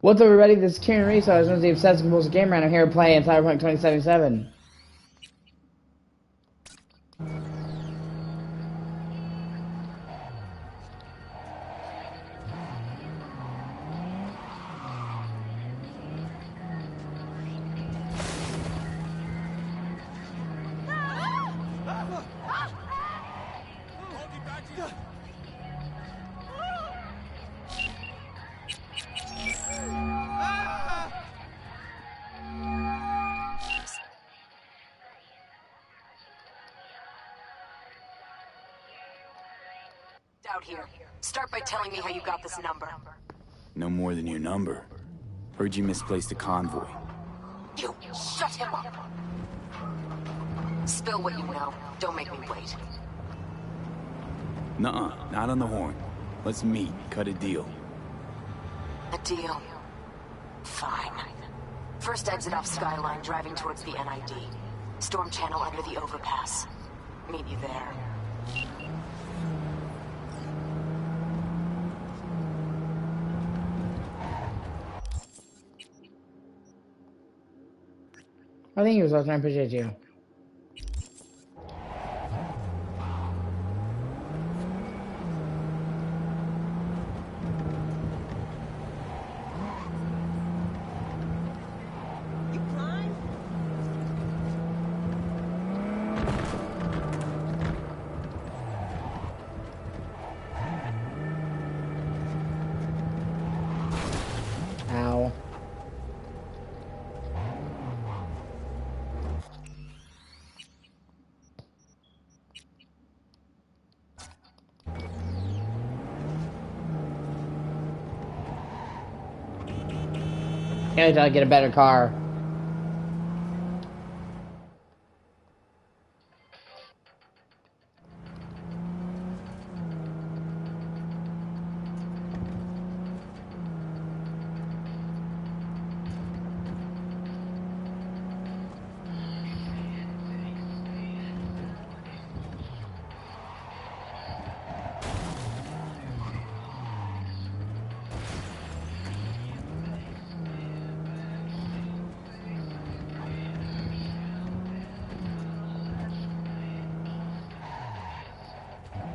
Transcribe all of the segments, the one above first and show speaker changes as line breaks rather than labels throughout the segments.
What's up, everybody? This is Kieran Reese. I was one of the obsessive compulsive gamer, and I'm here playing Cyberpunk 2077.
Out here. Start by telling me how you got this number.
No more than your number. Heard you misplaced a convoy.
You shut him up. Spill what you know. Don't make me wait.
Nuh-uh, not on the horn. Let's meet, cut a deal.
A deal? Fine. First exit off Skyline, driving towards the NID. Storm channel under the overpass. Meet you there.
I think he was watching. I appreciate you.
You blind?
Ow. Can't wait till I get a better car.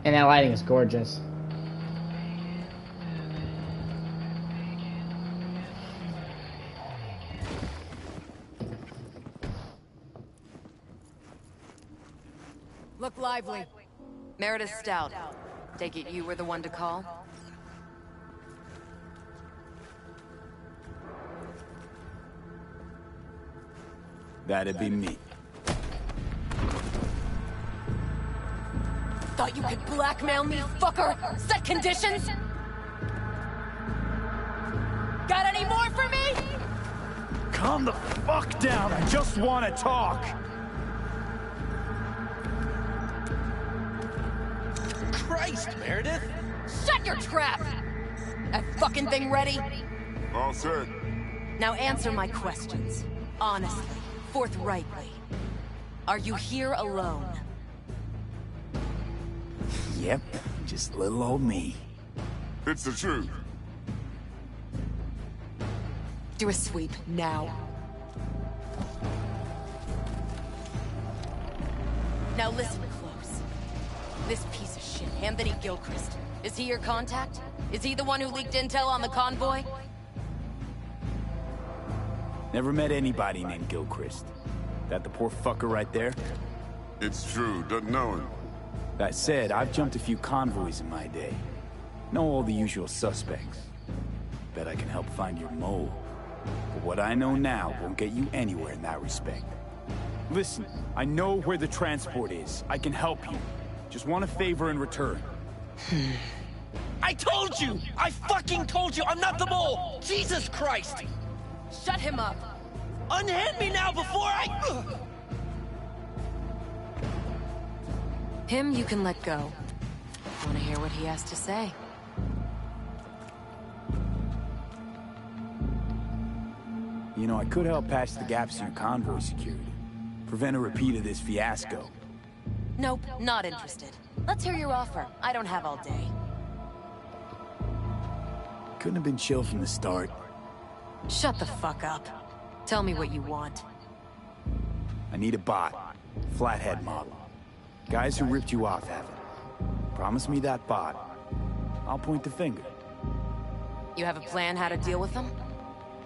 And that lighting is gorgeous.
Look lively. Meredith Stout. Take it you were the one to call?
That'd be me.
Thought you could blackmail me, fucker? Set conditions? Got any more for me?
Calm the fuck down, I just want to talk! Christ, Meredith!
Shut your trap! That fucking thing ready?
All set.
Now answer my questions. Honestly, forthrightly. Are you here alone?
Yep, just little old me.
It's the truth.
Do a sweep, now. Now listen close. This piece of shit, Anthony Gilchrist. Is he your contact? Is he the one who leaked intel on the convoy?
Never met anybody named Gilchrist. That the poor fucker right there?
It's true, doesn't know him.
That said, I've jumped a few convoys in my day. Know all the usual suspects. Bet I can help find your mole. But what I know now won't get you anywhere in that respect. Listen, I know where the transport is. I can help you. Just want a favor in return.
I told you! I fucking told you I'm not the mole! Jesus Christ!
Shut him up!
Unhand me now before I...
Him you can let go. Wanna hear what he has to say?
You know, I could help patch the gaps in your convoy security. Prevent a repeat of this fiasco.
Nope, not interested. Let's hear your offer. I don't have all day.
Couldn't have been chill from the start.
Shut the fuck up. Tell me what you want.
I need a bot. Flathead model. Guys who ripped you off have it. Promise me that bot. I'll point the finger.
You have a plan how to deal with them?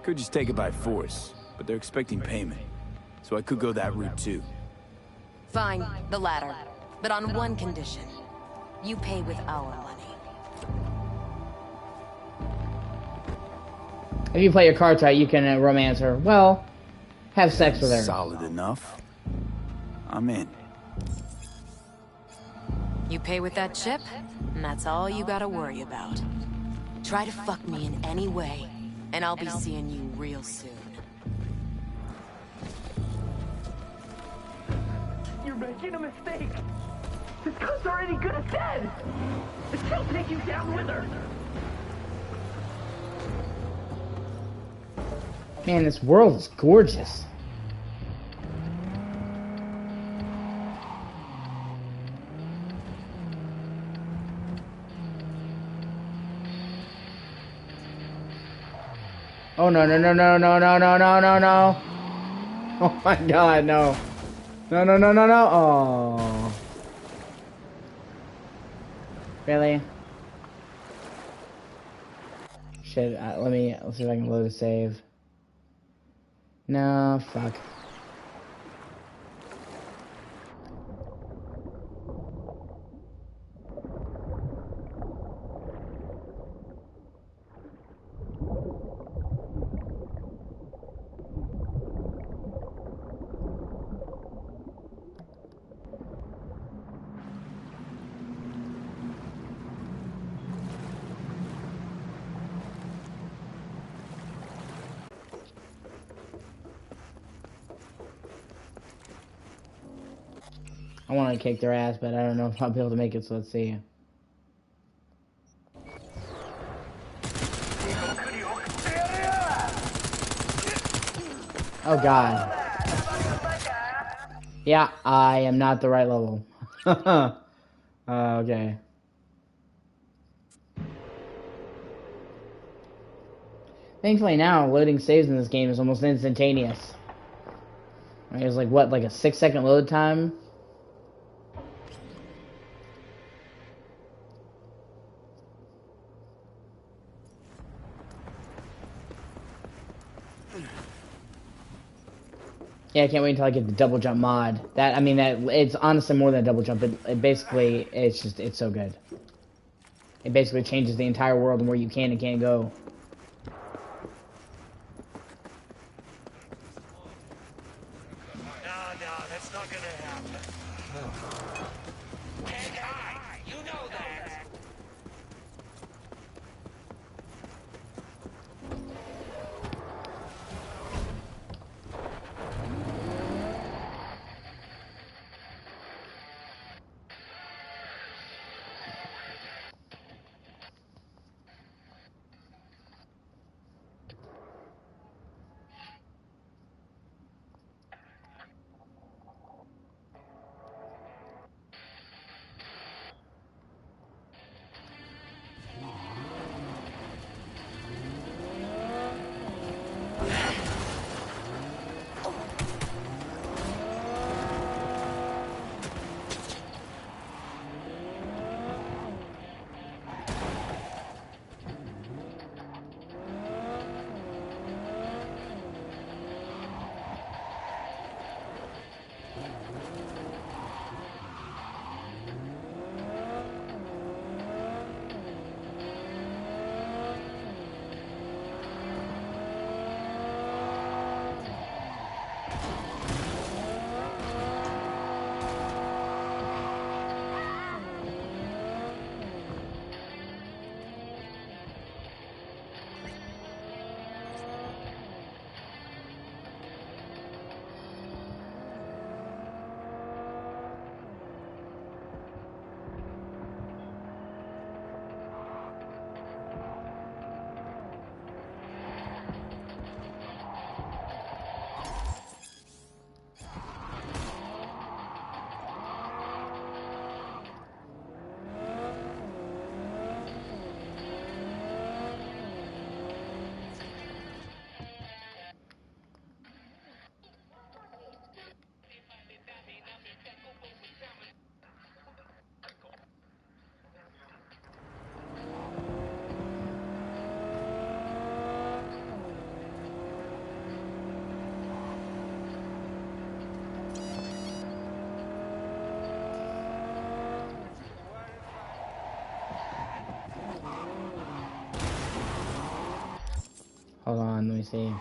Could just take it by force, but they're expecting payment. So I could go that route too.
Fine, the latter. But on one condition. You pay with our money.
If you play your cards right, you can romance her. Well, have sex with her.
Solid enough. I'm in.
You pay with that chip, and that's all you gotta worry about. Try to fuck me in any way, and I'll be seeing you real soon.
You're making a mistake. This guy's already good as dead. She'll take you down with her.
Man, this world is gorgeous. Oh no no no no no no no no no no! Oh my God, no! No no no no no! Oh, really? Shit! Let's see if I can load a save. No, fuck. I want to kick their ass, but I don't know if I'll be able to make it, so let's see. Oh God. Yeah, I am not the right level. Okay. Thankfully now, loading saves in this game is almost instantaneous. It was like, what, like a 6-second load time? Yeah, I can't wait until I get the double jump mod. That, I mean, that it's honestly more than a double jump. It basically, it's so good. It basically changes the entire world and where you can and can't go.
No, that's not gonna happen. Can't hide. You know that.
Hold on, let me see.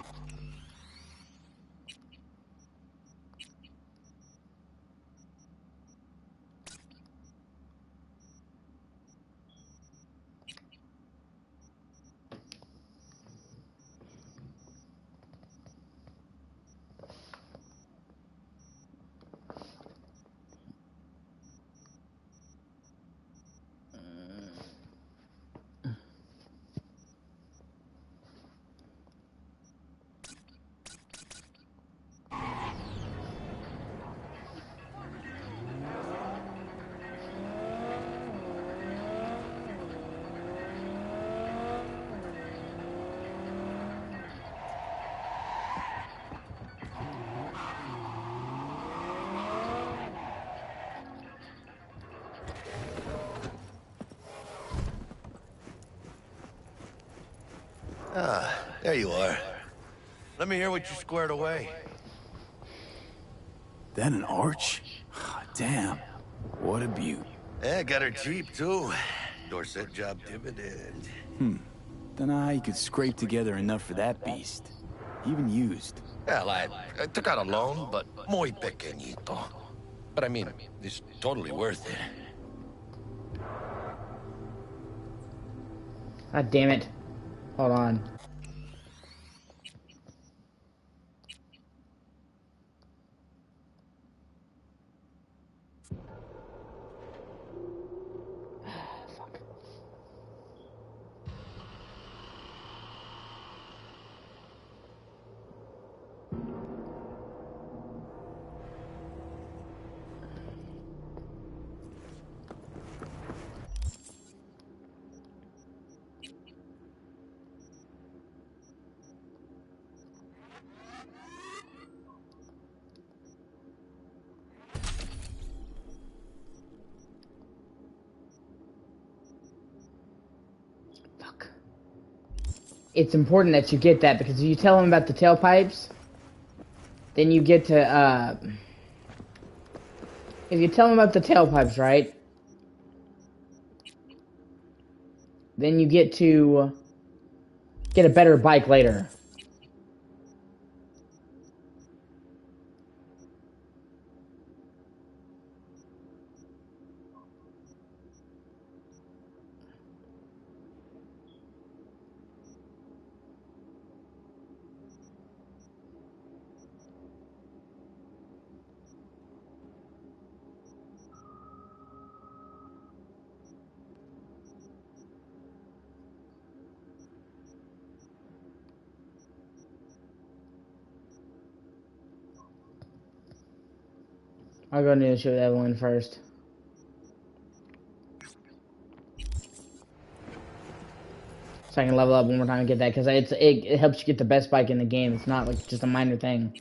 Ah, there you are. Let me hear what you squared away.
That an arch? Damn. What a beaut.
Yeah, got her cheap, too. Dorset job dividend.
Dunno how you could scrape together enough for that beast. Even used.
Well, I took out a loan, but muy pequeñito. But I mean, it's totally worth it.
God damn it. Hold on. Fuck. Fuck. It's important that you get that because if you tell him about the tailpipes, then you get to, if you tell him about the tailpipes, right? Then you get to get a better bike later. I'll go need to shoot Evelyn first. So I can level up one more time and get that, because it helps you get the best bike in the game. It's not like just a minor thing.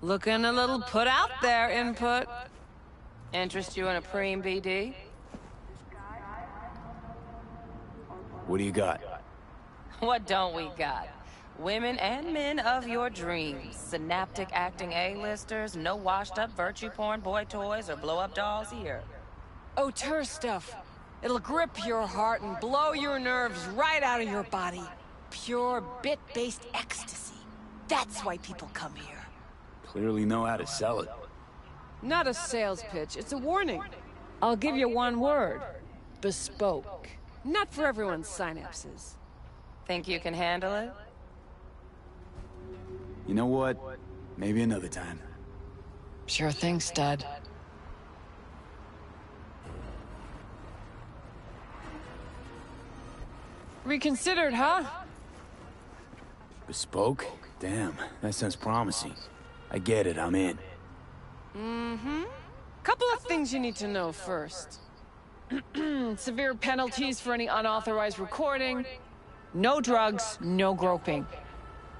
Looking a little put out there, Input. Interest you in a preem BD?
What do you got?
What don't we got? Women and men of your dreams. Synaptic acting A-listers, no washed-up virtue porn boy toys or blow-up dolls here.
Auteur stuff. It'll grip your heart and blow your nerves right out of your body. Pure bit-based ecstasy. That's why people come here.
Clearly know how to sell it.
Not a sales pitch, it's a warning. I'll give you one word. Bespoke. Not for everyone's synapses.
Think you can handle it?
You know what? Maybe another time.
Sure thing, stud. Reconsidered, huh?
Bespoke? Damn, that sounds promising. I get it, I'm in.
Mm-hmm. Couple of things you need to know first. Severe penalties for any unauthorized recording. No drugs, no groping.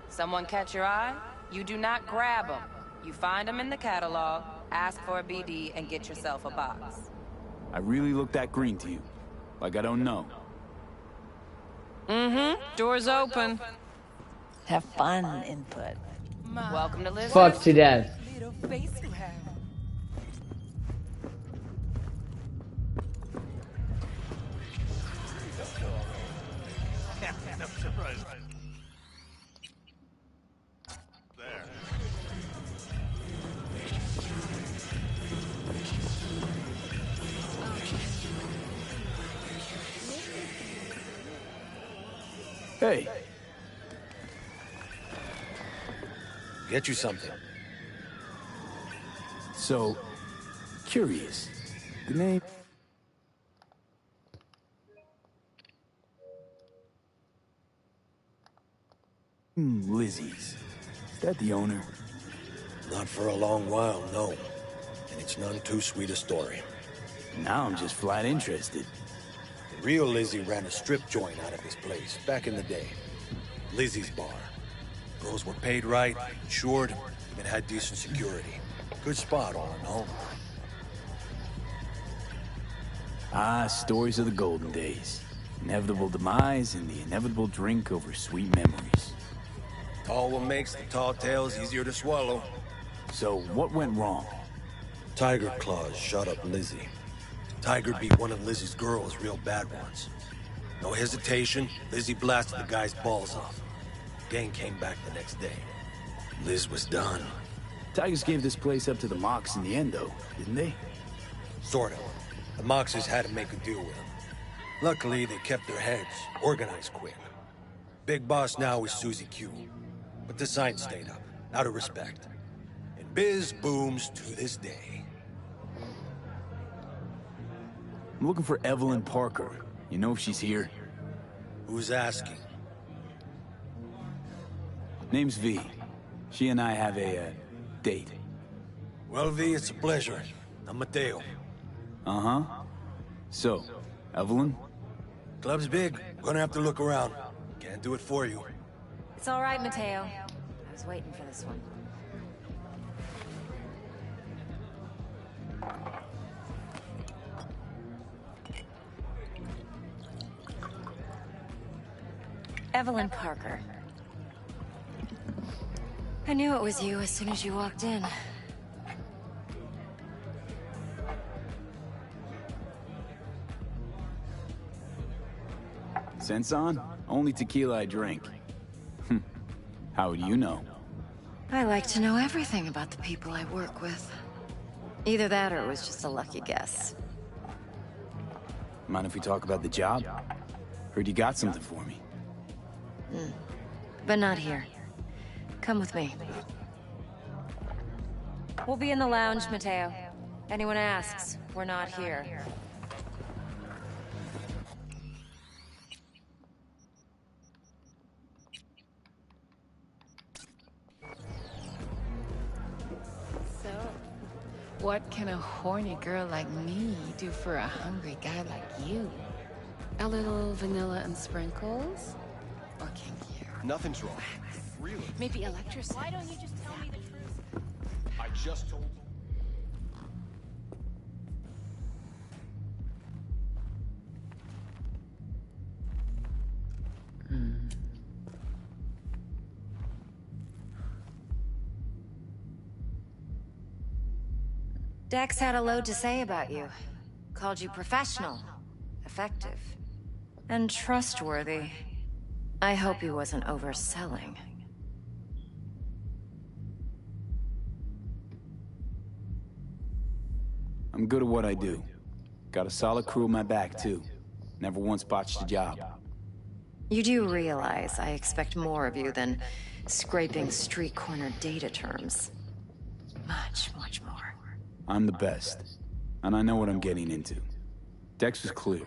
Someone catch your eye? You do not grab them. You find them in the catalog, ask for a BD, and get yourself a box.
I really look that green to you. Like I don't know.
Mm-hmm. Doors open.
Have fun, Input.
Welcome to Liz.
Fucked to death.
Little face you have.
No surprise. There.
Hey,
Get you something.
so... curious. The name... Lizzie's. Is that the owner?
Not for a long while, no. And it's none too sweet a story.
Now I'm just flat interested.
The real Lizzie ran a strip joint out of this place back in the day. Lizzie's Bar. Girls were paid right, insured, even had decent security. Good spot, all in all.
Ah, stories of the golden days. Inevitable demise and the inevitable drink over sweet memories.
All what makes the tall tales easier to swallow.
So, what went wrong?
Tiger Claws shot up Lizzie. Tiger beat one of Lizzie's girls real bad once. No hesitation, Lizzie blasted the guy's balls off. Gang came back the next day. Liz was done.
Tigers gave this place up to the Mox in the end, though, didn't they?
Sort of. The Moxes had to make a deal with them. Luckily, they kept their heads, organized quick. Big boss now is Susie Q. But the sign stayed up, out of respect. And biz booms to this day.
I'm looking for Evelyn Parker. You know if she's here?
Who's asking?
Name's V. She and I have a, date.
Well, V, it's a pleasure. I'm Mateo.
Uh-huh. So, Evelyn?
Club's big. Gonna have to look around. Can't do it for you.
It's all right, Mateo. I was waiting for this one. Evelyn Parker. I knew it was you as soon as you walked in.
Sense on? Only tequila I drink. How would you know?
I like to know everything about the people I work with. Either that or it was just a lucky guess.
Mind if we talk about the job? Heard you got something for me.
But not here. Come with me. We'll be in the lounge, Mateo. Anyone asks, we're not here.
So, what can a horny girl like me do for a hungry guy like you? A little vanilla and sprinkles? Or kinkier?
Nothing's wrong. Really?
Maybe electricity?
Why don't you just tell me the truth?
just told...
Dex had a load to say about you. Called you professional, effective, and trustworthy. I hope he wasn't overselling.
I'm good at what I do. Got a solid crew on my back, too. Never once botched a job.
You do realize I expect more of you than scraping street corner data terms. Much, much more.
I'm the best, and I know what I'm getting into. Dex was clear.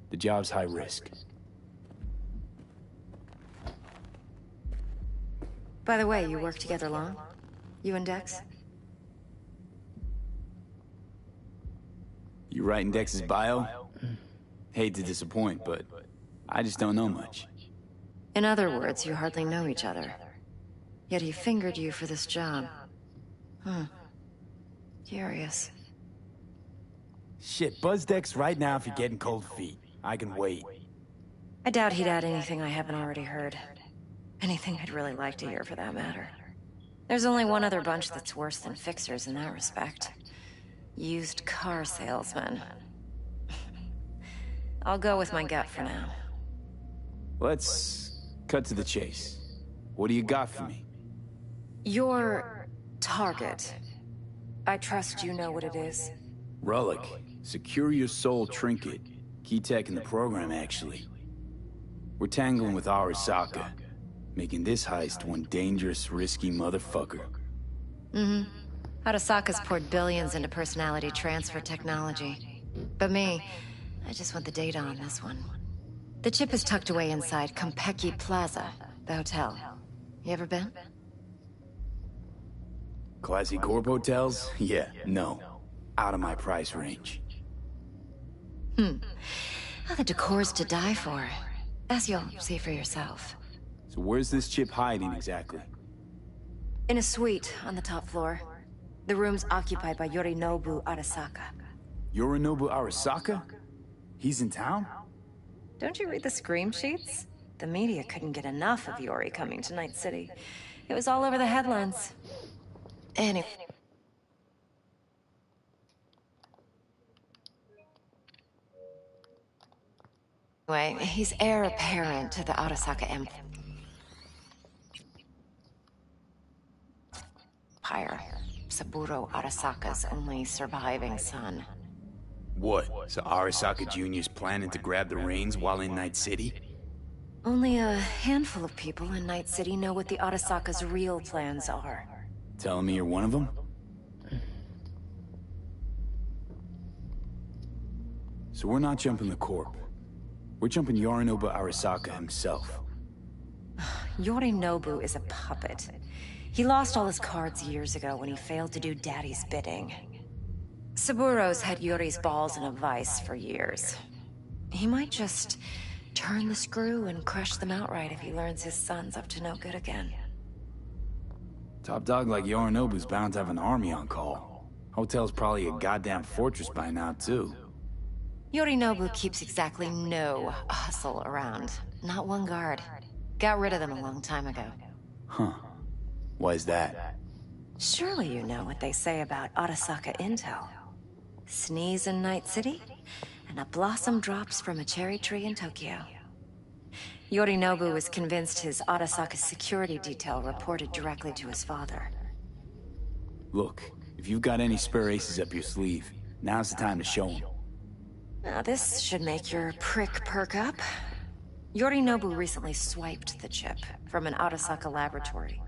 The job's high risk.
By the way, you work together long? You and Dex?
You writing Dex's bio? Hate to disappoint, but I just don't know much.
In other words, you hardly know each other. Yet he fingered you for this job. Curious.
Shit, buzz Dex right now if you're getting cold feet. I can wait.
I doubt he'd add anything I haven't already heard. Anything I'd really like to hear, for that matter. There's only one other bunch that's worse than fixers in that respect. Used car salesmen. I'll go with my gut for now.
Let's cut to the chase. What do you got for me?
Your target. I trust you know what it is.
Relic. Secure your soul trinket. Key tech in the program, actually. We're tangling with Arasaka, making this heist one dangerous, risky motherfucker.
Arasaka's poured billions into personality transfer technology. But me, I just want the data on this one. The chip is tucked away inside Konpeki Plaza, the hotel. You ever been?
Classy corp hotels? Yeah, no. Out of my price range.
Oh, the decor's to die for. As you'll see for yourself.
So where's this chip hiding exactly?
In a suite on the top floor. The room's occupied by Yorinobu Arasaka.
Yorinobu Arasaka? He's in town?
Don't you read the scream sheets? The media couldn't get enough of Yori coming to Night City. It was all over the headlines. Anyway. He's heir apparent to the Arasaka Empire. Saburo Arasaka's only surviving son.
What? So Arasaka Jr.'s planning to grab the reins while in Night City?
Only a handful of people in Night City know what the Arasaka's real plans are.
Telling me you're one of them? So we're not jumping the Corp. We're jumping Yorinobu Arasaka himself.
Yorinobu is a puppet. He lost all his cards years ago when he failed to do Daddy's bidding. Saburo's had Yori's balls in a vice for years. He might just turn the screw and crush them outright if he learns his son's up to no good again.
Top dog like Yorinobu's bound to have an army on call. Hotel's probably a goddamn fortress by now, too.
Yorinobu keeps exactly no hustle around. Not one guard. Got rid of them a long time ago.
Huh. Why is that?
Surely you know what they say about Arasaka intel. Sneeze in Night City, and a blossom drops from a cherry tree in Tokyo. Yorinobu was convinced his Arasaka security detail reported directly to his father.
Look, if you've got any spare aces up your sleeve, now's the time to show them.
Now this should make your prick perk up. Yorinobu recently swiped the chip from an Arasaka laboratory.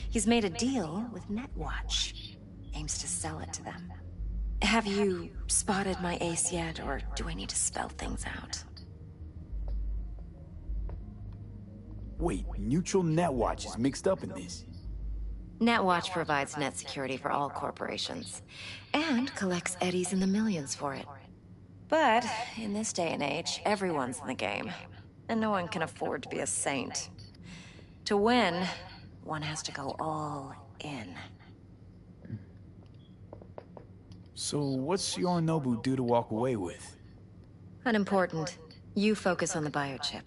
He's made a deal with Netwatch. Aims to sell it to them. Have you spotted my ace yet, or do I need to spell things out?
Wait, Neutral Netwatch is mixed up in this.
Netwatch provides net security for all corporations, and collects eddies in the millions for it. But, in this day and age, everyone's in the game, and no one can afford to be a saint. To win, one has to go all in.
So what's Yorinobu due to walk away with?
Unimportant. You focus on the biochip.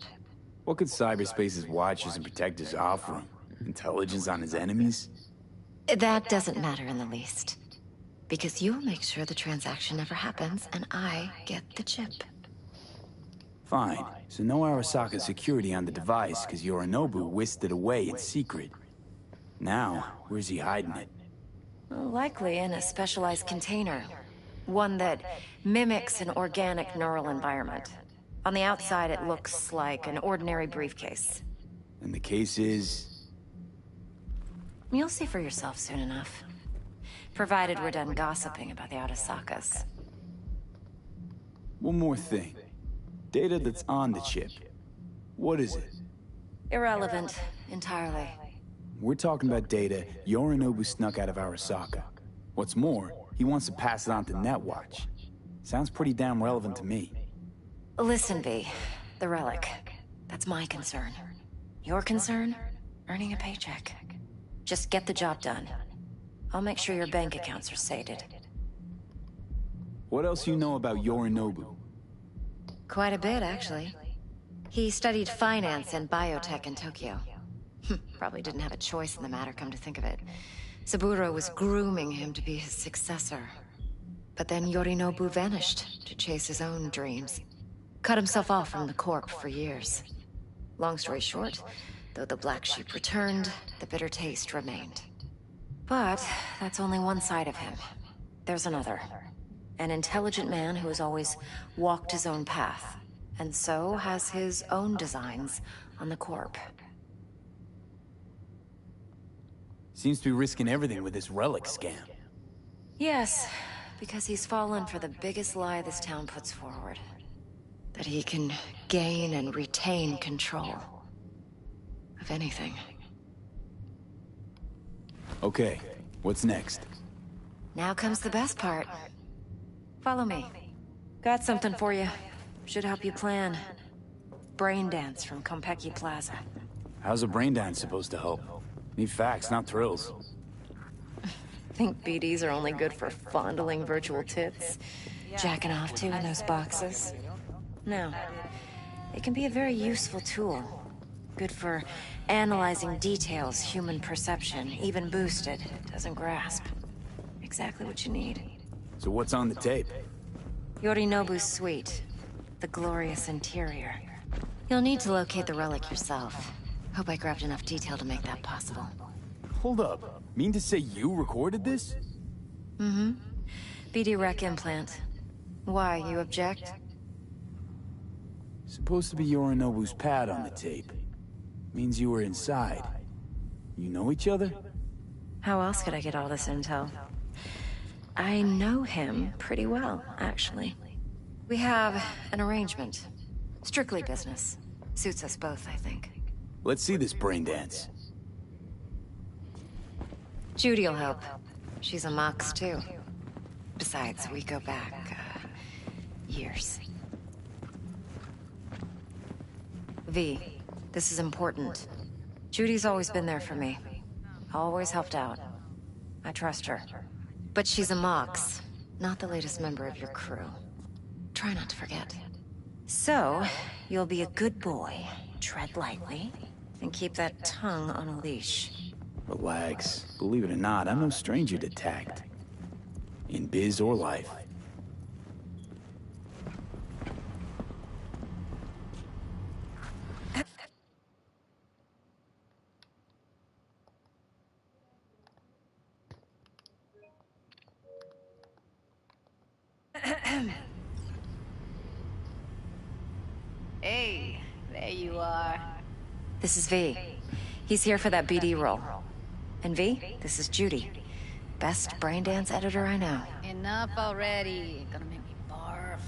What could cyberspace's watchers and protectors offer him? Intelligence on his enemies?
That doesn't matter in the least. Because you'll make sure the transaction never happens, and I get the chip.
Fine. So no Arasaka security on the device, because Yorinobu whisked it away in secret. Now, where's he hiding it?
Well, likely in a specialized container. One that mimics an organic neural environment. On the outside, it looks like an ordinary briefcase.
And the case is...
You'll see for yourself soon enough. Provided we're done gossiping about the Arasakas.
One more thing. Data that's on the chip. What is it?
Irrelevant, entirely.
We're talking about data Yorinobu snuck out of Arasaka. What's more, he wants to pass it on to Netwatch. Sounds pretty damn relevant to me.
Listen, V. The relic. That's my concern. Your concern? Earning a paycheck. Just get the job done. I'll make sure your bank accounts are sated.
What else you know about Yorinobu?
Quite a bit, actually. He studied finance and biotech in Tokyo. Probably didn't have a choice in the matter, come to think of it. Saburo was grooming him to be his successor. But then Yorinobu vanished to chase his own dreams. Cut himself off from the Corp for years. Long story short, though the black sheep returned, the bitter taste remained. But that's only one side of him. There's another. An intelligent man who has always walked his own path, and so has his own designs on the Corp.
Seems to be risking everything with this relic scam.
Yes, because he's fallen for the biggest lie this town puts forward. That he can gain and retain control of anything.
Okay, what's next?
Now comes the best part. Follow me. Got something for you. Should help you plan. Brain dance from Konpeki Plaza.
How's a brain dance supposed to help? Need facts, not thrills.
Think BDs are only good for fondling virtual tits? Jacking off to in those boxes? No. It can be a very useful tool. Good for analyzing details human perception, even boosted, doesn't grasp. Exactly what you need.
So what's on the tape?
Yorinobu's suite. The glorious interior. You'll need to locate the relic yourself. Hope I grabbed enough detail to make that possible.
Hold up. Mean to say you recorded this?
Mm-hmm. BD rec implant. Why, you object?
Supposed to be Yorinobu's pad on the tape. Means you were inside. You know each other?
How else could I get all this intel? I know him pretty well, actually. We have an arrangement. Strictly business. Suits us both, I think.
Let's see this brain dance.
Judy'll help. She's a Mox, too. Besides, we go back, years. V, this is important. Judy's always been there for me. Always helped out. I trust her. But she's a Mox, not the latest member of your crew. Try not to forget. So, you'll be a good boy, tread lightly, and keep that tongue on a leash.
Relax. Believe it or not, I'm no stranger to tact. In biz or life.
Hey, there you are.
This is V. He's here for that BD role. And V, this is Judy. Best brain dance editor I know.
Enough already. Gonna make me barf.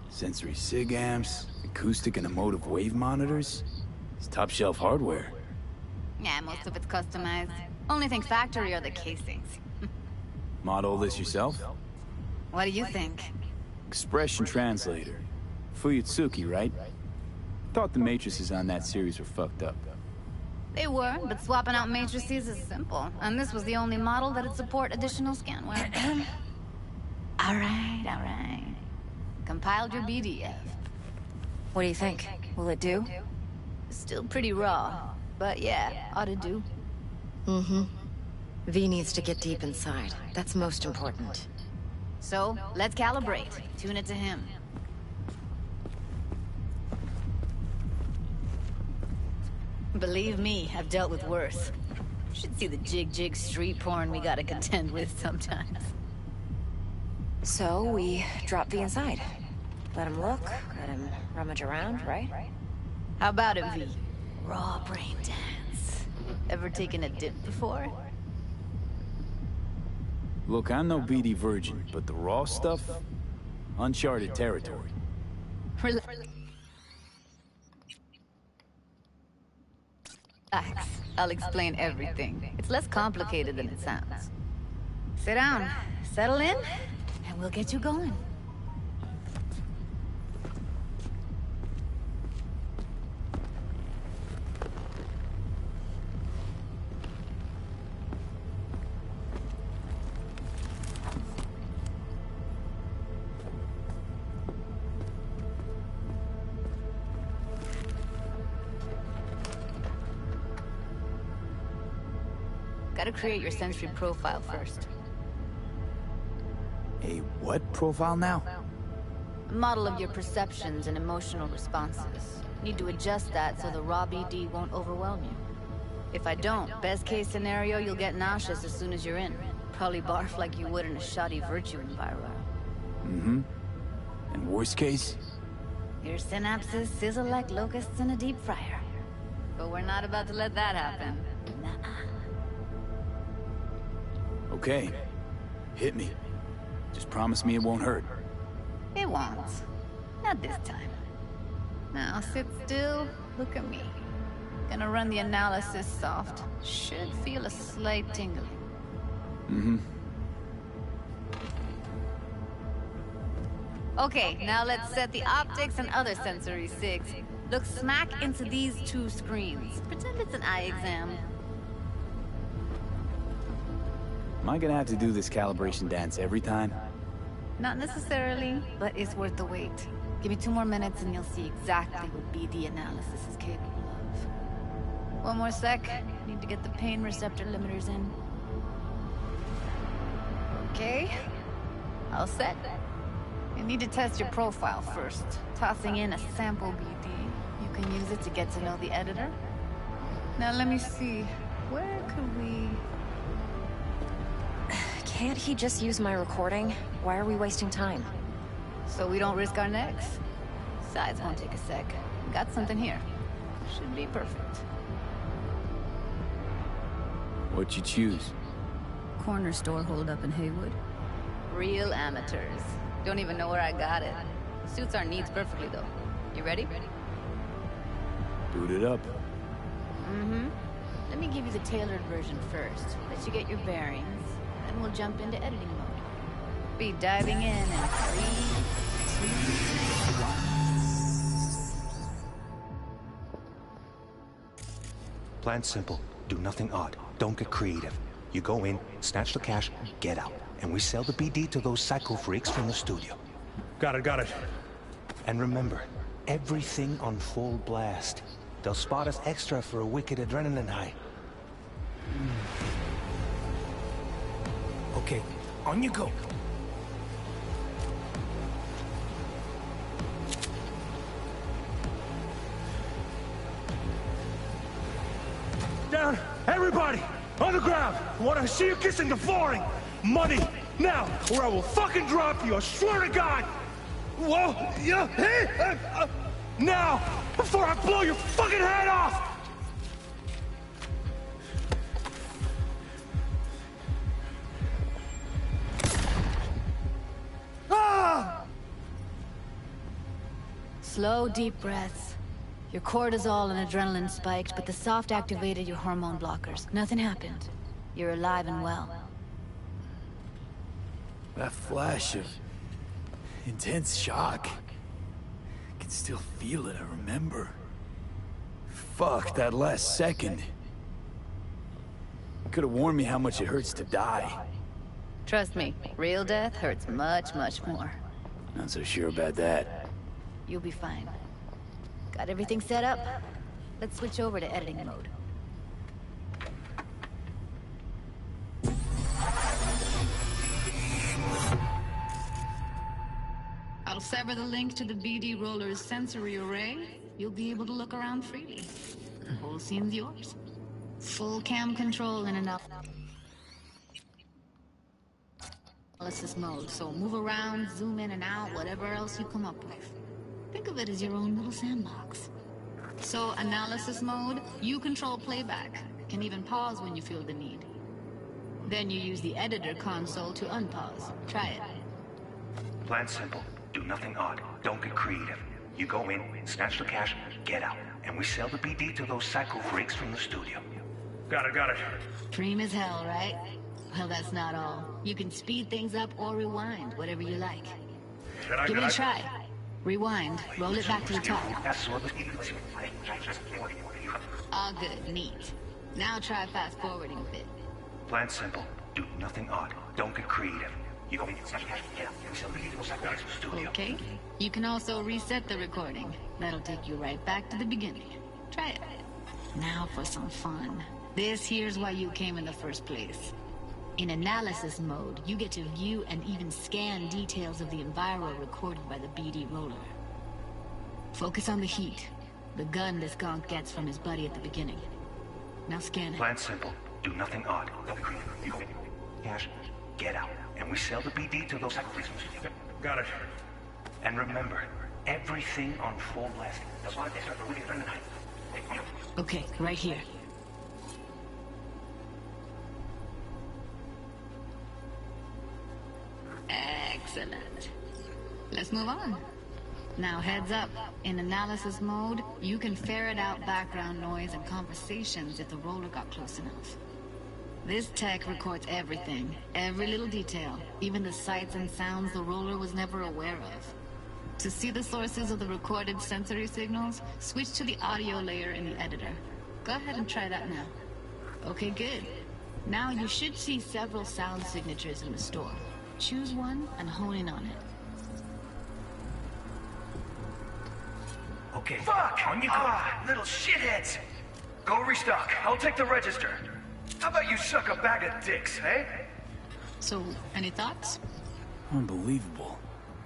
Sensory SIG amps, acoustic and emotive wave monitors. It's top shelf hardware.
Yeah, most of it's customized. Only thing factory are the casings.
Model this yourself?
What do you think?
Expression translator. Fuyutsuki, right? Thought the matrices on that series were fucked up.
They were, but swapping out matrices is simple. And this was the only model that'd support additional scanware. Alright. Compiled your BDF.
What do you think? Will it do?
Still pretty raw, but yeah, ought to do.
Mm-hmm. V needs to get deep inside. That's most important.
So, let's calibrate. Tune it to him. Believe me, I've dealt with worse. Should see the jig street porn we gotta contend with sometimes.
So, we drop V inside. Let him look, let him rummage around, right?
How about it, V? Raw brain dance. Ever taken a dip before?
Look, I'm no BD virgin, but the raw stuff? Uncharted territory.
Relax. I'll explain everything. It's less complicated than it sounds. Sit down, settle in, and we'll get you going. Gotta create your sensory profile first.
A what profile now?
A model of your perceptions and emotional responses. Need to adjust that so the raw BD won't overwhelm you. If I don't, best case scenario, you'll get nauseous as soon as you're in. Probably barf like you would in a shoddy virtue environment.
Mm-hmm. And worst case?
Your synapses sizzle like locusts in a deep fryer. But we're not about to let that happen. Nuh-uh.
Okay. Hit me. Just promise me it won't hurt.
It won't. Not this time. Now sit still, look at me. Gonna run the analysis soft. Should feel a slight tingling.
Mm-hmm.
Okay, now let's set the optics and other sensory sigs. Look smack into these two screens. Pretend it's an eye exam.
Am I gonna have to do this calibration dance every time?
Not necessarily, but it's worth the wait. Give me 2 more minutes and you'll see exactly what BD analysis is capable of. One more sec. Need to get the pain receptor limiters in. Okay. All set. You need to test your profile first. Tossing in a sample BD. You can use it to get to know the editor. Now let me see. Where could we...
Can't he just use my recording? Why are we wasting time?
So we don't risk our necks? Sides won't take a sec. Got something here. Should be perfect.
What'd you choose?
Corner store holdup in Haywood. Real amateurs. Don't even know where I got it. Suits our needs perfectly though. You ready?
Boot it up.
Mm-hmm. Let me give you the tailored version first. Let you get your bearings. Then we'll jump into editing mode. Be diving in 3, 2, 1.
Plan simple. Do nothing odd. Don't get creative. You go in, snatch the cash, get out. And we sell the BD to those psycho freaks from the studio.
Got it.
And remember, everything on full blast. They'll spot us extra for a wicked adrenaline high. Okay, on you go.
Down! Everybody! On the ground! I want to see you kissing the flooring! Money! Now! Or I will fucking drop you! I swear to God! Whoa! Yeah! Hey! Now! Before I blow your fucking head off! Ah!
Slow, deep breaths. Your cortisol and adrenaline spiked, but the soft activated your hormone blockers. Nothing happened. You're alive and well.
That flash of intense shock. I can still feel it, I remember. Fuck, that last second. Could have warned me how much it hurts to die.
Trust me, real death hurts much, much more.
Not so sure about that.
You'll be fine. Got everything set up? Let's switch over to editing mode. I'll sever the link to the BD Roller's sensory array. You'll be able to look around freely. The whole scene's yours. Full cam control in and out. Analysis mode, so move around, zoom in and out, whatever else you come up with. Think of it as your own little sandbox. So, analysis mode, you control playback. Can even pause when you feel the need. Then you use the editor console to unpause. Try it.
Plan simple. Do nothing odd. Don't get creative. You go in, snatch the cash, get out. And we sell the BD to those psycho freaks from the studio.
Got it.
Preem as hell, right? Well, that's not all. You can speed things up or rewind, whatever you like. Give it a try. Rewind. Roll it back to the top. All good. Neat. Now try fast forwarding a bit.
Plan simple. Do nothing odd. Don't get creative. You go in, snatch the cash, get out. We sell the BD to those psycho freaks from the studio.
Okay. You can also reset the recording. That'll take you right back to the beginning. Try it. Now for some fun. This here's why you came in the first place. In analysis mode, you get to view and even scan details of the enviro recorded by the BD Roller. Focus on the heat, the gun this gonk gets from his buddy at the beginning. Now scan it.
Plan simple. Do nothing odd. Don't be creative. You go in, cash, get out. And we sell the BD to those psycho freaks from the studio.
Got it.
And remember, everything on full blast. That's why they start moving during the night.
Okay, right here. Excellent. Let's move on. Now heads up. In analysis mode, you can ferret out background noise and conversations if the roller got close enough. This tech records everything, every little detail, even the sights and sounds the roller was never aware of. To see the sources of the recorded sensory signals, switch to the audio layer in the editor. Go ahead and try that now. Okay, good. Now you should see several sound signatures in the store. Choose one and hone in on it.
Okay. Fuck! On you go. Little shitheads! Go restock. I'll take the register. How about you suck a bag of dicks, eh?
So, any thoughts?
Unbelievable.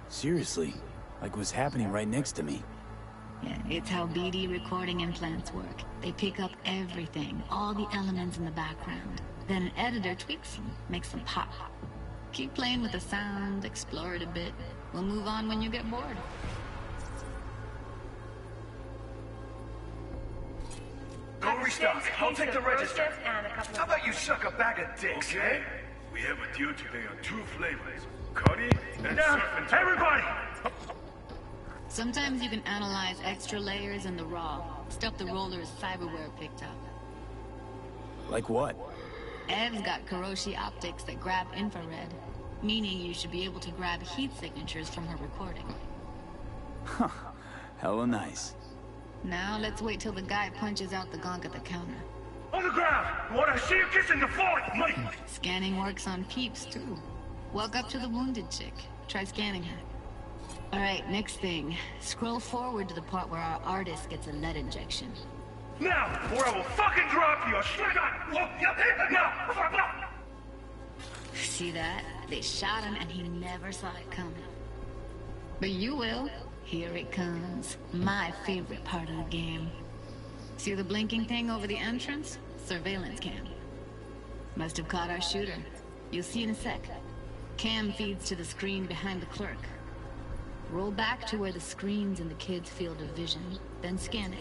Seriously. Like what's happening right next to me.
Yeah, it's how BD recording implants work. They pick up everything, all the elements in the background. Then an editor tweaks them, makes them pop. Keep playing with the sound, explore it a bit. We'll move on when you get bored.
Go restock. I'll take the register. How about you suck a bag of dicks,
Okay.
eh?
We have a deal today on 2 flavors. Cuddy and
Now,
surf and turf.
everybody!
Sometimes you can analyze extra layers in the raw, stuff the roller's cyberware picked up.
Like what?
Ev's got Kiroshi optics that grab infrared, meaning you should be able to grab heat signatures from her recording.
Huh. Hella nice.
Now let's wait till the guy punches out the gonk at the counter.
On the ground! Wanna see you kissing the floor?
Scanning works on peeps, too. Walk up to the wounded chick. Try scanning her. Alright, next thing. Scroll forward to the part where our artist gets a lead injection.
Now, or I will fucking drop you! Now!
See that? They shot him and he never saw it coming. But you will. Here it comes. My favorite part of the game. See the blinking thing over the entrance? Surveillance cam. Must have caught our shooter. You'll see in a sec. Cam feeds to the screen behind the clerk. Roll back to where the screen's in the kid's field of vision, then scan it.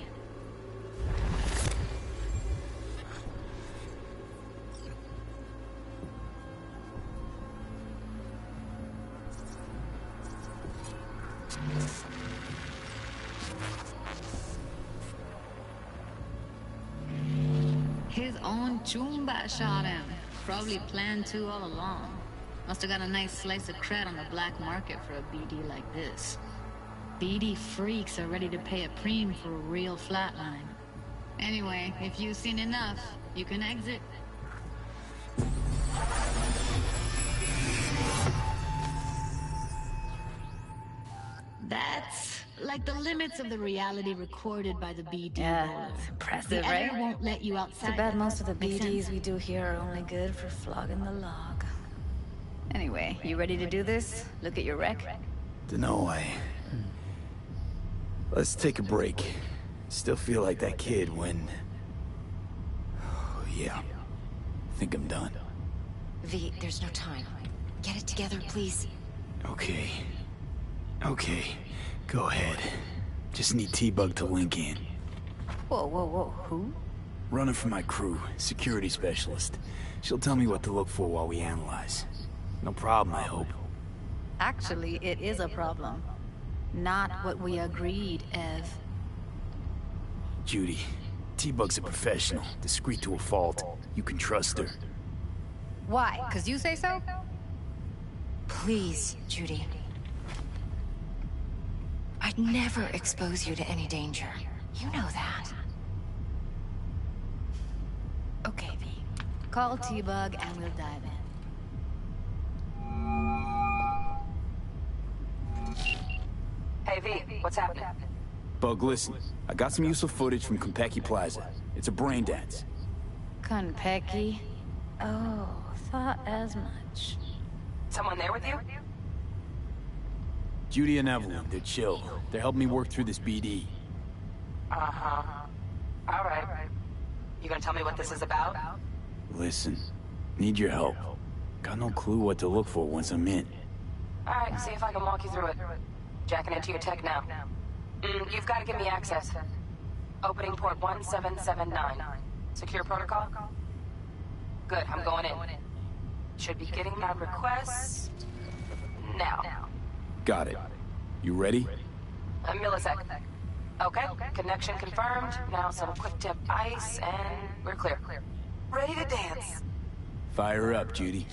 His own Chumba shot him. Probably planned to all along. Must have got a nice slice of cred on the black market for a BD like this. BD freaks are ready to pay a preem for a real flatline. Anyway, if you've seen enough, you can exit.
That's like the limits of the reality recorded by the BD
Yeah,
roller.
it's impressive,
The editor
right?
won't let you outside.
Too bad most of the
Makes
BDs
sense?
we do here are only good for flogging the log. Anyway, you ready to do this? Look at your wreck?
Dunno, Let's take a break. Still feel like that kid when... Oh, yeah. Think I'm done.
V, there's no time. Get it together, please.
Okay. Okay. Go ahead. Just need T-Bug to link in.
Whoa, whoa, whoa, who?
Running for my crew, security specialist. She'll tell me what to look for while we analyze. No problem, I hope.
Actually, it is a problem. Not what we agreed, Ev.
Judy, T-Bug's a professional, discreet to a fault. You can trust her.
Why? 'Cause you say so?
Please, Judy. I'd never expose you to any danger. You know that.
Okay, V. Call T-Bug and we'll dive in.
Hey, V, what's happening?
Bug, listen. I got some useful footage from Konpeki Plaza. It's a brain dance.
Konpeki? Oh, thought as much.
Someone there with you?
Judy and Evelyn, they're chill. They're helping me work through this BD.
Uh-huh. All right. You gonna tell me what this is about?
Listen, need your help. Got no clue what to look for once I'm in.
All right, see if I can walk you through it. Jacking into your tech now. You've got to give me access. Opening port 1779. Secure protocol? Good, I'm going in. Should be getting my request now.
Got it. You ready?
A millisecond. Okay, connection confirmed. Now some quick tip ice, and we're clear. Ready to dance.
Fire up, Judy.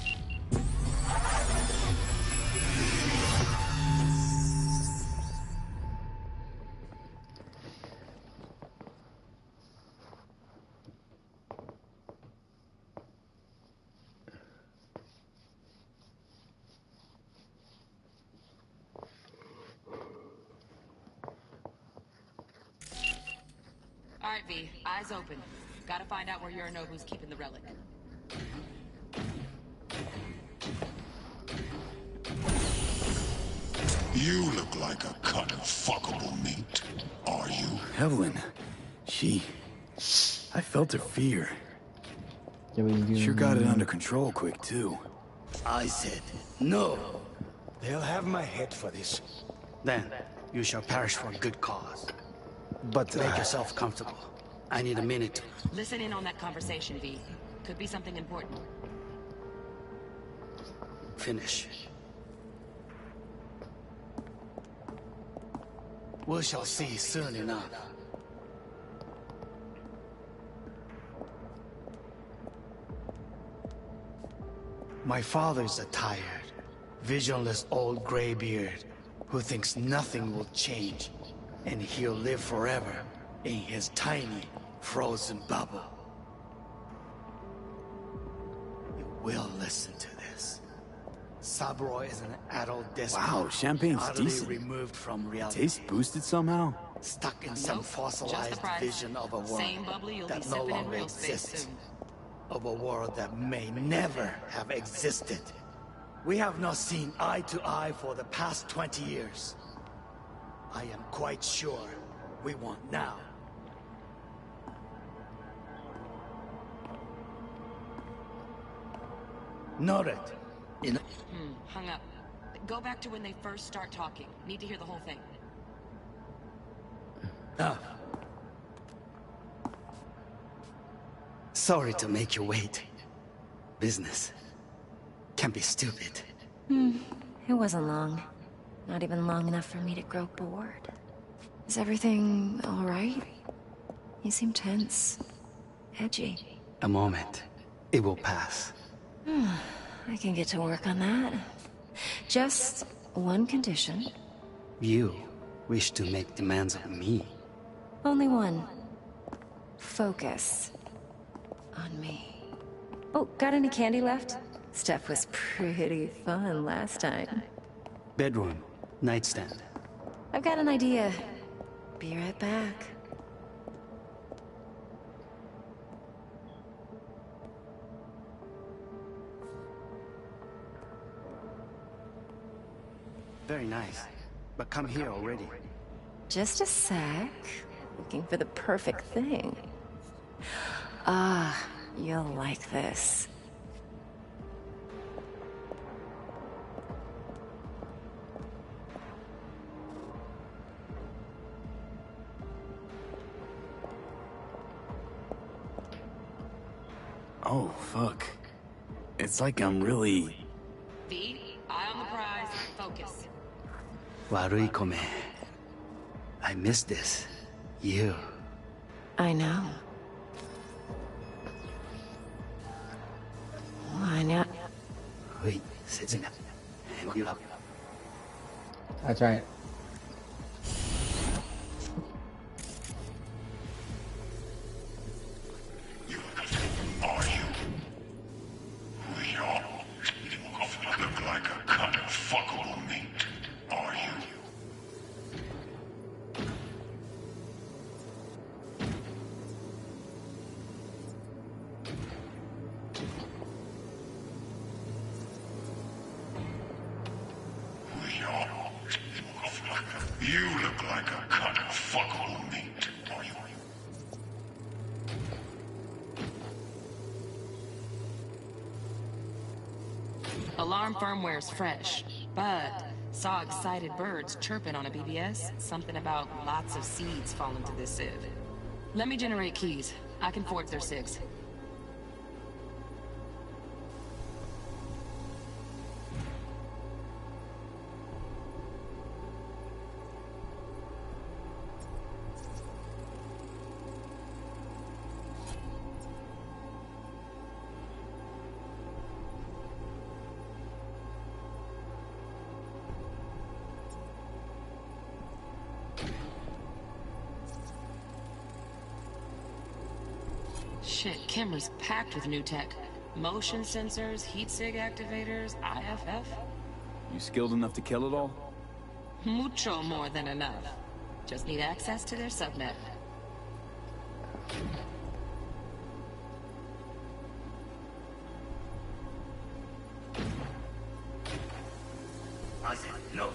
Alright, V. Eyes open. Gotta find out where Yorinobu's keeping the relic.
You look like a cut of fuckable meat. Are you?
Evelyn. I felt her fear. Sure got it under control quick, too.
I said, no. They'll have my head for this. Then, you shall perish for a good cause. But make yourself comfortable. I need a minute.
Listen in on that conversation, V. Could be something important.
Finish. We shall see soon enough. My father's a tired, visionless old graybeard who thinks nothing will change, and he'll live forever in his tiny, frozen bubble. You will listen to this. Saburo is an adult despot.
Wow, champagne's
utterly
decent.
removed from reality.
Taste boosted somehow?
Stuck in some
Nope,
fossilized
just the price.
vision of a world
Same bubbly you'll be
that no
sipping in
longer
real space
exists.
soon.
Of a world that may never have existed. We have not seen eye to eye for the past 20 years. I am quite sure we want now. Noted.
Hung up. Go back to when they first start talking. Need to hear the whole thing.
Sorry to make you wait. Business can be stupid.
It wasn't long. Not even long enough for me to grow bored. Is everything all right? You seem tense. Edgy.
A moment. It will pass.
I can get to work on that. Just one condition.
You wish to make demands of me.
Only one. Focus. On me. Oh, got any candy left? Stuff was pretty fun last time.
Bedroom. Nightstand.
I've got an idea. Be right back.
Very nice. But come here already.
Just a sec. Looking for the perfect thing. Ah, you'll like this.
Oh, fuck. It's like I'm really...
V, eye on the prize, focus.
Warui kome. I miss this. You.
I know. I know.
Wait, Setsuna. You up.
That's right.
Are you? We are. Look like a cut of fuckable meat. Are you? We are. You look like a cut of fuckable meat. Are you?
Alarm firmware's fresh, but saw excited birds chirping on a BBS. Something about lots of seeds falling to this sieve. Let me generate keys. I can forge their SIGs. Shit, camera's packed with new tech. Motion sensors, heat sig activators, IFF.
You skilled enough to kill it all?
Mucho more than enough. Just need access to their subnet.
I said no.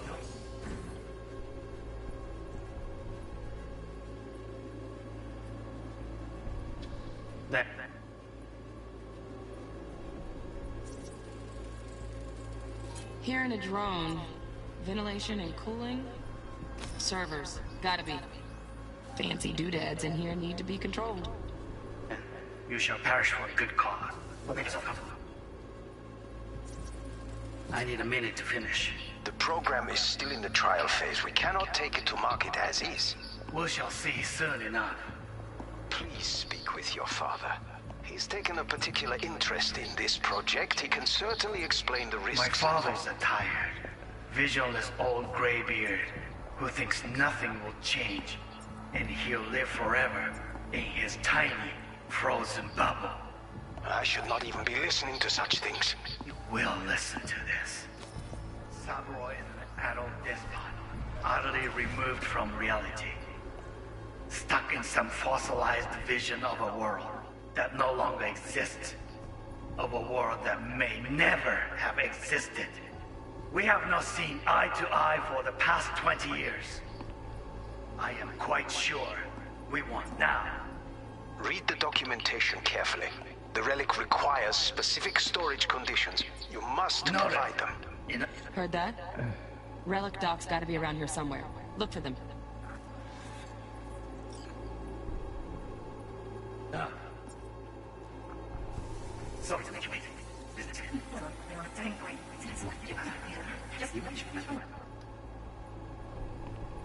There.
Here in a drone, ventilation and cooling? Servers, gotta be. Fancy doodads in here need to be controlled.
You shall perish for a good cause. Make yourself comfortable. I need a minute to finish.
The program is still in the trial phase. We cannot take it to market as is.
We shall see soon enough.
Please speak with your father. He's taken a particular interest in this project. He can certainly explain the risks.
My father's a tired, visionless old graybeard who thinks nothing will change, and he'll live forever in his tiny, frozen bubble.
I should not even be listening to such things.
You will listen to this. Saburo is an adult despot, utterly removed from reality. Stuck in some fossilized vision of a world that no longer exists. Of a world that may never have existed. We have not seen eye to eye for the past 20 years. I am quite sure we want now.
Read the documentation carefully. The relic requires specific storage conditions. You must provide them.
Heard that? Relic docs gotta be around here somewhere. Look for them.
Sorry to make you wait.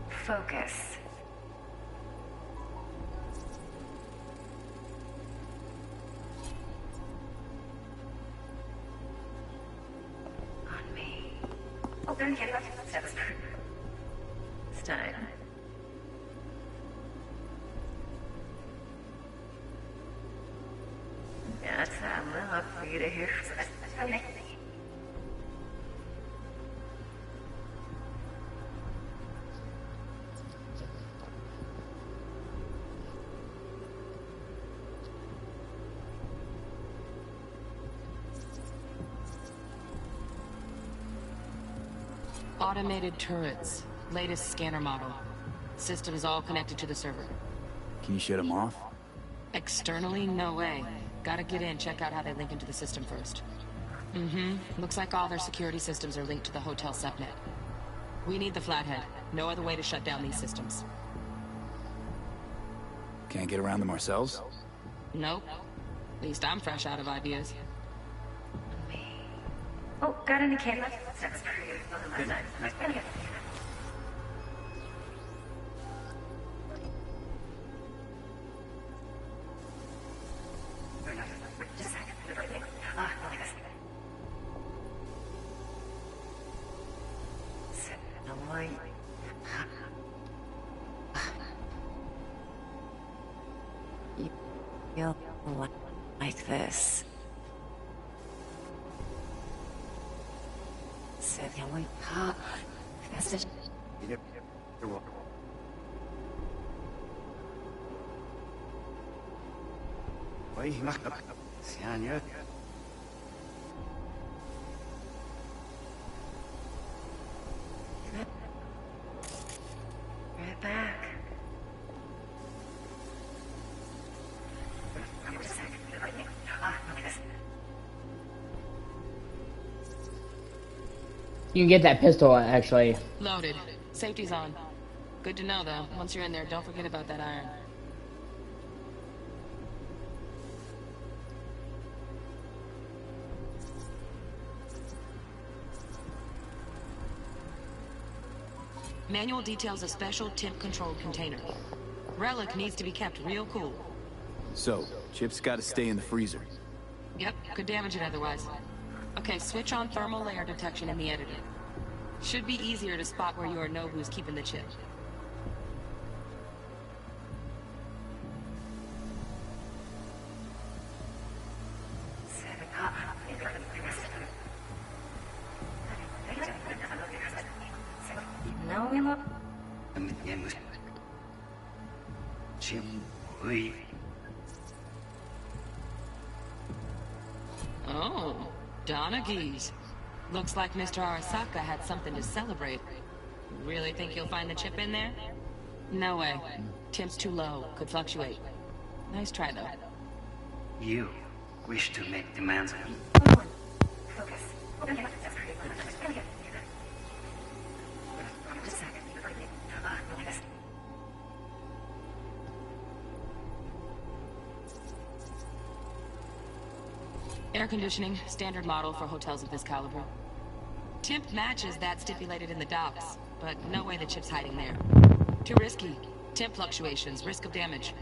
Focus. On me. Oh, then get it. It's time. That's enough for you to hear.
Automated turrets. Latest scanner model. Systems all connected to the server.
Can you shut them off?
Externally, no way. Gotta get in, check out how they link into the system first. Looks like all their security systems are linked to the hotel subnet. We need the flathead. No other way to shut down these systems.
Can't get around them ourselves?
Nope. At least I'm fresh out of ideas.
Oh, got any candy? That's pretty good. Nice. Just a second. Look at this. Set the light. You'll like this. Set the light. That's it.
Yep. You're welcome. Wait, knock. Sianya.
Right back.
You can get that pistol, actually.
Loaded. Safety's on. Good to know, though. Once you're in there, don't forget about that iron. Manual details a special temp-controlled container. Relic needs to be kept real cool.
So, Chip's gotta stay in the freezer.
Yep, could damage it otherwise. Okay, switch on thermal layer detection in the editor. Should be easier to spot where Yorinobu's keeping the chip. Oh, Donaghys. Looks like Mr. Arasaka had something to celebrate. Really think you'll find the chip in there? No way. Temp's too low. Could fluctuate. Nice try, though.
You wish to make demands of me.
Air conditioning, standard model for hotels of this caliber. Temp matches that stipulated in the docs, but no way the chip's hiding there. Too risky. Temp fluctuations, risk of damage.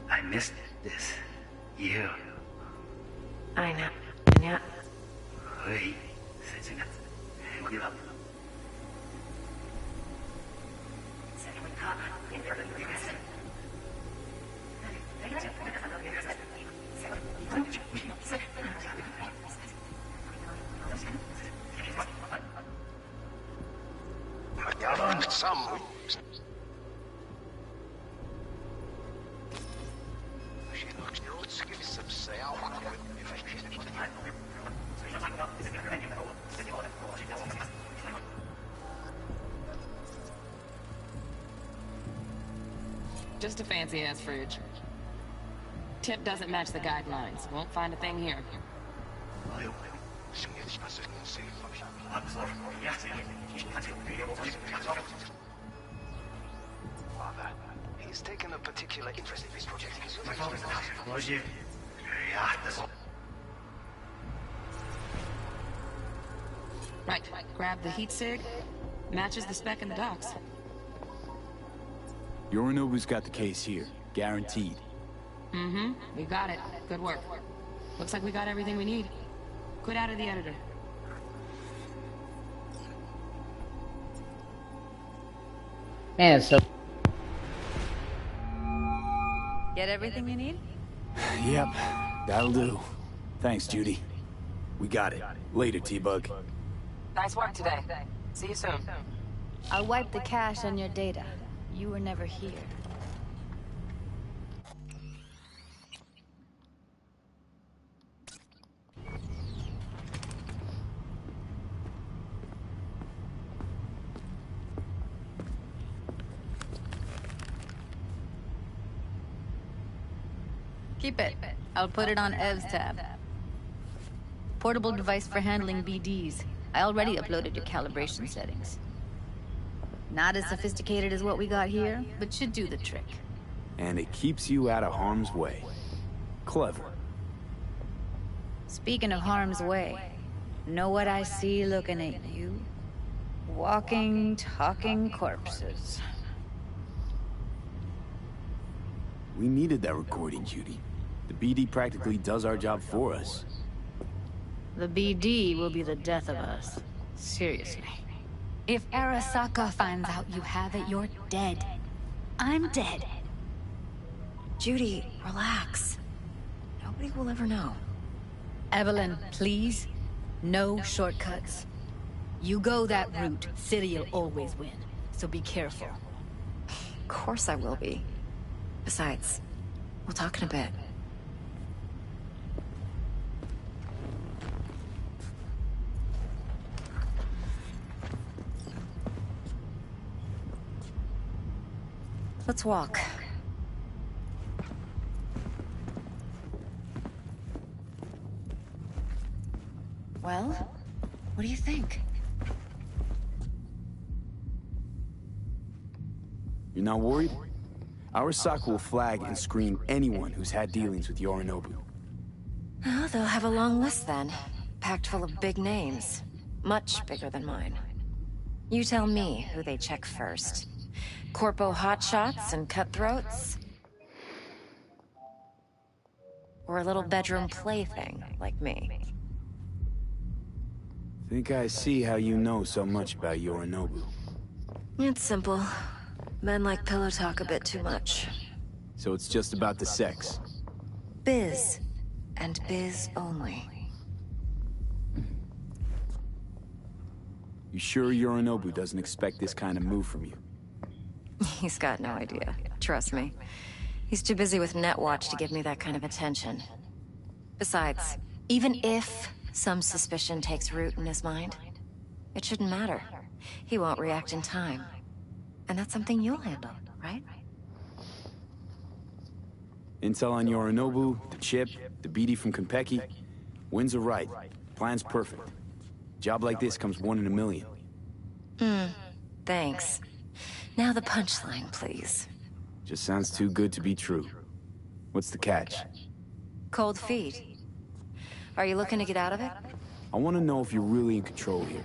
I missed this. You.
I know. Yeah.
Wait. Give up.
Some.
Just a fancy-ass fridge. Tip doesn't match the guidelines. Won't find a thing here.
Father, he's taken a particular interest in this project.
My father's a was you? Yeah, that's all.
Right. Grab the heat sig. Matches the spec in the docs.
Yorinobu's got the case here. Guaranteed.
We got it. Good work. Looks like we got everything we need. Quit out of the editor.
Man, so...
Get everything you need?
Yep, that'll do. Thanks, Judy. We got it. Later, T-Bug.
Nice work today. See you soon.
I'll wipe the cache on your data. You were never here. Keep it. I'll put it on Ev's tab. Portable device for handling BDs. I already uploaded your calibration settings. Not as sophisticated as what we got here, but should do the trick.
And it keeps you out of harm's way. Clever.
Speaking of harm's way, know what I see looking at you? Walking, talking corpses.
We needed that recording, Judy. The BD practically does our job for us.
The BD will be the death of us. Seriously.
If Arasaka finds out you have it, you're dead. I'm dead.
Judy, relax. Nobody will ever know.
Evelyn, please. No shortcuts. You go that route, City'll always win. So be careful.
Of course I will be. Besides, we'll talk in a bit. Let's walk. Well, what do you think?
You're not worried? Arasaka will flag and screen anyone who's had dealings with Yorinobu.
Oh, they'll have a long list then. Packed full of big names. Much bigger than mine. You tell me who they check first. Corpo hotshots and cutthroats? Or a little bedroom plaything like me?
Think I see how you know so much about Yorinobu.
It's simple. Men like pillow talk a bit too much.
So it's just about the sex?
Biz. And biz only.
You sure Yorinobu doesn't expect this kind of move from you?
He's got no idea. Trust me. He's too busy with Netwatch to give me that kind of attention. Besides, even if some suspicion takes root in his mind, it shouldn't matter. He won't react in time. And that's something you'll handle, right?
Intel on Yorinobu, the chip, the BD from Konpeki. Winds are right. Plan's perfect. Job like this comes 1 in a million.
Thanks. Now the punchline, please.
Just sounds too good to be true. What's the catch?
Cold feet. Are you looking to get out of it?
I want to know if you're really in control here.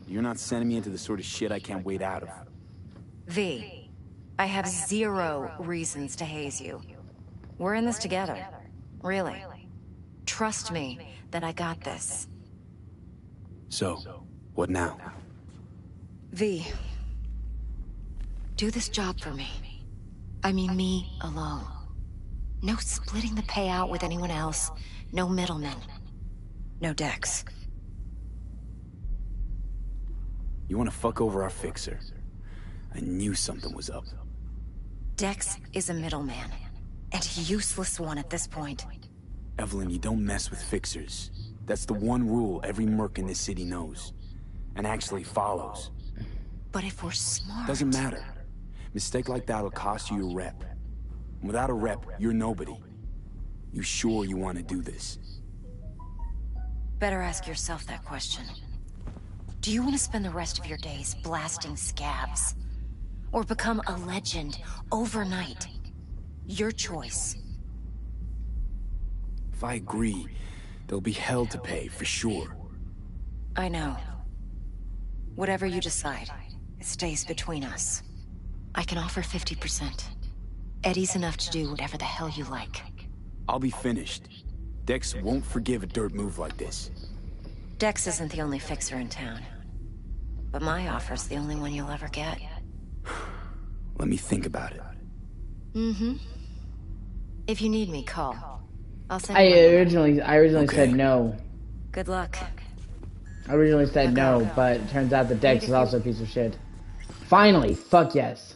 You're not sending me into the sort of shit I can't wait out of.
V, I have 0 reasons to haze you. We're in this together. Really. Trust me that I got this.
So, what now?
V, do this job for me. I mean me alone. No splitting the payout with anyone else. No middlemen. No Dex.
You want to fuck over our fixer? I knew something was up.
Dex is a middleman. And a useless one at this point.
Evelyn, you don't mess with fixers. That's the one rule every merc in this city knows. And actually follows.
But if we're smart...
Doesn't matter. Mistake like that'll cost you your rep. And without a rep, you're nobody. You sure you want to do this?
Better ask yourself that question. Do you want to spend the rest of your days blasting scabs? Or become a legend overnight? Your choice.
If I agree, there'll be hell to pay, for sure.
I know. Whatever you decide, it stays between us. I can offer 50%. Eddie's enough to do whatever the hell you like.
I'll be finished. Dex won't forgive a dirt move like this.
Dex isn't the only fixer in town. But my offer's the only one you'll ever get.
Let me think about it.
If you need me, call. I'll send
I
you
originally
Okay.
said no.
Good luck.
I originally said no, but it turns out the Dex is also a piece of shit. Finally, fuck yes.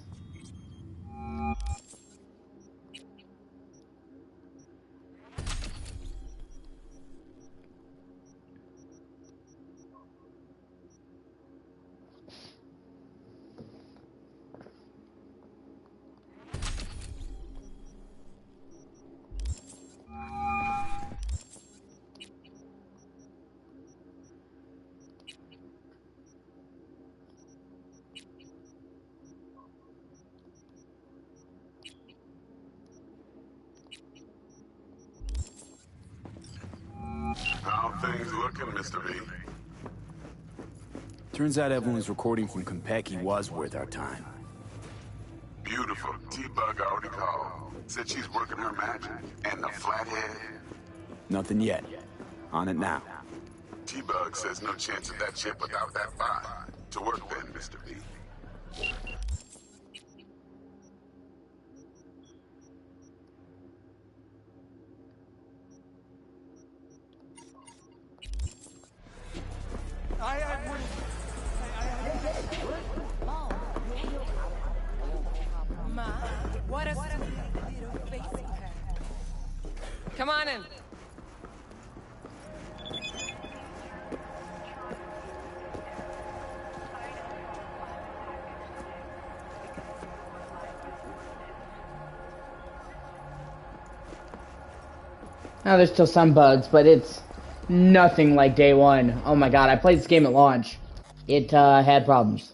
How things looking, Mr. V?
Turns out everyone's recording from Konpeki was worth our time.
Beautiful. T-Bug already called. Said she's working her magic. And the flathead?
Nothing yet. On it now.
T-Bug says no chance of that ship without that bot. To work then, Mr. V.
Come on in.
Now there's still some bugs, but it's nothing like day one. Oh my god, I played this game at launch. It had problems.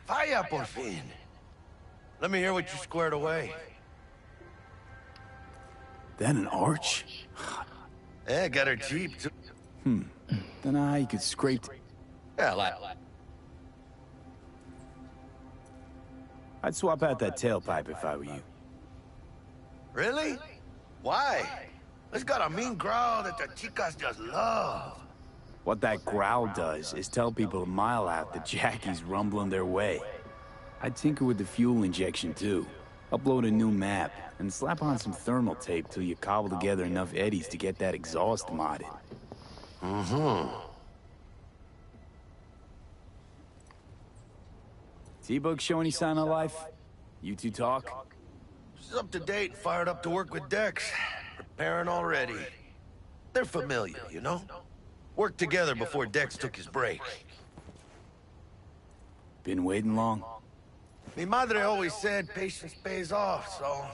Vaya, por fin. Let me hear what you squared away.
That an arch?
Yeah, got her cheap, too.
Don't know how you could scrape... I'd swap out that tailpipe if I were you.
Really? Why? It's got a mean growl that the chicas just love.
What that growl does is tell people a mile out that Jackie's rumbling their way. I'd tinker with the fuel injection too. Upload a new map, and slap on some thermal tape till you cobble together enough eddies to get that exhaust modded. T-Bug show any sign of life? You two talk?
She's up to date, fired up to work with Dex. Preparing already. They're familiar, you know? Worked together before Dex took his break.
Been waiting long?
Mi madre always said patience pays off, so...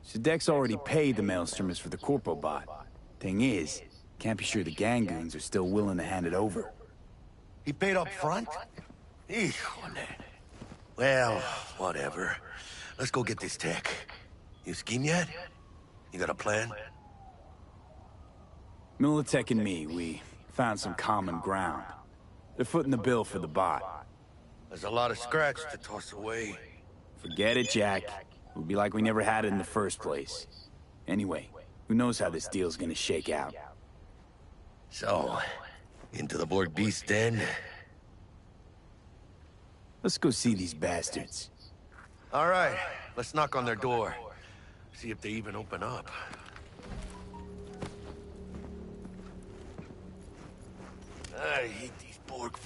So Dex already paid the maelstromers for the Corpo bot. Thing is, can't be sure the gang goons are still willing to hand it over.
He paid up front? Híjole. Well, whatever. Let's go get this tech. You scheme yet? You got a plan?
Militech and me, we found some common ground. They're footing the bill for the bot.
There's a lot of scratch to toss away.
Forget it, Jack. It'll be like we never had it in the first place. Anyway, who knows how this deal's gonna shake out.
So, into the Borg Beast Den?
Let's go see these bastards.
All right, let's knock on their door. See if they even open up. I hate these Borg.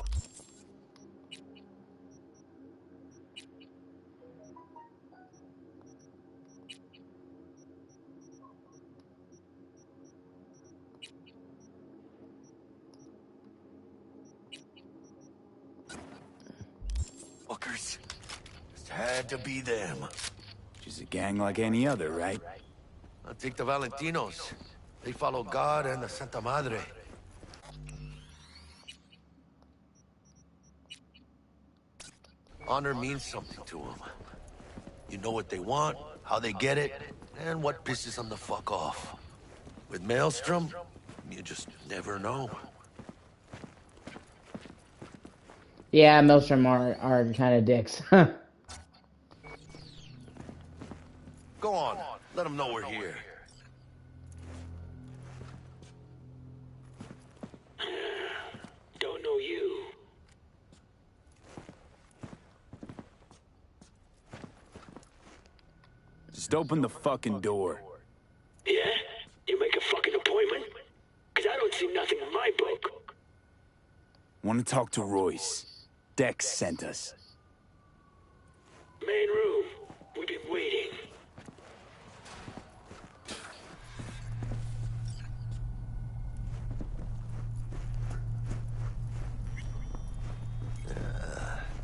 fuckers. Just had to be them.
Just a gang like any other, right?
I'll take the Valentinos. They follow God and the Santa Madre. Honor means something to them. You know what they want, how they get it, and what pisses them the fuck off. With Maelstrom, you just never know.
Yeah, Maelstrom are kind of dicks.
Go on, let them know we're here.
Don't know you.
Just open the fucking door.
Yeah? You make a fucking appointment? Because I don't see nothing in my book.
Want to talk to Royce. Dex sent us.
Main room. We've been waiting.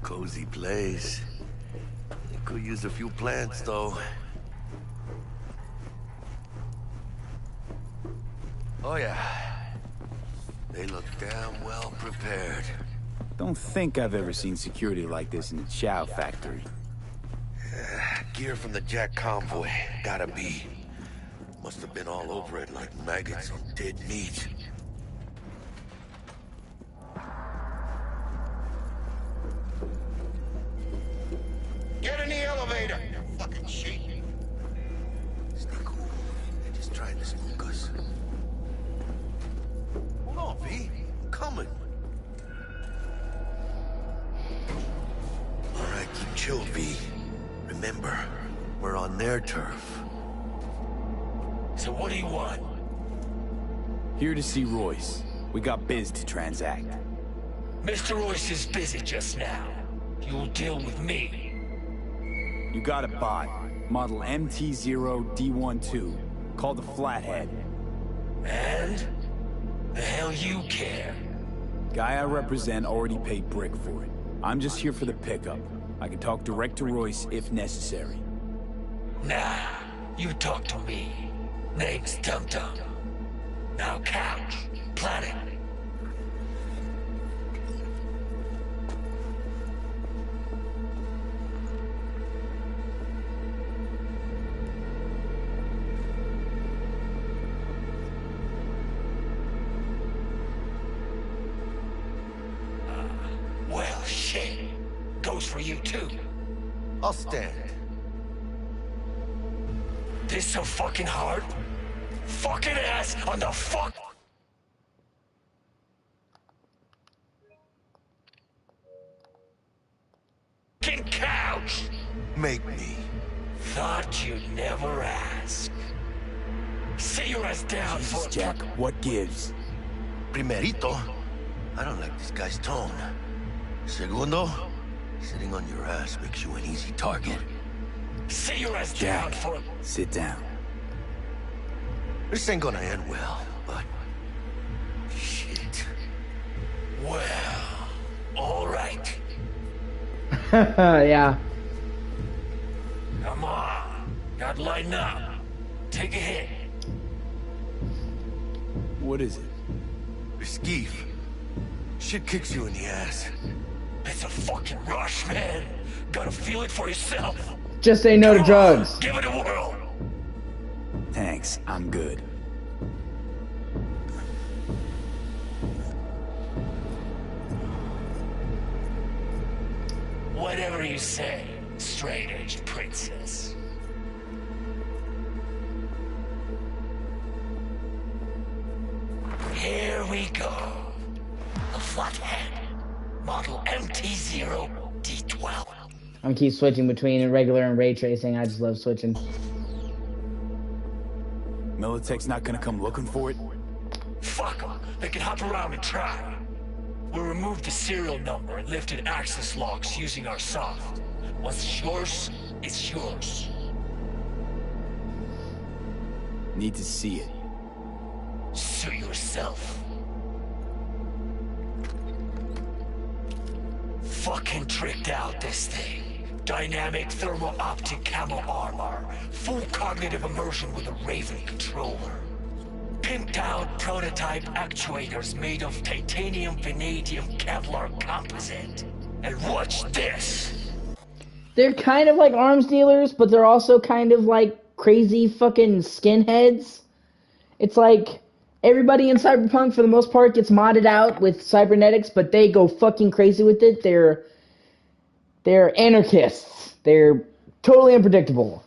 Cozy place. It could use a few plants, though. Oh, yeah. They look damn well prepared.
Don't think I've ever seen security like this in a chow factory.
Gear from the Jack convoy. Gotta be. Must have been all over it like maggots on dead meat. Get in the elevator, you fucking sheep. Stay cool. They're just trying to spook us. Hold on, V. I'm coming. All right, keep chill, V. Remember, we're on their turf.
So what do you want?
Here to see Royce. We got biz to transact.
Mr. Royce is busy just now. You'll deal with me.
You got a bot. Model MT0D12. Called the Flathead.
And? The hell you care?
Guy I represent already paid Brick for it. I'm just here for the pickup. I can talk direct to Royce if necessary.
Nah, you talk to me. Name's Dum Dum. Now couch, planet. Well, shit. Goes for you too.
I'll stand.
This so fucking hard? Fucking ass on the fuck. Fucking couch.
Make me.
Thought you'd never ask. Sit your ass down
Jesus,
for
Jack, what gives?
Primerito, I don't like this guy's tone. Segundo, sitting on your ass makes you an easy target.
Sit your ass down
Jack,
for.
sit down.
This ain't gonna end well, but... shit.
Well, all right.
Yeah.
Come on. Gotta lighten up. Take a hit.
What is it?
Skeef. Shit kicks you in the ass.
It's a fucking rush, man. Gotta feel it for yourself.
Just say no to drugs.
Give it a whirl.
Thanks, I'm good.
Whatever you say, straight-aged princess. Here we go. The Flathead. Model MT0D12.
I'm keep switching between regular and ray tracing. I just love switching.
Militech's not gonna come looking for it?
Fuck them. They can hop around and try. We'll remove the serial number and lifted access locks using our soft. What's yours is yours.
Need to see it.
Suit yourself. fucking tricked out, this thing. Dynamic thermal optic camo armor. Full cognitive immersion with a Raven controller. Pimped out prototype actuators made of titanium, vanadium, Kevlar composite. And watch this!
They're kind of like arms dealers, but they're also kind of like crazy fucking skinheads. It's like everybody in Cyberpunk, for the most part, gets modded out with cybernetics, but they go fucking crazy with it. They're anarchists. They're totally unpredictable.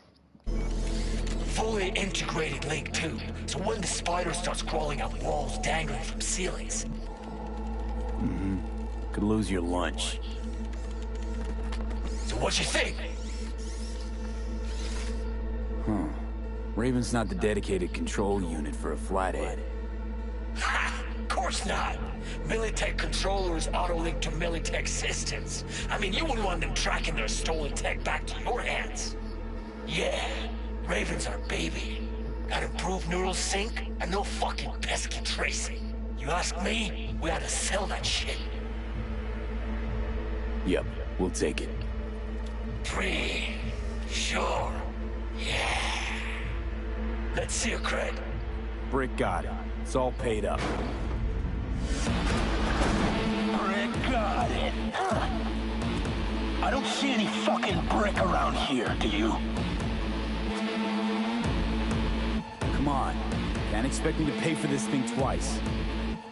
Fully integrated link tube, so when the spider starts crawling up walls dangling from ceilings.
Mm-hmm. Could lose your lunch.
So what you think?
Huh. Raven's not the dedicated control unit for a flathead.
Ha! Of course not! Militech controllers auto-link to Militech systems. I mean, you wouldn't want them tracking their stolen tech back to your hands. Yeah, Raven's our baby. Got improved neural sync and no fucking pesky tracing. You ask me, we ought to sell that shit.
Yep, we'll take it.
Free. Sure. Yeah. Let's see your cred.
Brick got it. It's all paid up.
Brick got it. I don't see any fucking brick around here, do you?
Come on. Can't expect me to pay for this thing twice.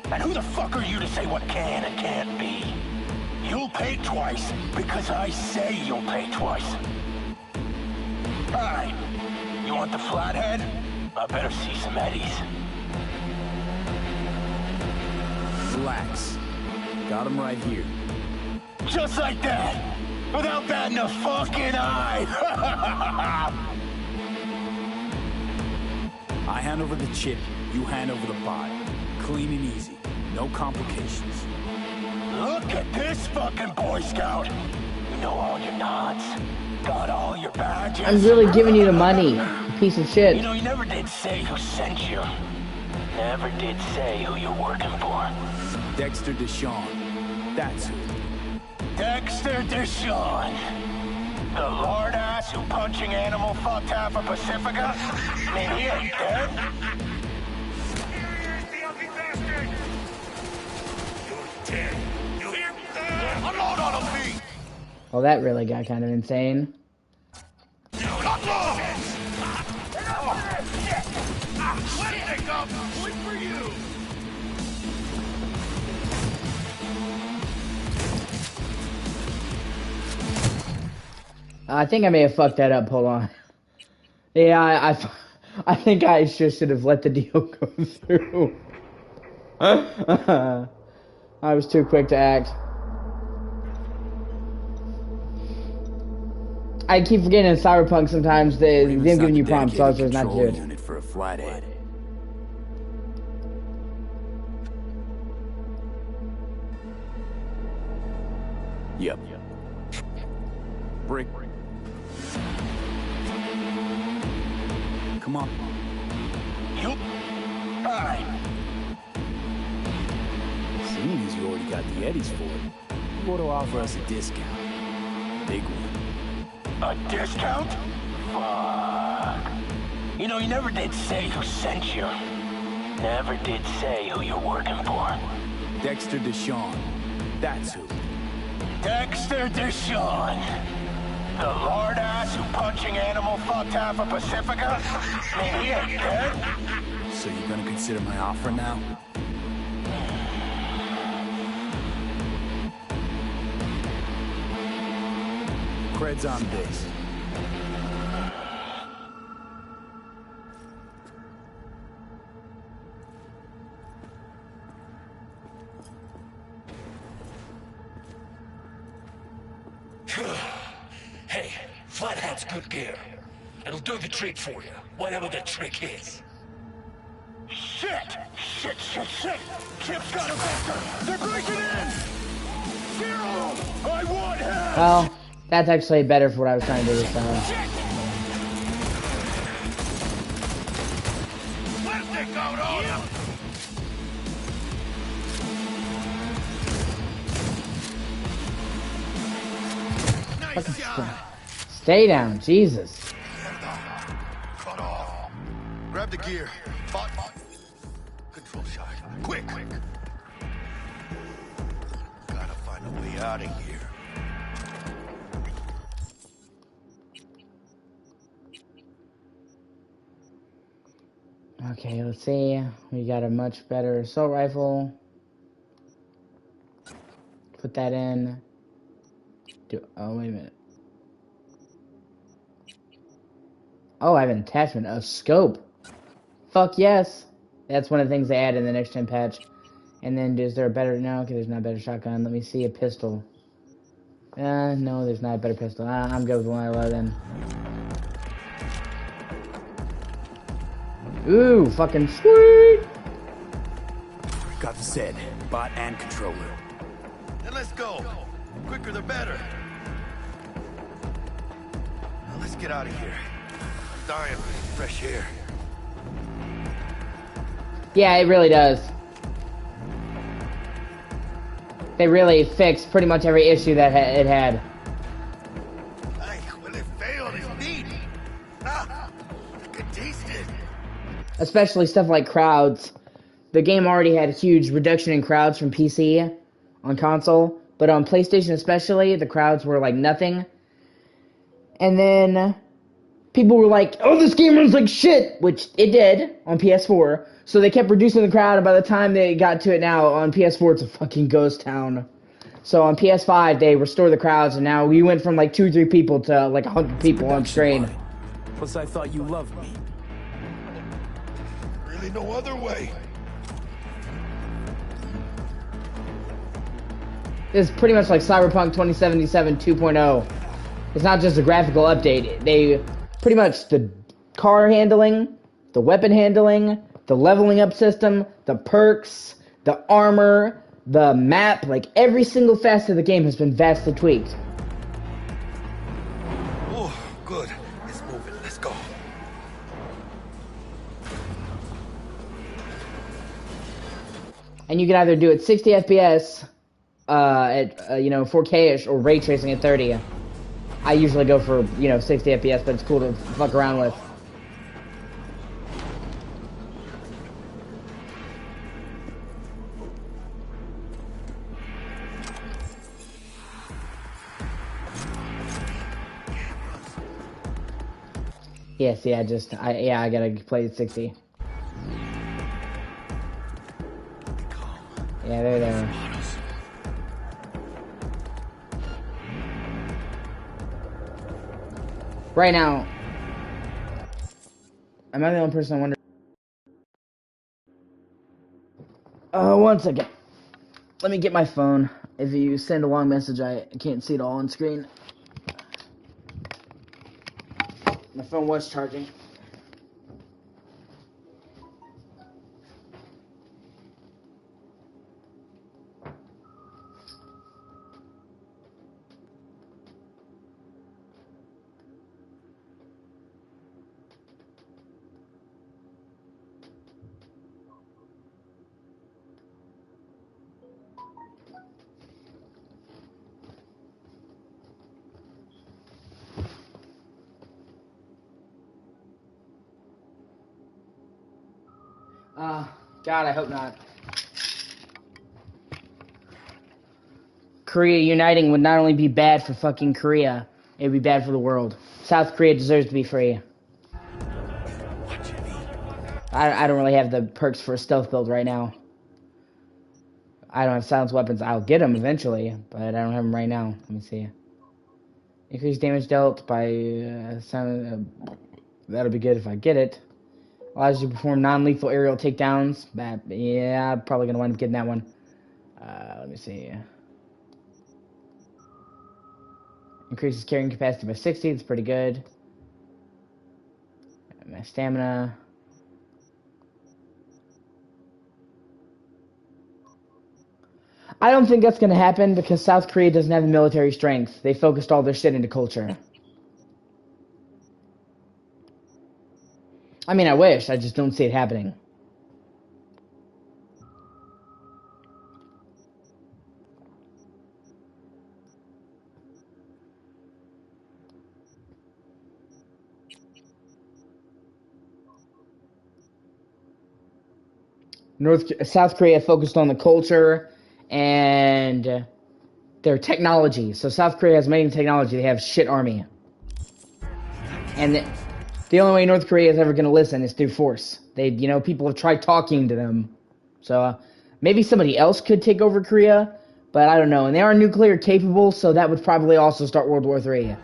And who the fuck are you to say what can and can't be? You'll pay twice because I say you'll pay twice. Alright. You want the flathead? I better see some eddies.
Relax. Got him right here.
Just like that! Without batting a fucking eye!
I hand over the chip, you hand over the body. Clean and easy. No complications.
Look at this fucking Boy Scout! You know all your nods. Got all your badges.
I'm really giving you the money, you piece of shit.
You know, you never did say who sent you. Never did say who you're working for.
Dexter Deshawn. That's who.
Dexter Deshawn. The lord ass who punching animal fucked half of Pacifica? I mean, he ain't dead.
Here's the ugly bastard! You're dead. You hear? Unload on him, Pete!
Well, that really got kind of insane.
Unload! Where they go? Point for you!
I think I may have fucked that up. Hold on. Yeah, I think I just should have let the deal go through. I was too quick to act. I keep forgetting in Cyberpunk sometimes them giving you prompts also is not good.
Unit for a flathead. Yep. Brick. Come on.
Yup. Alright.
Seeing as you already got the eddies for it, you ought to offer us a discount. Big one.
A discount? Fuck. You know, you never did say who sent you. Never did say who you're working for.
Dexter Deshawn. That's who.
Dexter Deshawn. The lord ass who punching animal fucked half of Pacifica? I mean, he ain't dead.
So you're gonna consider my offer now? Cred's on this.
Hey, Flathead's good gear. It'll do the trick for you, whatever the trick is.
Shit! Shit, shit, shit! Chip's got a vector! They're breaking in! Zero! I want him!
Well, that's actually better for what I was trying to do this time.
Plastic out on him!
Stay down, Jesus.
Cut off. Grab the gear. Control shot. Quick. Gotta find a way out of here.
Okay, let's see. We got a much better assault rifle. Put that in. Oh, wait a minute. Oh, I have an attachment. A scope. Fuck yes. That's one of the things they add in the next gen patch. And then, is there a better... No, okay, there's not a better shotgun. Let me see a pistol. No, there's not a better pistol. I'm good with 111. Ooh, fucking sweet!
Got the set, bot and controller.
Then let's go. Quicker the better. Now let's get out of here. I'm dying for some fresh air.
Yeah, it really does. They really fixed pretty much every issue that it had.
When it failed, it's neat. I could taste it.
Especially stuff like crowds. The game already had a huge reduction in crowds from PC on console, but on PlayStation especially, the crowds were like nothing. And then people were like, oh, this game runs like shit, which it did on PS4. So they kept reducing the crowd, and by the time they got to it now, on PS4, it's a fucking ghost town. So on PS5, they restored the crowds, and now we went from like 2 or 3 people to like 100 people on screen.
Plus, I thought you loved me.
Really no other way.
This is pretty much like Cyberpunk 2077 2.0. It's not just a graphical update. They pretty much the car handling, the weapon handling, the leveling up system, the perks, the armor, the map, like every single facet of the game has been vastly tweaked.
Oh, good. It's moving. Let's go.
And you can either do it 60 FPS at 4K-ish or ray tracing at 30. I usually go for 60 FPS, but it's cool to fuck around with. Yes, yeah, I gotta play at 60. Yeah, they're there. Right now, am I the only person I wonder? One second. Let me get my phone. If you send a long message, I can't see it all on screen. My phone was charging. God, I hope not. Korea uniting would not only be bad for fucking Korea, it would be bad for the world. South Korea deserves to be free. I don't really have the perks for a stealth build right now. I don't have silenced weapons. I'll get them eventually, but I don't have them right now. Let me see. Increased damage dealt by that'll be good if I get it. Allows you to perform non-lethal aerial takedowns. Yeah, I'm probably gonna wind up getting that one. Let me see. Increases carrying capacity by 60. That's pretty good. My stamina. I don't think that's gonna happen because South Korea doesn't have the military strength. They focused all their shit into culture. I mean, I wish. I just don't see it happening. South Korea focused on the culture and their technology. So South Korea has amazing technology. They have shit army. And the only way North Korea is ever going to listen is through force. People have tried talking to them. So maybe somebody else could take over Korea, but I don't know. And they are nuclear capable, so that would probably also start World War III.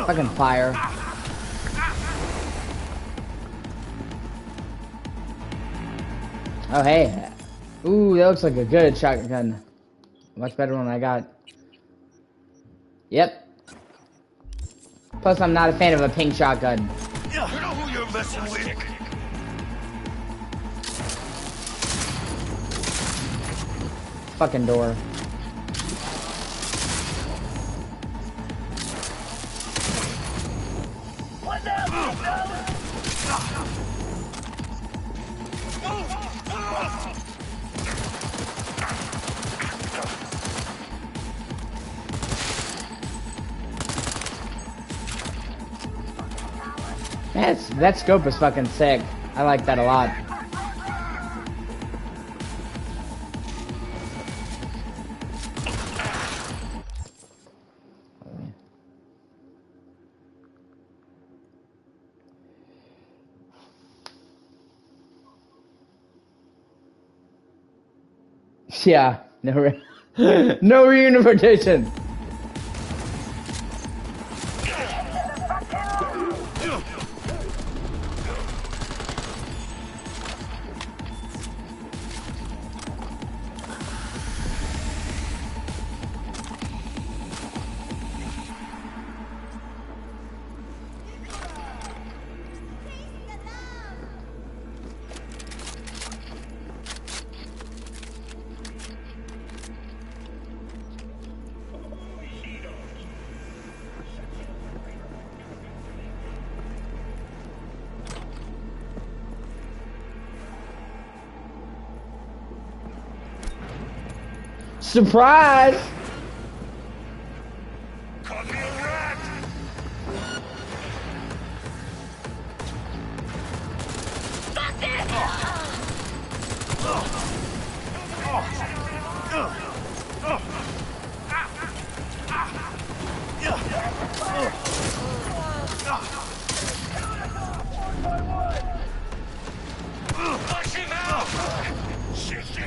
Fucking fire. Oh, hey. Ooh, that looks like a good shotgun. Much better one I got. Yep. Plus, I'm not a fan of a pink shotgun.
You know who you're messing with?
Fucking door. That scope is fucking sick. I like that a lot. Yeah, no reunification. Surprise!
Caught me a rat!
Fuck it!
Push him out! Shifting!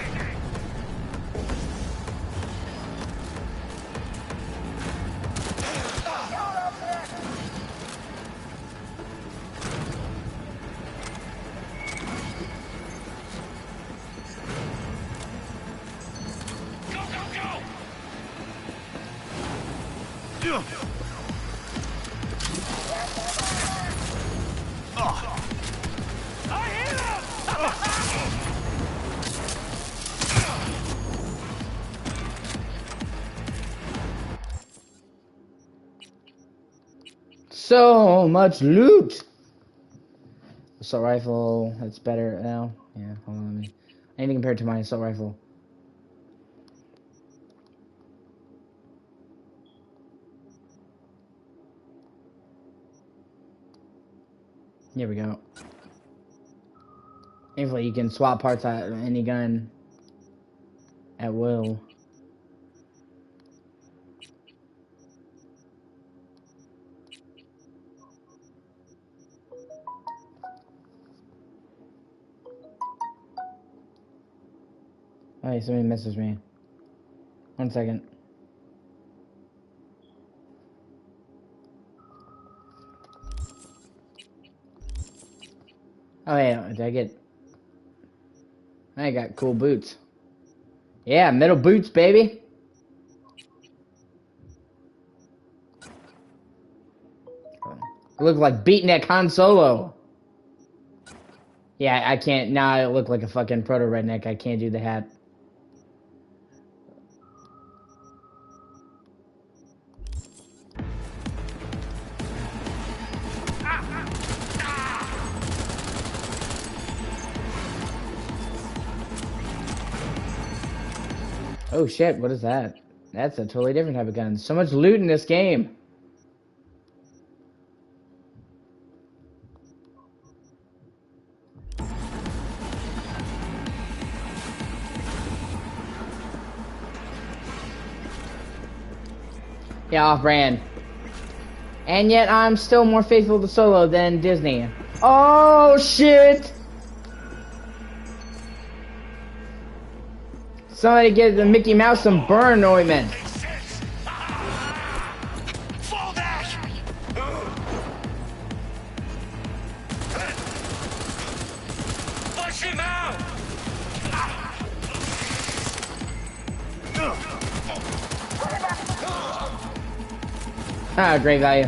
So much loot. Assault rifle, that's better now. Yeah, hold on. I need to compare it to my assault rifle. Here we go. Thankfully, you can swap parts out of any gun at will. Oh, hey, somebody messaged me. 1 second. Oh, yeah, did I got cool boots. Yeah, metal boots, baby. I look like beatnik Han Solo. Yeah, I can't. Now I look like a fucking proto-redneck. I can't do the hat. Oh shit, what is that? That's a totally different type of gun. So much loot in this game. Yeah, off-brand. And yet I'm still more faithful to Solo than Disney. Oh shit! Somebody give the Mickey Mouse some burn ointment.
Fall back! Push him out!
Ah, great value.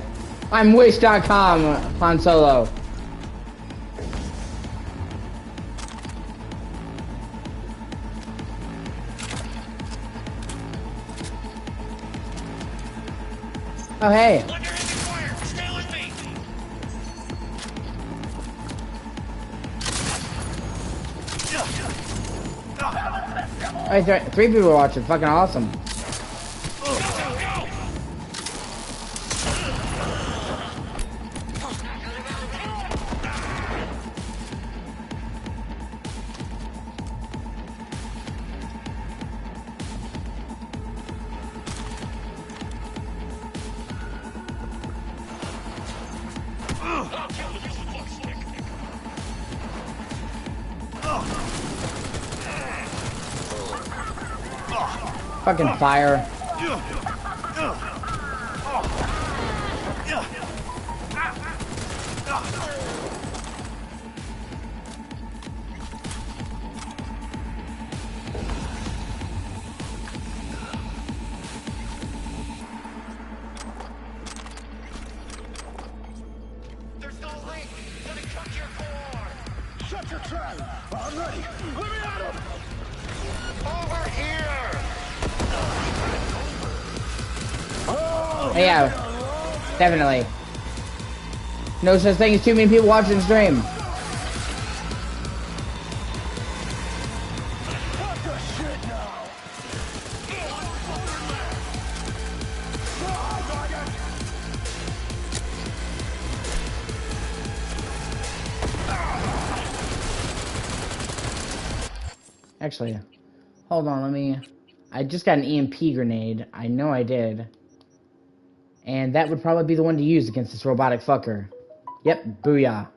I'm Wish.com, Han Solo. Oh, hey. Oh, three people are watching. Fucking awesome. Fucking fire.
There's no link! Let me cut your cord! Shut your trap! I'm ready! Let me at him! Over here!
Yeah, definitely. No such thing as too many people watching the stream. Actually, hold on, let me... I just got an EMP grenade. I know I did. And that would probably be the one to use against this robotic fucker. Yep, booyah.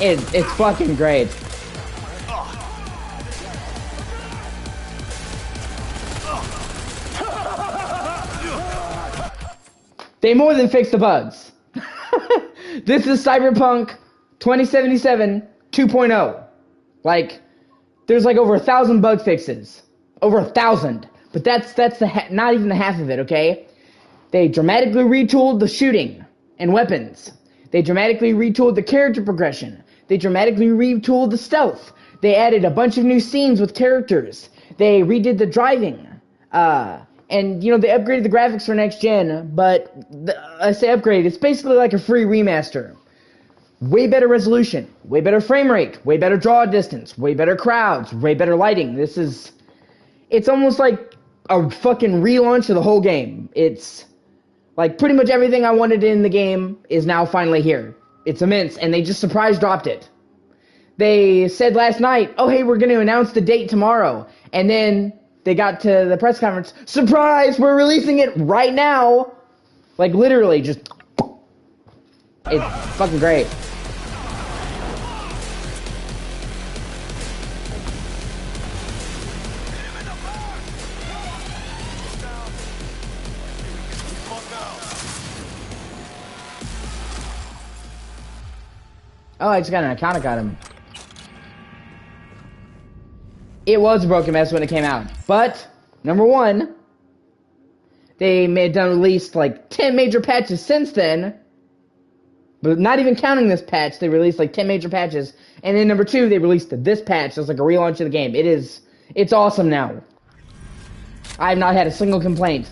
It's fucking great. They more than fixed the bugs. This is Cyberpunk 2077 2.0. Like, there's like over 1,000 bug fixes. Over 1,000. But that's not even the half of it, okay? They dramatically retooled the shooting and weapons. They dramatically retooled the character progression. They dramatically retooled the stealth. They added a bunch of new scenes with characters. They redid the driving. And, you know, they upgraded the graphics for next gen, but I say upgrade, it's basically like a free remaster. Way better resolution, way better frame rate, way better draw distance, way better crowds, way better lighting. It's almost like a fucking relaunch of the whole game. It's like pretty much everything I wanted in the game is now finally here. It's immense, and they just surprise dropped it. They said last night, oh hey, we're going to announce the date tomorrow. And then they got to the press conference, surprise, we're releasing it right now. Like literally just, it's fucking great. Oh, I just got an account, I got him. it was a broken mess when it came out. But, number one, they may have done released like 10 major patches since then. But not even counting this patch, they released like 10 major patches. And then number two, they released this patch. It's like a relaunch of the game. It's awesome now. I have not had a single complaint.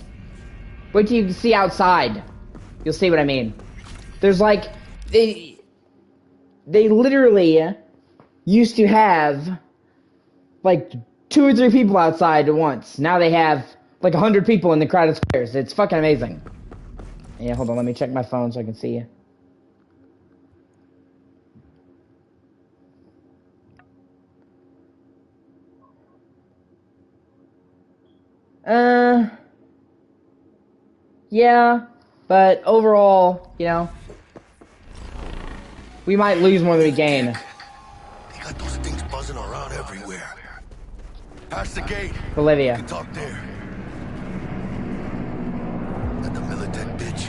Wait till you see outside. You'll see what I mean. There's like, they literally used to have like 2 or 3 people outside at once. Now they have like 100 people in the crowded squares. It's fucking amazing. Yeah, hold on, let me check my phone so I can see you. Yeah, but overall, you know, we might lose more than we gain.
They got those things buzzing around everywhere. Past the gate.
Bolivia.
We can talk there. That the Militech bitch.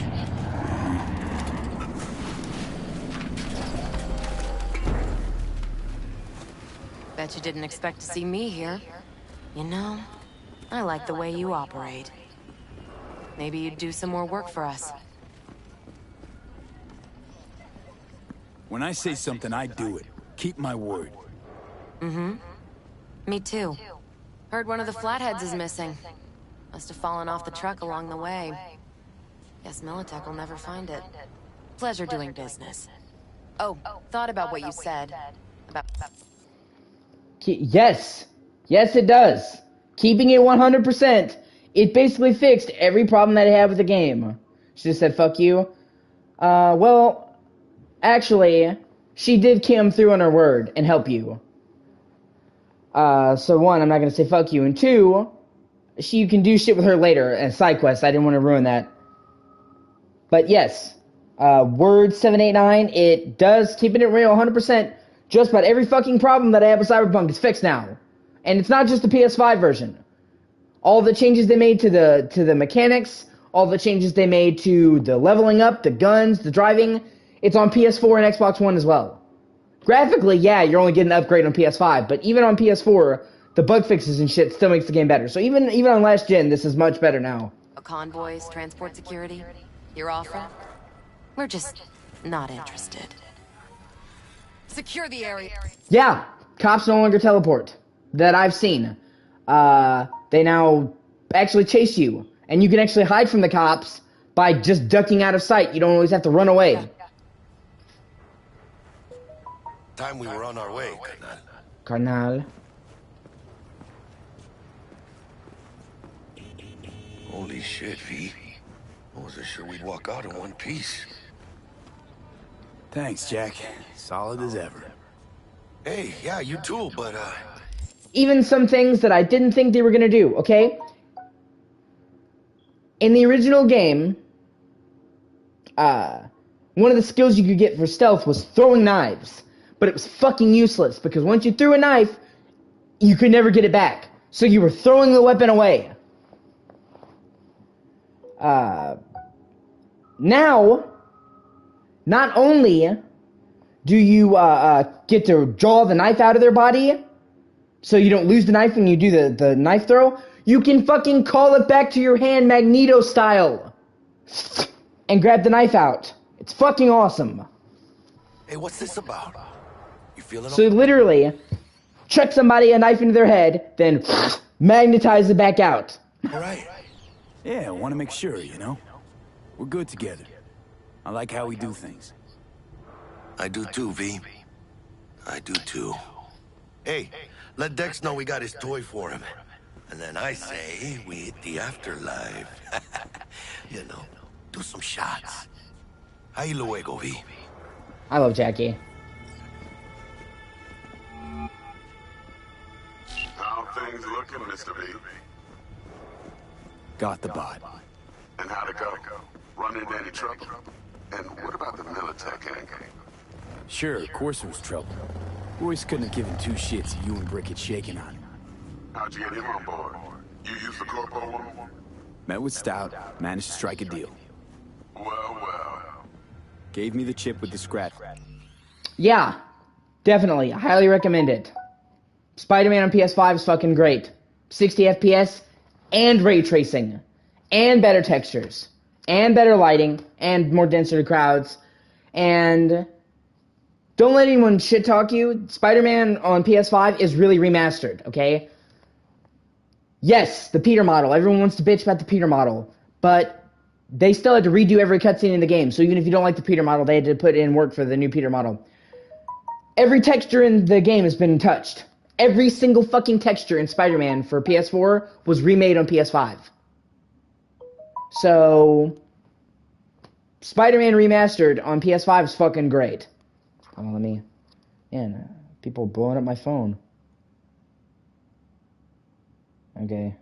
Bet you didn't expect to see me here. You know, I like the way you operate. Maybe you'd do some more work for us.
When I say something, I do it. Keep my word.
Mm-hmm. Me too. Heard one of the flatheads is missing. Must have fallen off the truck along the way. Guess Militech will never find it. Pleasure doing business. Oh, thought about what you said.
Yes. Yes, it does. Keeping it 100%. It basically fixed every problem that I had with the game. She just said, fuck you. Well, actually, she did come through on her word and help you. So one, I'm not gonna say fuck you, and two, you can do shit with her later as side quest. I didn't want to ruin that. But yes, word 789, it does, keeping it real 100%. Just about every fucking problem that I have with Cyberpunk is fixed now. And it's not just the PS5 version. All the changes they made to the mechanics, all the changes they made to the leveling up, the guns, the driving, it's on PS4 and Xbox One as well. Graphically, yeah, you're only getting an upgrade on PS5, but even on PS4, the bug fixes and shit still makes the game better. So even on last gen, this is much better now.
Convoys, transport security, your offer? We're just not interested. Secure the area.
Yeah, cops no longer teleport. That I've seen. They now actually chase you. And you can actually hide from the cops by just ducking out of sight. You don't always have to run away.
Time we were on our way,
Carnal.
Holy shit, V. I wasn't sure we'd walk out in one piece.
Thanks, Jack. Solid as ever.
Hey, yeah, you too, but,
Even some things that I didn't think they were gonna do, okay? In the original game, one of the skills you could get for stealth was throwing knives. But it was fucking useless, because once you threw a knife, you could never get it back. So you were throwing the weapon away. Now, not only do you get to draw the knife out of their body, so you don't lose the knife when you do the knife throw, you can fucking call it back to your hand Magneto style. And grab the knife out. It's fucking awesome.
Hey, what's this about? You feeling
So literally, chuck somebody a knife into their head, then magnetize it back out.
Alright.
Yeah, I want to make sure, you know? We're good together. I like how we do things.
I do too, V. I do too. Hey, let Dex know we got his toy for him. And then I say we hit the afterlife. You know, do some shots. Ahí luego, V.
I love Jackie.
How things looking, Mr. V?
Got the bot.
And how'd it go? Run into any trouble? And what about the Militech gang?
Sure, of course there was trouble. Royce couldn't have given two shits if you and Brick had shaken on him.
How'd you get him on board? You used the corpo one?
Met with Stout, managed to strike a deal.
Well.
Gave me the chip with the scratch.
Yeah, definitely. I highly recommend it. Spider-Man on PS5 is fucking great. 60 FPS and ray tracing and better textures and better lighting and more density crowds. And don't let anyone shit talk you. Spider-Man on PS5 is really remastered, okay? Yes, the Peter model. Everyone wants to bitch about the Peter model, but they still had to redo every cutscene in the game. So even if you don't like the Peter model, they had to put in work for the new Peter model. Every texture in the game has been touched. Every single fucking texture in Spider-Man for PS4 was remade on PS5. So, Spider-Man Remastered on PS5 is fucking great. Hold on, let me... Man, people are blowing up my phone. Okay.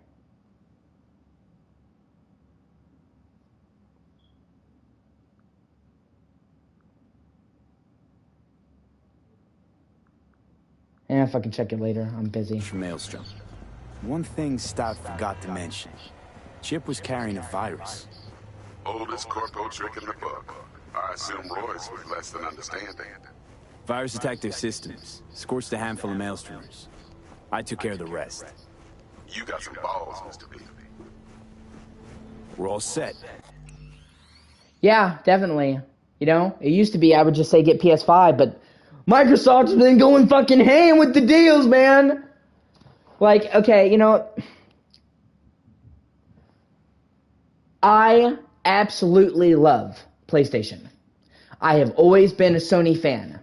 Yeah, if I can check it later. I'm busy.
From Maelstrom. One thing Stout forgot to mention. Chip was carrying a virus.
Oldest corpo trick in the book. I assume Royce was less than understanding.
Virus attacked their systems, scorched a handful of Maelstromers. I took care of the rest.
You got some balls, Mr. B.
We're all set.
Yeah, definitely. You know, it used to be I would just say get PS5, but Microsoft's been going fucking ham with the deals, man. Like, okay, you know, I absolutely love PlayStation. I have always been a Sony fan.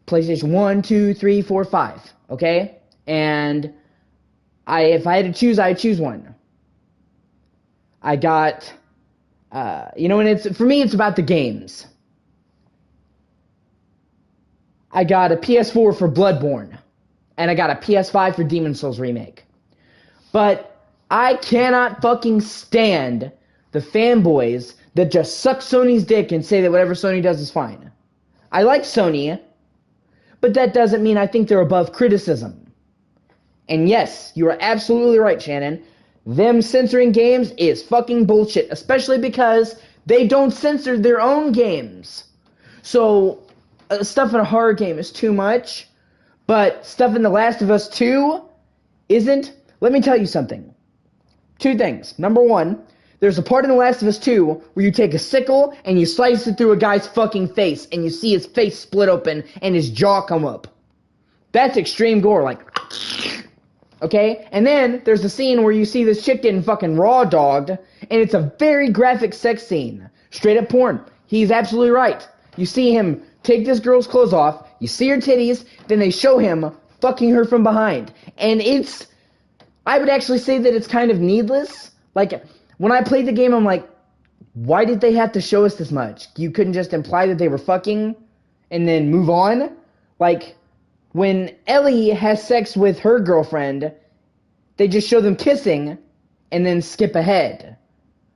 PlayStation 1, 2, 3, 4, 5, okay? And if I had to choose, I'd choose one. I got, you know, and for me, it's about the games. I got a PS4 for Bloodborne, and I got a PS5 for Demon's Souls Remake. But I cannot fucking stand the fanboys that just suck Sony's dick and say that whatever Sony does is fine. I like Sony, but that doesn't mean I think they're above criticism. And yes, you are absolutely right, Shannon. Them censoring games is fucking bullshit, especially because they don't censor their own games. So, stuff in a horror game is too much, but stuff in The Last of Us 2 isn't. Let me tell you something. Two things. Number one, there's a part in The Last of Us 2 where you take a sickle and you slice it through a guy's fucking face and you see his face split open and his jaw come up. That's extreme gore, like... Okay? And then there's a scene where you see this chick getting fucking raw dogged, and it's a very graphic sex scene. Straight up porn. He's absolutely right. You see him take this girl's clothes off, you see her titties, then they show him fucking her from behind. And it's... I would actually say that it's kind of needless. Like, when I played the game, I'm like, why did they have to show us this much? You couldn't just imply that they were fucking and then move on? Like... When Ellie has sex with her girlfriend, they just show them kissing and then skip ahead.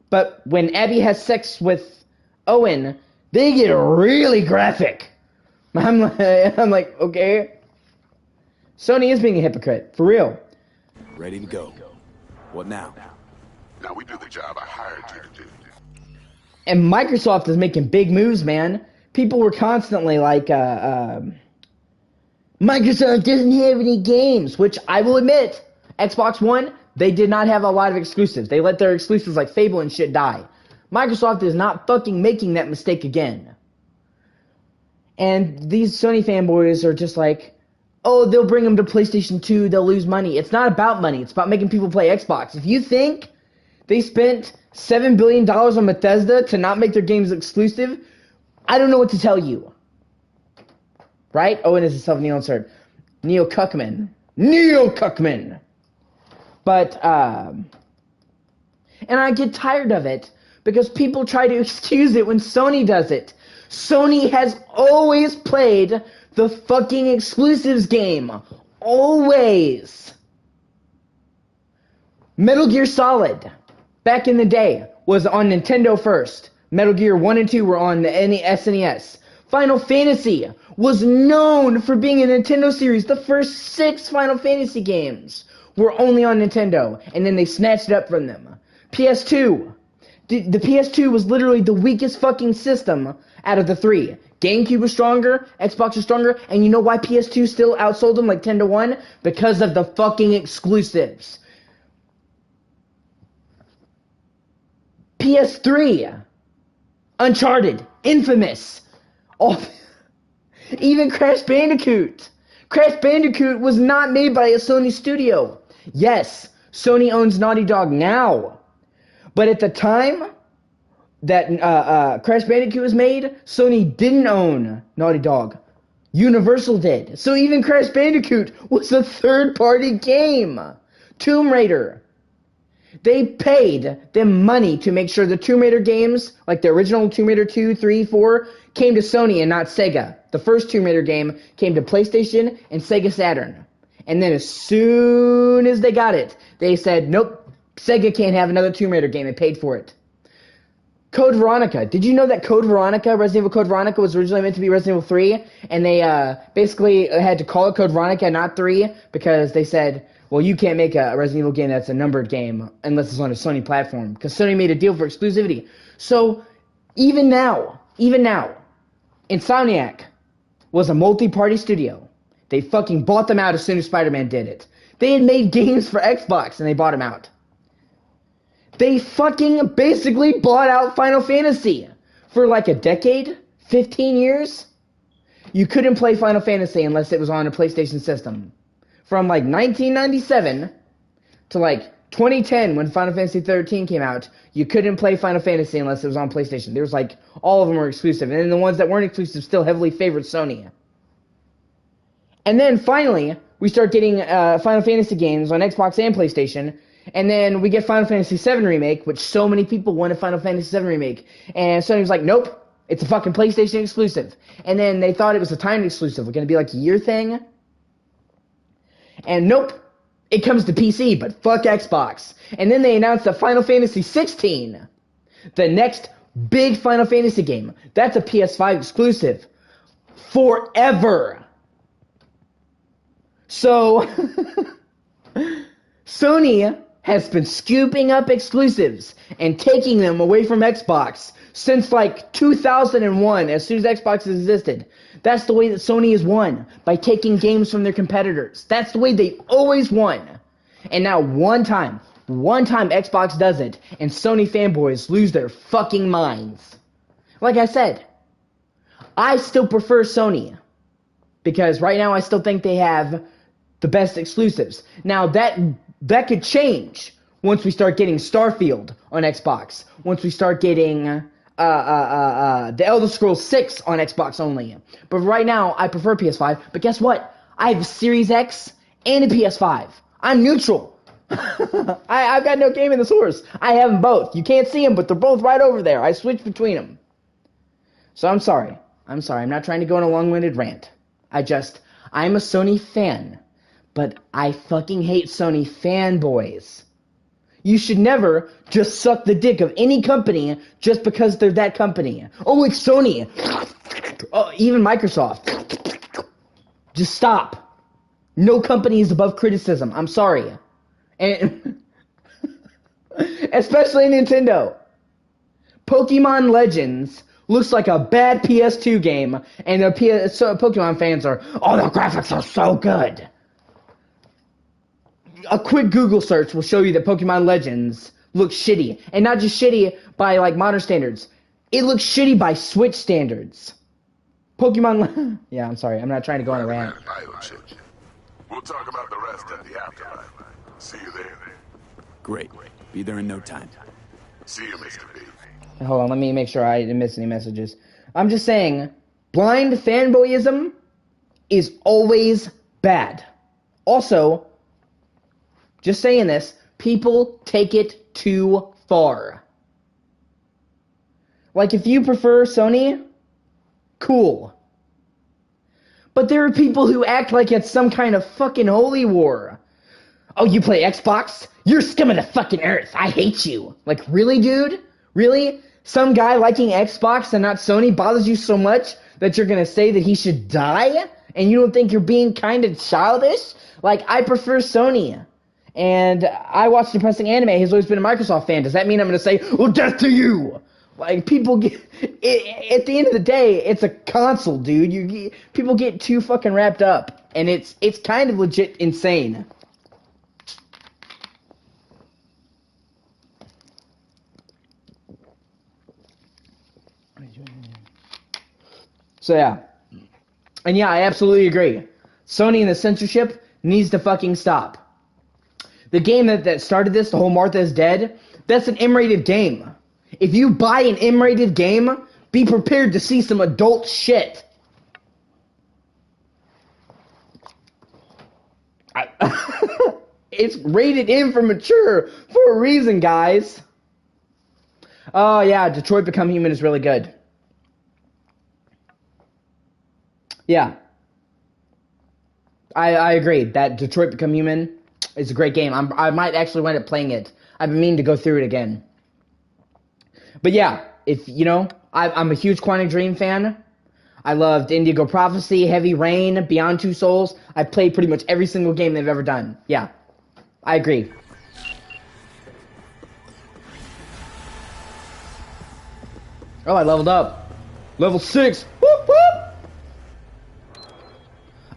But when Abby has sex with Owen, they get really graphic. I'm like, okay. Sony is being a hypocrite, for real.
Ready to go. What now?
Now we do the job I hired you to do.
And Microsoft is making big moves, man. People were constantly like, Microsoft doesn't have any games, which I will admit, Xbox One, they did not have a lot of exclusives. They let their exclusives like Fable and shit die. Microsoft is not fucking making that mistake again. And these Sony fanboys are just like, oh, they'll bring them to PlayStation 2, they'll lose money. It's not about money, it's about making people play Xbox. If you think they spent $7 billion on Bethesda to not make their games exclusive, I don't know what to tell you. Right? Owen is a self-Neil Neil Cuckman. Neil Cuckman! But, and I get tired of it, because people try to excuse it when Sony does it. Sony has always played the fucking exclusives game. Always. Metal Gear Solid, back in the day, was on Nintendo first. Metal Gear 1 and 2 were on the SNES. Final Fantasy was known for being a Nintendo series. The first 6 Final Fantasy games were only on Nintendo, and then they snatched it up from them. PS2, The PS2 was literally the weakest fucking system out of the three. GameCube was stronger, Xbox was stronger, and you know why PS2 still outsold them like 10-1? Because of the fucking exclusives. PS3, Uncharted, Infamous, even Crash Bandicoot. Crash Bandicoot was not made by a Sony studio. Yes, Sony owns Naughty Dog now, but at the time that Crash Bandicoot was made, Sony didn't own Naughty Dog. Universal did. So even Crash Bandicoot was a third-party game. Tomb Raider. They paid them money to make sure the Tomb Raider games, like the original Tomb Raider 2, 3, 4, came to Sony and not Sega. The first Tomb Raider game came to PlayStation and Sega Saturn. And then as soon as they got it, they said, nope, Sega can't have another Tomb Raider game, and paid for it. Code Veronica. Did you know that Code Veronica, Resident Evil Code Veronica, was originally meant to be Resident Evil 3? And they basically had to call it Code Veronica, not 3, because they said, well, you can't make a Resident Evil game that's a numbered game unless it's on a Sony platform, because Sony made a deal for exclusivity. So even now, Insomniac was a multi-party studio. They fucking bought them out as soon as Spider-Man did it. They had made games for Xbox, and they bought them out. They fucking basically bought out Final Fantasy for like a decade, 15 years. You couldn't play Final Fantasy unless it was on a PlayStation system. From like 1997 to like 2010 when Final Fantasy 13 came out, you couldn't play Final Fantasy unless it was on PlayStation. There was like, all of them were exclusive. And then the ones that weren't exclusive still heavily favored Sony. And then finally, we start getting Final Fantasy games on Xbox and PlayStation. And then we get Final Fantasy VII Remake, which so many people wanted Final Fantasy VII Remake. And Sony was like, nope, it's a fucking PlayStation exclusive. And then they thought it was a timed exclusive. We're going to be like a year thing. And nope, it comes to PC, but fuck Xbox. And then they announced that Final Fantasy 16, the next big Final Fantasy game, that's a PS5 exclusive. Forever. So, Sony has been scooping up exclusives and taking them away from Xbox since like 2001, as soon as Xbox existed. That's the way that Sony has won, by taking games from their competitors. That's the way they always won. And now one time Xbox does it, and Sony fanboys lose their fucking minds. Like I said, I still prefer Sony, because right now I still think they have the best exclusives. Now that could change once we start getting Starfield on Xbox, once we start getting The Elder Scrolls 6 on Xbox only. But right now, I prefer PS5. But guess what? I have a Series X and a PS5. I'm neutral. I've got no game in the source. I have them both. You can't see them, but they're both right over there. I switch between them. So I'm sorry. I'm not trying to go on a long-winded rant. I'm a Sony fan. But I fucking hate Sony fanboys. You should never just suck the dick of any company just because they're that company. Oh, it's Sony. Oh, even Microsoft. Just stop. No company is above criticism. I'm sorry. And especially Nintendo. Pokemon Legends looks like a bad PS2 game, and the Pokemon fans are, oh, the graphics are so good. A quick Google search will show you that Pokemon Legends looks shitty. And not just shitty by, like, modern standards. It looks shitty by Switch standards. Yeah, I'm sorry. I'm not trying to go on a rant.
We'll talk about the rest at the afterlife. See you there.
Great. Be there in no time.
See you, Mr. B.
Hold on, let me make sure I didn't miss any messages. I'm just saying, blind fanboyism is always bad. Also, just saying this, people take it too far. Like, if you prefer Sony, cool. But there are people who act like it's some kind of fucking holy war. Oh, you play Xbox? You're scum of the fucking earth. I hate you. Like, really, dude? Really? Some guy liking Xbox and not Sony bothers you so much that you're gonna say that he should die? And you don't think you're being kind of childish? Like, I prefer Sony. And I watch depressing anime. He's always been a Microsoft fan. Does that mean I'm going to say, well, death to you? Like, people get... at the end of the day, it's a console, dude. People get too fucking wrapped up. And it's kind of legit insane. So, yeah. And yeah, I absolutely agree. Sony and the censorship needs to fucking stop. The game that started this, the whole Martha is Dead, that's an M-rated game. If you buy an M-rated game, be prepared to see some adult shit. It's rated M for mature for a reason, guys. Oh yeah, Detroit Become Human is really good. Yeah. I agree that Detroit Become Human is a great game. I might actually wind up playing it. I've been meaning to go through it again. But yeah, if you know, I'm a huge Quantic Dream fan. I loved Indigo Prophecy, Heavy Rain, Beyond Two Souls. I played pretty much every single game they've ever done. Yeah, I agree. Oh, I leveled up. Level 6. Whoop, whoop.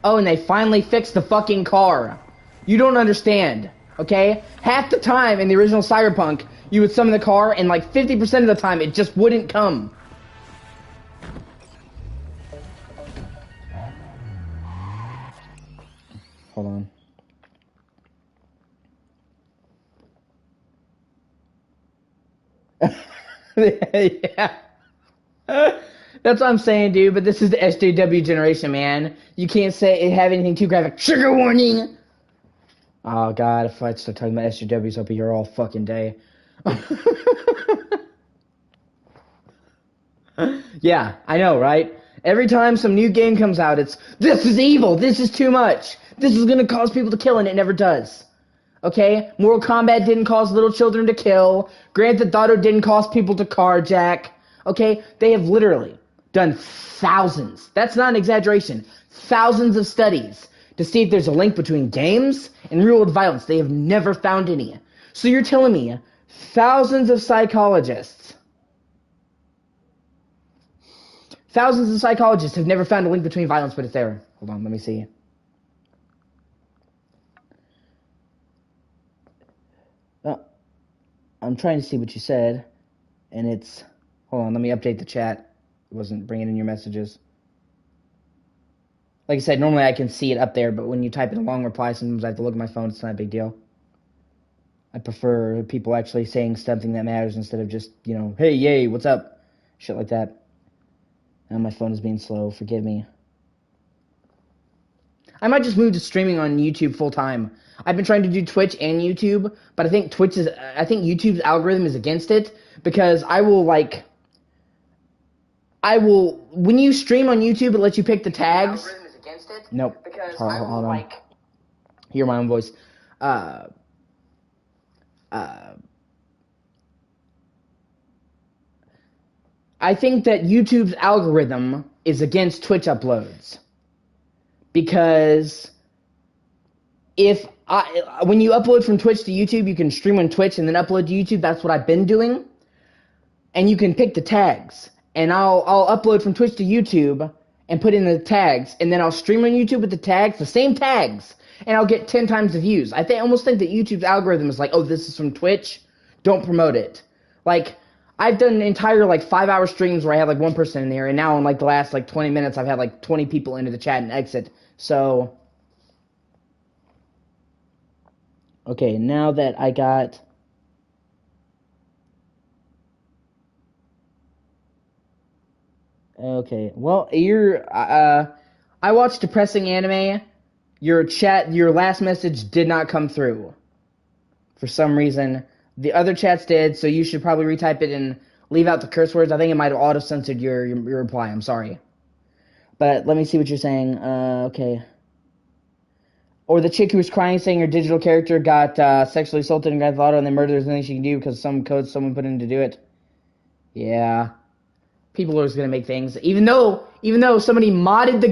Oh, and they finally fixed the fucking car. You don't understand, okay? Half the time in the original Cyberpunk, you would summon the car, and like 50% of the time, it just wouldn't come. Hold on. Yeah. That's what I'm saying, dude, but this is the SJW generation, man. You can't say have anything too graphic. Trigger warning! Oh, God, if I start talking about SJWs, I'll be here all fucking day. Yeah, I know, right? Every time some new game comes out, it's, this is evil, this is too much, this is gonna cause people to kill, and it never does. Okay? Mortal Kombat didn't cause little children to kill. Grand Theft Auto didn't cause people to carjack. Okay? They have literally done thousands, that's not an exaggeration, thousands of studies to see if there's a link between games and real-world violence. They have never found any. So you're telling me thousands of psychologists have never found a link between violence, but it's there. Hold on, let me see. Oh, I'm trying to see what you said, and it's... Hold on, let me update the chat. It wasn't bringing in your messages. Like I said, normally I can see it up there, but when you type in a long reply, sometimes I have to look at my phone. It's not a big deal. I prefer people actually saying something that matters instead of just, you know, hey, yay, what's up? Shit like that. Now my phone is being slow. Forgive me. I might just move to streaming on YouTube full time. I've been trying to do Twitch and YouTube, but I think YouTube's algorithm is against it, because when you stream on YouTube, it lets you pick the tags. Algorithm is against it? Nope. Because hold on. Hear my own voice. I think that YouTube's algorithm is against Twitch uploads. Because when you upload from Twitch to YouTube, you can stream on Twitch and then upload to YouTube. That's what I've been doing. And you can pick the tags. And I'll upload from Twitch to YouTube and put in the tags. And then I'll stream on YouTube with the tags, the same tags. And I'll get 10 times the views. I almost think that YouTube's algorithm is like, oh, this is from Twitch. Don't promote it. Like, I've done entire 5-hour streams where I had one person in there, and now in the last 20 minutes I've had 20 people into the chat and exit. So okay, now that I got okay, well, I watched depressing anime. Your last message did not come through for some reason. The other chats did, so you should probably retype it and leave out the curse words. I think it might have auto-censored your reply. I'm sorry. But let me see what you're saying. Okay. Or the chick who was crying saying her digital character got sexually assaulted in Grand Theft Auto and then murdered. There's nothing she can do because some code someone put in to do it. Yeah. People are always going to make things. Even though somebody modded the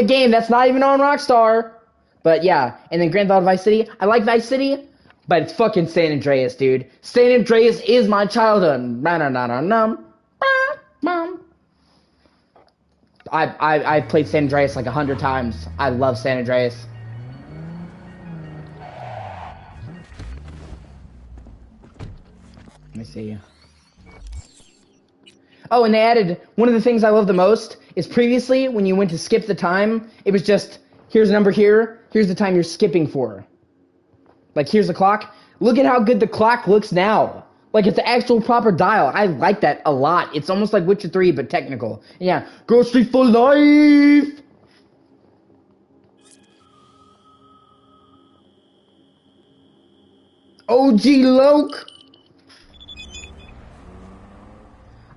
game. That's not even on Rockstar. But yeah, and then Grand Theft Auto Vice City. I like Vice City, but it's fucking San Andreas, dude. San Andreas is my childhood. I've played San Andreas like 100 times. I love San Andreas. Let me see. Oh, and they added, one of the things I love the most is previously when you went to skip the time, it was just, here's a number here, here's the time you're skipping for. Like, here's the clock. Look at how good the clock looks now. Like, it's the actual proper dial. I like that a lot. It's almost like Witcher 3, but technical. Yeah, grocery for life! O.G. Loke!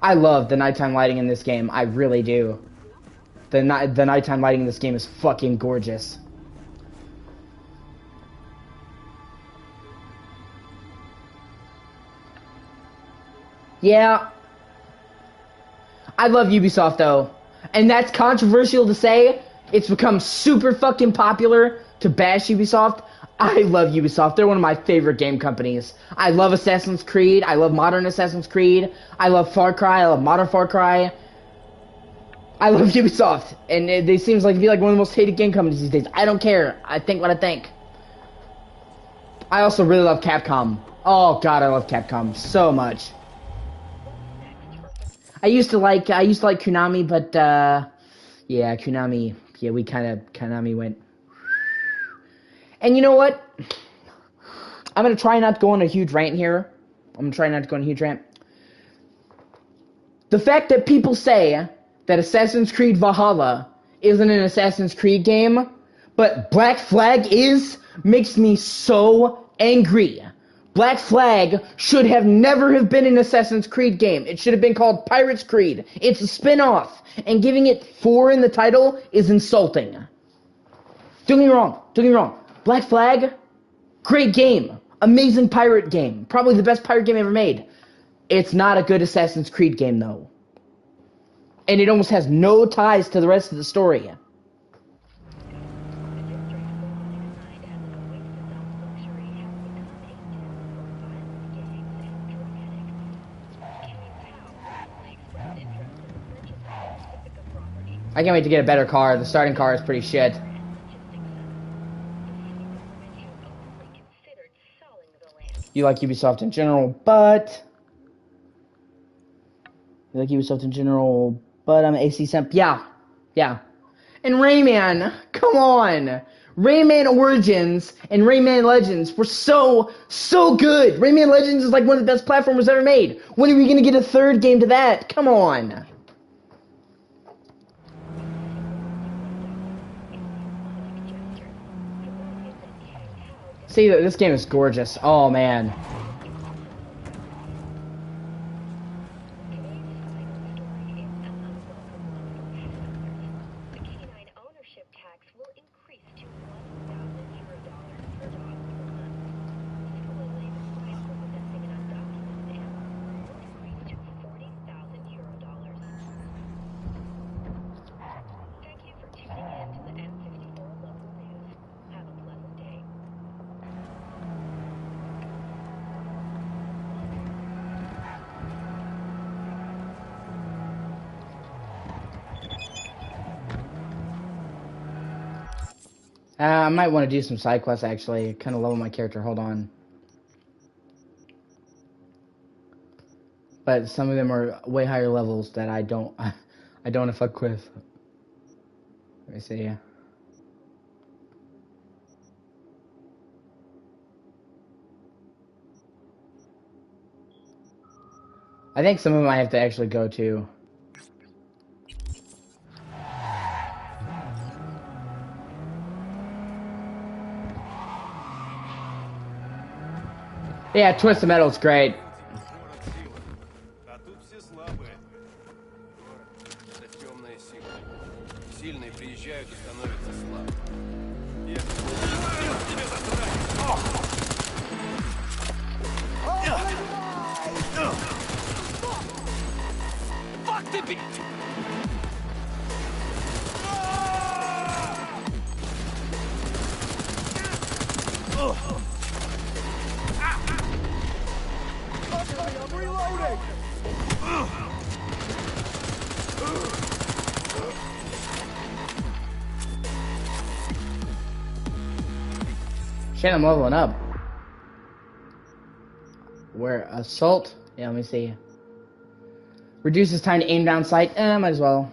I love the nighttime lighting in this game. I really do. The nighttime lighting in this game is fucking gorgeous. Yeah. I love Ubisoft though. And that's controversial to say. It's become super fucking popular to bash Ubisoft. I love Ubisoft. They're one of my favorite game companies. I love Assassin's Creed. I love modern Assassin's Creed. I love Far Cry. I love modern Far Cry. I love Ubisoft. And it seems like to be like one of the most hated game companies these days. I don't care. I think what I think. I also really love Capcom. Oh god, I love Capcom so much. I used to like Konami, but yeah, Konami. Yeah, Konami went. And you know what? I'm gonna try not to go on a huge rant here. The fact that people say that Assassin's Creed Valhalla isn't an Assassin's Creed game, but Black Flag is, makes me so angry. Black Flag should have never have been an Assassin's Creed game. It should have been called Pirates Creed. It's a spin-off, and giving it 4 in the title is insulting. Don't get me wrong. Black Flag, great game. Amazing pirate game. Probably the best pirate game ever made. It's not a good Assassin's Creed game, though. And it almost has no ties to the rest of the story. I can't wait to get a better car. The starting car is pretty shit. You like Ubisoft in general, but... I'm AC Semp. Yeah. And Rayman, come on! Rayman Origins and Rayman Legends were so good! Rayman Legends is like one of the best platformers ever made! When are we gonna get a third game to that? Come on! See, this game is gorgeous. Oh, man. I might want to do some side quests, actually. Kind of level my character. Hold on. But some of them are way higher levels that I don't want to fuck with. Let me see. I think some of them I have to actually go to. Yeah, Twisted Metal's great.
Fuck the beat!
Shit, I'm leveling up. Where assault? Yeah, let me see. Reduces time to aim down sight. Might as well.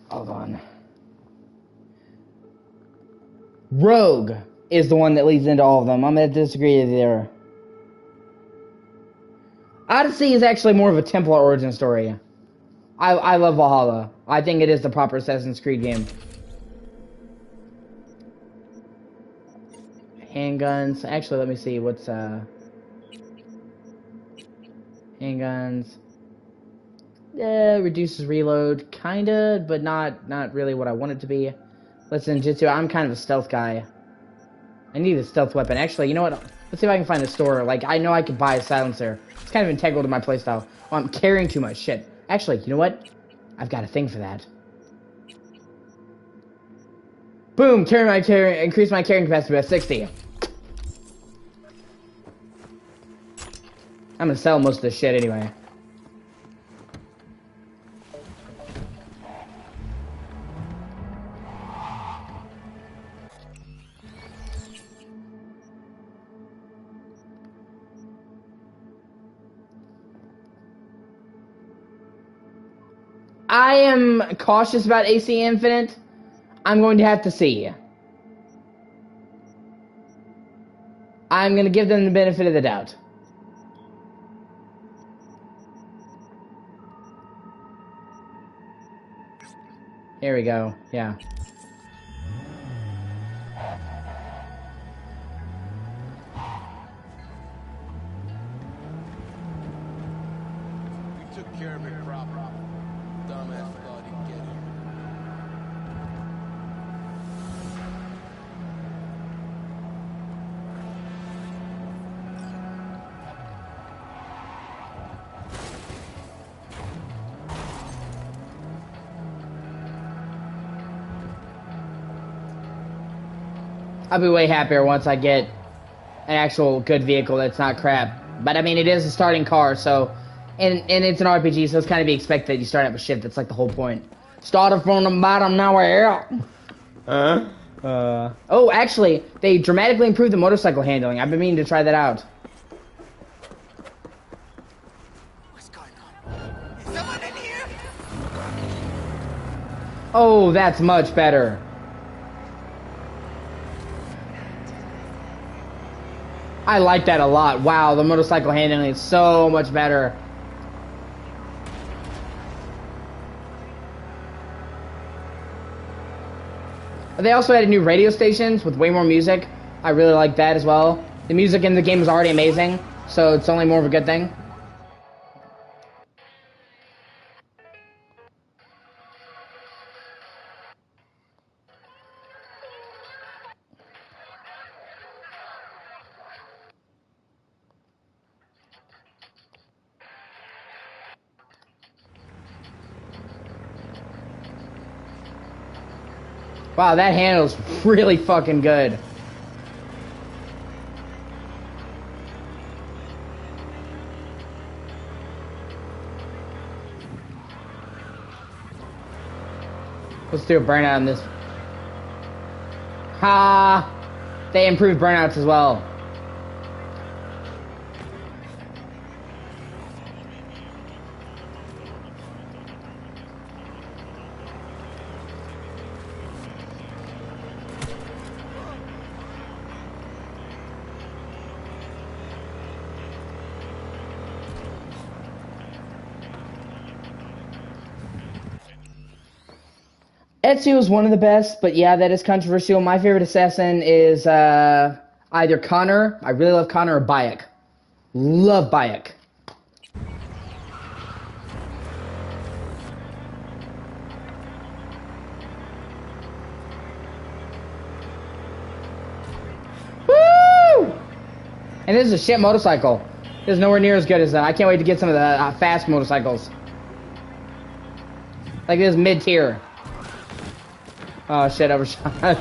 Hold on. Rogue is the one that leads into all of them. I'm gonna disagree with you there. Odyssey is actually more of a Templar origin story. I love Valhalla. I think it is the proper Assassin's Creed game. Handguns. Actually, let me see. What's handguns. Reduces reload, kinda, but not really what I want it to be. Listen, Jitsu, I'm kind of a stealth guy. I need a stealth weapon. Actually, you know what? Let's see if I can find a store. Like, I know I could buy a silencer. It's kind of integral to my playstyle. Oh, I'm carrying too much shit. Actually, you know what? I've got a thing for that. Boom! Increase my carrying capacity by 60. I'm gonna sell most of this shit anyway. I am cautious about AC Infinite. I'm going to have to see. I'm going to give them the benefit of the doubt. Here we go. Yeah.
We took care of it proper. Dumbass thought he'd get it.
I'll be way happier once I get an actual good vehicle that's not crap. But I mean, it is a starting car, so... And it's an RPG, so it's kind of be expected that you start out with shit. That's like the whole point. Started from the bottom, now we're out. Oh, actually, they dramatically improved the motorcycle handling. I've been meaning to try that out.
What's going on? Is someone in here?
Oh, that's much better. I like that a lot. Wow, the motorcycle handling is so much better. They also added new radio stations with way more music. I really like that as well. The music in the game is already amazing, so it's only more of a good thing. Wow, that handle's really fucking good. Let's do a burnout on this. Ha! They improved burnouts as well. Ezio is one of the best, but yeah, that is controversial. My favorite assassin is either Connor. I really love Connor, or Bayek. Love Bayek. Woo! And this is a shit motorcycle. This is nowhere near as good as that. I can't wait to get some of the fast motorcycles. Like this mid-tier. Oh shit, overshot.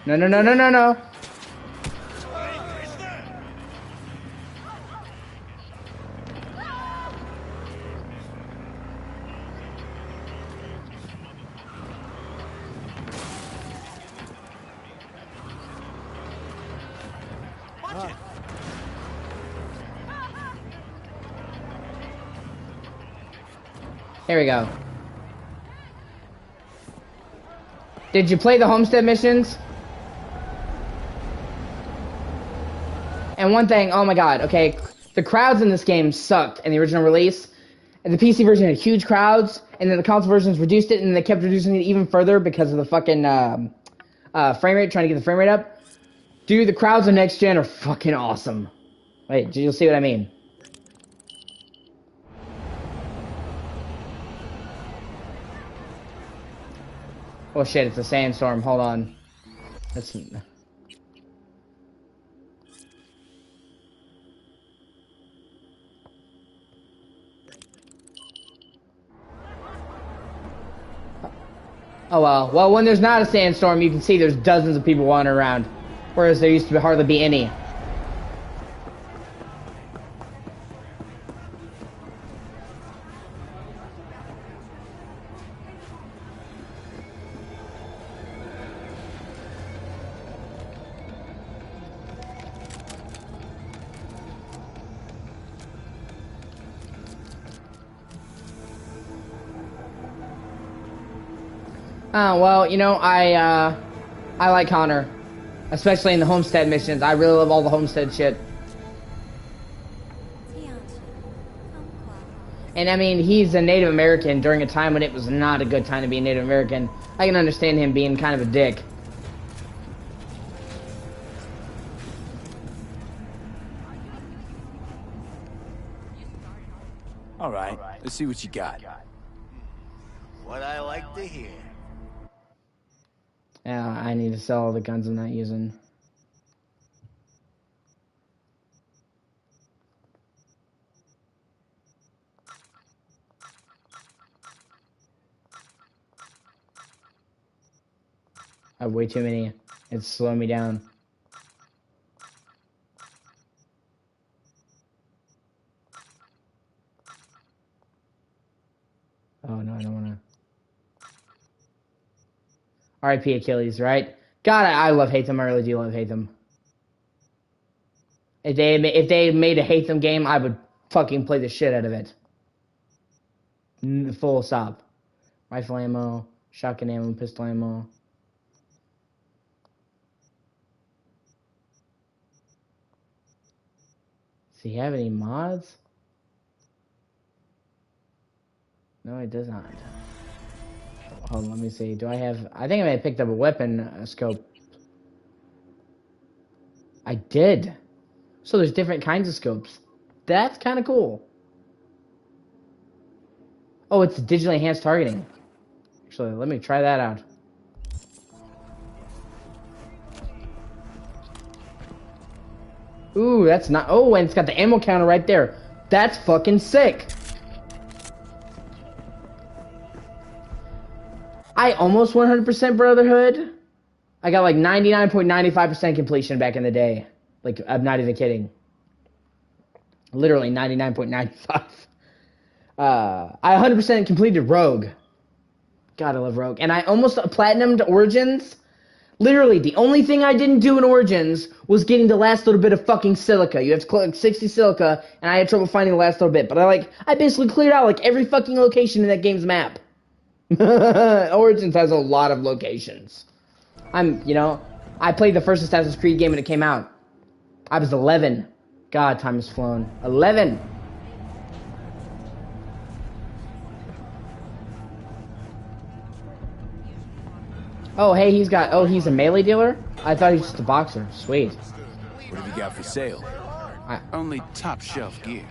No, no, no, no, no, no. Here we go. Did you play the Homestead missions? And one thing, oh my god, okay, the crowds in this game sucked in the original release. And the PC version had huge crowds, and then the console versions reduced it, and they kept reducing it even further because of the fucking frame rate, trying to get the frame rate up. Dude, the crowds on next gen are fucking awesome. Wait, you'll see what I mean. Oh shit, it's a sandstorm. Hold on. That's... Oh well. Well, when there's not a sandstorm, you can see there's dozens of people wandering around. Whereas there used to hardly be any. Well, you know, I like Connor. Especially in the Homestead missions. I really love all the Homestead shit. And I mean, he's a Native American during a time when it was not a good time to be a Native American. I can understand him being kind of a dick.
All right, let's see what you got.
What I like to hear.
Yeah, I need to sell all the guns I'm not using. I have way too many. It's slowing me down. Oh no, I don't wanna. R.I.P. Achilles, right? God, I love hate them. I really do love hate them. If they made a hate them game, I would fucking play the shit out of it. Full stop. Rifle ammo, shotgun ammo, pistol ammo. Does he have any mods? No, it does not. Hold on, let me see. Do I have... I think I may have picked up a weapon scope. I did. So there's different kinds of scopes. That's kind of cool. Oh, it's digitally enhanced targeting. Actually, let me try that out. Ooh, that's not... Oh, and it's got the ammo counter right there. That's fucking sick. I almost 100% Brotherhood. I got like 99.95% completion back in the day. Like, I'm not even kidding. Literally 99.95. I 100% completed Rogue. God, I love Rogue. And I almost platinumed Origins. Literally, the only thing I didn't do in Origins was getting the last little bit of fucking silica. You have to collect 60 silica, and I had trouble finding the last little bit. But I basically cleared out like every fucking location in that game's map. Origins has a lot of locations. I played the first Assassin's Creed game when it came out. I was 11. God, time has flown. 11. Oh, hey, he's a melee dealer? I thought he was just a boxer. Sweet.
What have you got for sale? Only top shelf gear.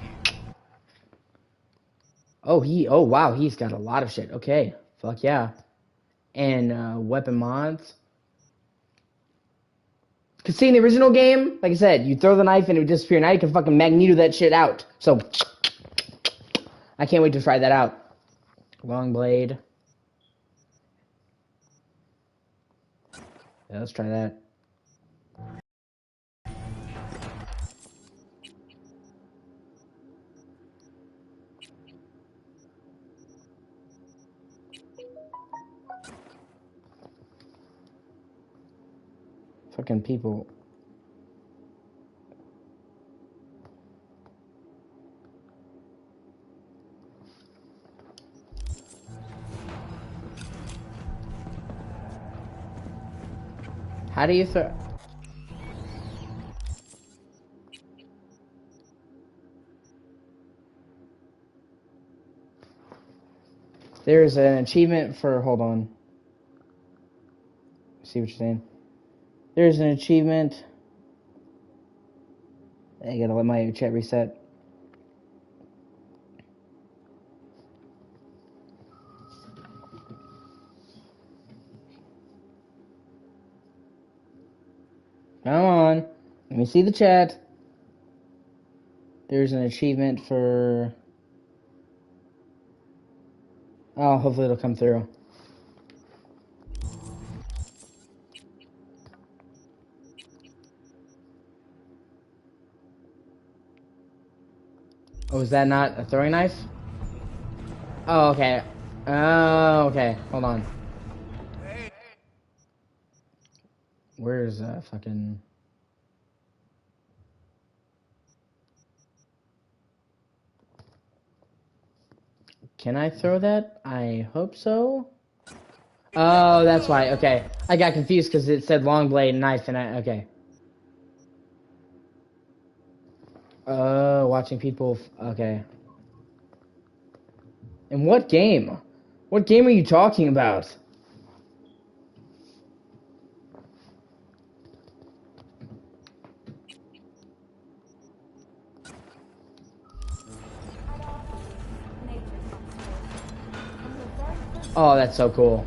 Oh, wow, he's got a lot of shit. Okay, fuck yeah. And weapon mods. Cause see, in the original game, like I said, you throw the knife and it would disappear. Now you can fucking Magneto that shit out. So, I can't wait to try that out. Long blade. Yeah, let's try that. Fucking people. How do you throw? There's an achievement for. Hold on. See what you're saying. There's an achievement. I gotta let my chat reset. Come on. Let me see the chat. There's an achievement for... Oh, hopefully it'll come through. Oh, is that not a throwing knife? Oh, okay. Oh, okay. Hold on. Where's fucking... Can I throw that? I hope so. Oh, that's why. Okay. I got confused because it said long blade knife and I... Okay. Watching people... Okay. In what game? What game are you talking about? Oh, that's so cool.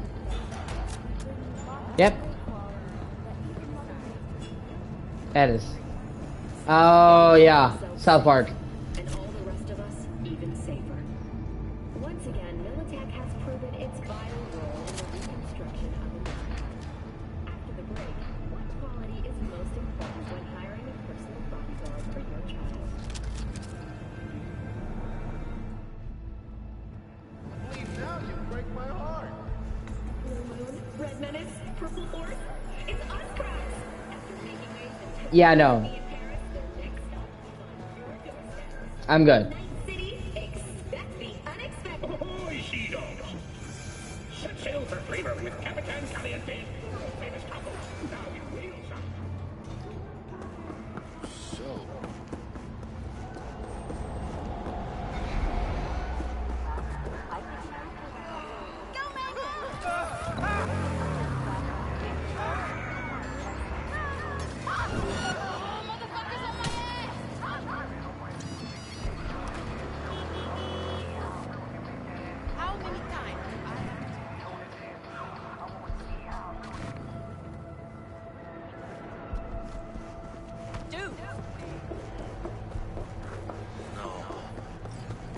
Yep. That is. Oh, yeah. South Park.
And all the rest of us even safer. Once again, Militech has proven its vital role in the reconstruction of America. After the break, what quality is most important when hiring a personal bodyguard for your child?
Please, now you break my heart.
Blue Moon, Red Menace, Purple Horse, it's us, cracks! After making waves in
Yeah, no. I'm good.
City, expect the unexpected.
Ahoy, sea dogs! Set sail for flavor with Capitan Caliente. Famous taco. Now you wheel some.
So.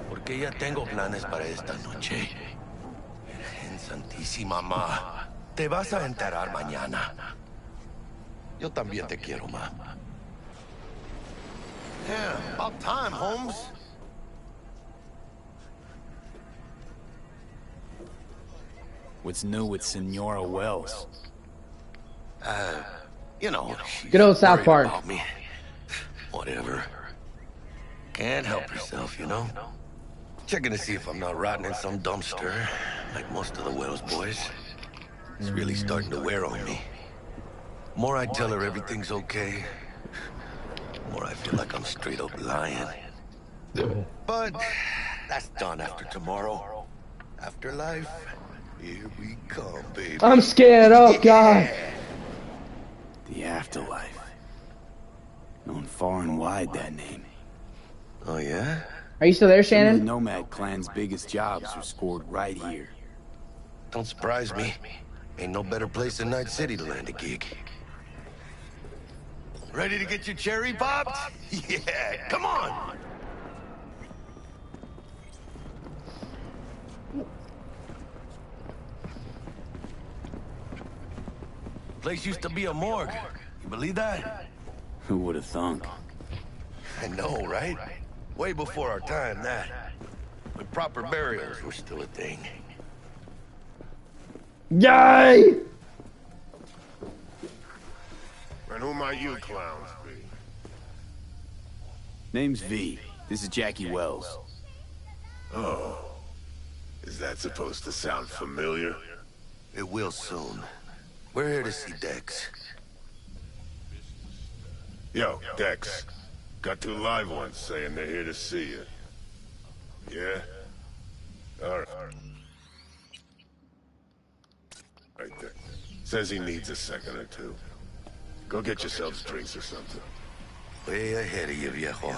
Porque ya tengo planes para esta noche. Virgen Santísima, ma. Te vas a enterar mañana. Yo también te quiero, ma. Yeah, about time, Holmes.
What's new with Senora Wells?
You know, she's
Good old South
worried
Park.
about me. Whatever. Can't help herself, you know? Checking to see if I'm not rotting in some dumpster, like most of the Wells boys. It's really starting to wear on me. More I tell her everything's okay, more I feel like I'm straight up lying. But that's done after tomorrow. Afterlife, here we come, baby.
I'm scared. Oh, God.
The afterlife. Known far and wide, that name.
Oh, yeah?
Are you still there,
Some of
Shannon?
the Nomad clan's biggest jobs are scored right here.
Don't surprise me. Ain't no better place than Night City to land a gig. Ready to get your cherry popped? Yeah, come on! Place used to be a morgue. You believe that?
Who would have thunk?
I know, right? Way before our time, that. When proper burials were still a thing.
Yay!
And who might you clowns be?
Name's V. This is Jackie Wells.
Oh. Is that supposed to sound familiar?
It will soon. We're here to see Dex.
Yo, Dex. Got 2 live ones saying they're here to see you. Yeah? Alright. Right there. Says he needs a second or two. Go get yourselves drinks or something.
Way ahead of you, viejo.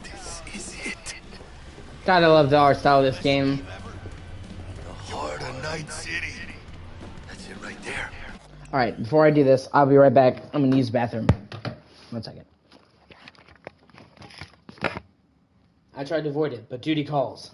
This is it.
God, I love the art style of this game.
The heart of Night City. That's it right there.
Alright, before I do this, I'll be right back. I'm gonna use the bathroom. 1 second. I tried to avoid it, but duty calls.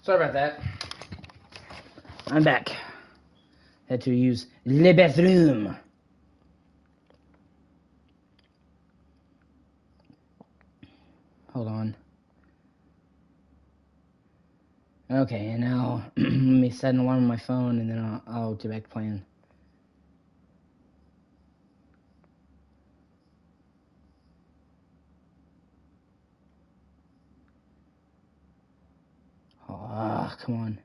Sorry about that. I'm back. Had to use le bathroom. Hold on. Okay, and now let me set an alarm on my phone, and then I'll get back to playing. Oh, come on.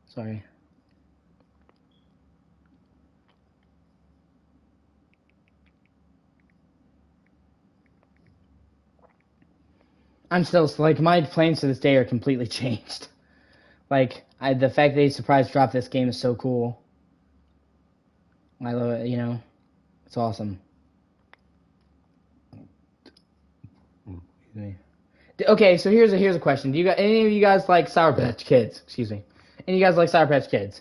Sorry. I'm still, like, my plans to this day are completely changed. Like, the fact they surprise dropped this game is so cool. I love it, you know? It's awesome. Okay, so here's a question. Do you got any of you guys like Sour Patch Kids? Excuse me. Any of you guys like Sour Patch Kids?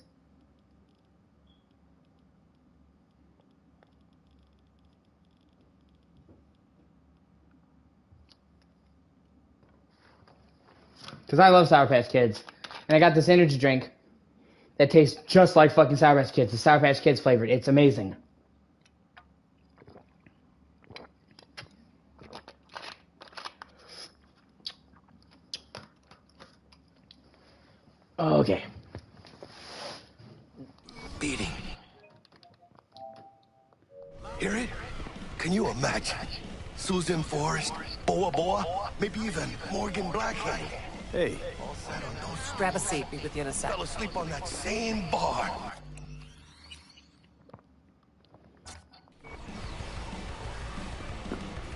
Because I love Sour Patch Kids. And I got this energy drink that tastes just like fucking Sour Patch Kids. The Sour Patch Kids flavored. It's amazing. Okay.
Beating. Hear it? Can you imagine? Susan Forrest, Boa Boa, maybe even Morgan Blackhand.
Hey.
All set on those
Grab a seat. Be with you in a sec.
fell asleep on that same bar.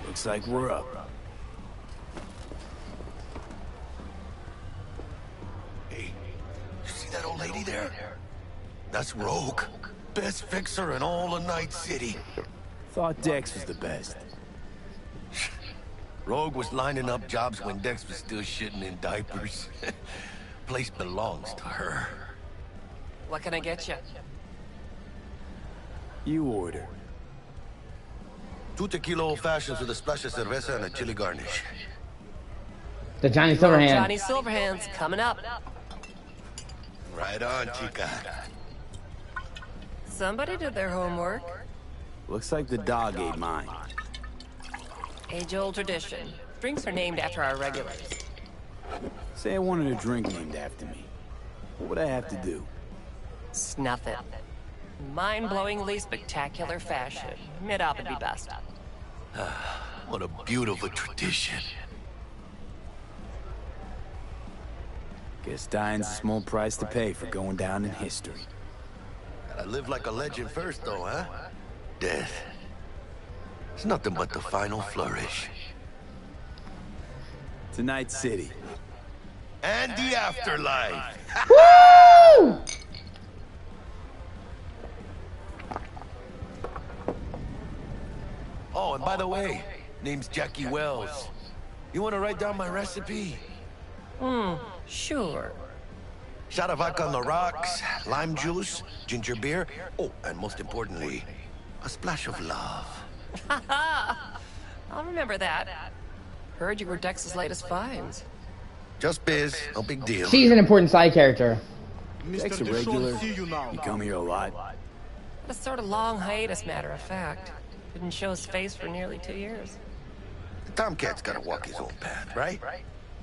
Looks like we're up.
Hey, you see that old lady there? That's Rogue. Best fixer in all of Night City.
Thought Dex was the best.
Rogue was lining up jobs when Dex was still shitting in diapers. Place belongs to her.
What can I get you?
You order.
2 tequila old fashions with a splash of cerveza and a chili garnish.
The Johnny Silverhand.
Johnny Silverhand's coming up.
Right on, chica.
Somebody did their homework.
Looks like the dog ate mine.
Age-old tradition. Drinks are named after our regulars.
Say I wanted a drink named after me. What would I have to do?
Snuff it. Mind-blowingly spectacular fashion. Mid-op would be best.
What a beautiful tradition.
Guess dying's a small price to pay for going down in history.
Gotta live like a legend first, though, huh? Death. It's nothing but the final flourish.
To Night City.
And the afterlife.
Woo!
Oh, and by the way, name's Jackie Wells. You want to write down my recipe?
Sure.
Shot of vodka on the rocks, lime juice, ginger beer. Oh, and most importantly, a splash of love.
I'll remember that. Heard you were Dex's latest finds.
Just biz, no big deal.
She's an important side character.
Dex a regular. You come here a lot.
A sort of long hiatus, matter of fact. Didn't show his face for nearly 2 years.
The Tomcat's gotta walk his own path, right?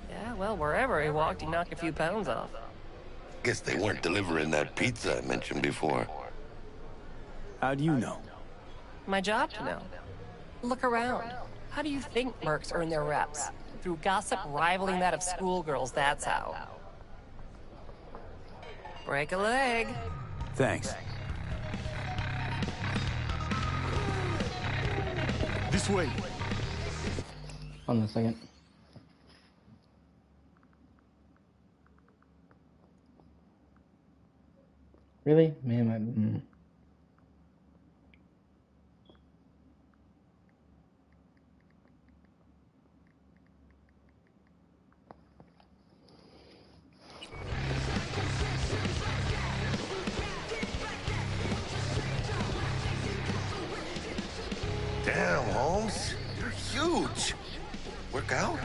Yeah, well, wherever he walked, he knocked a few pounds off.
Guess they weren't delivering that pizza I mentioned before.
How do you know?
My job to know. Look around. How do you think mercs earn their reps? Through gossip rivaling that of schoolgirls, that's how. Break a leg.
Thanks.
This way.
Hold on a second. Really? Man,
Damn, Holmes. You're huge. Work out?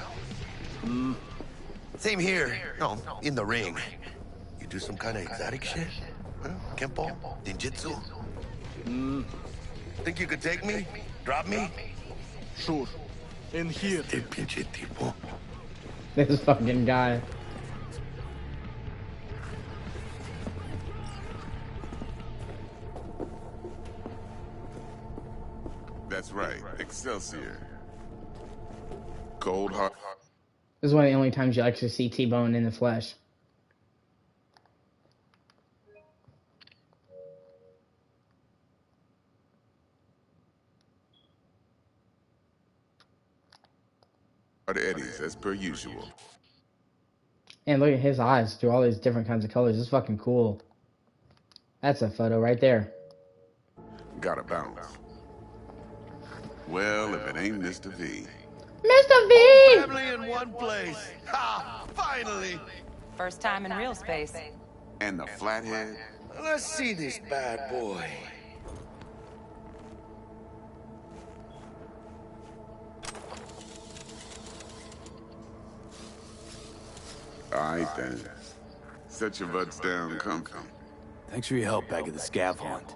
Same here. No, in the ring. You do some kind of exotic shit? Huh? Kempo? Ninjutsu? Think you could take me? Drop me?
Sure. In here.
Este pinche tipo.
This fucking guy.
That's right, Excelsior. Cold heart.
This is one of the only times you actually see T-Bone in the flesh.
Eddies, as per usual.
And look at his eyes through all these different kinds of colors. It's fucking cool. That's a photo right there.
Gotta bounce. Well, if it ain't Mr. V.
Mr. V!
Family in one place. Ha! Finally!
First time in real space.
And the flathead.
Let's see this bad boy.
Alright then. Set your butts down comfy.
Thanks for your help back at the scav hunt.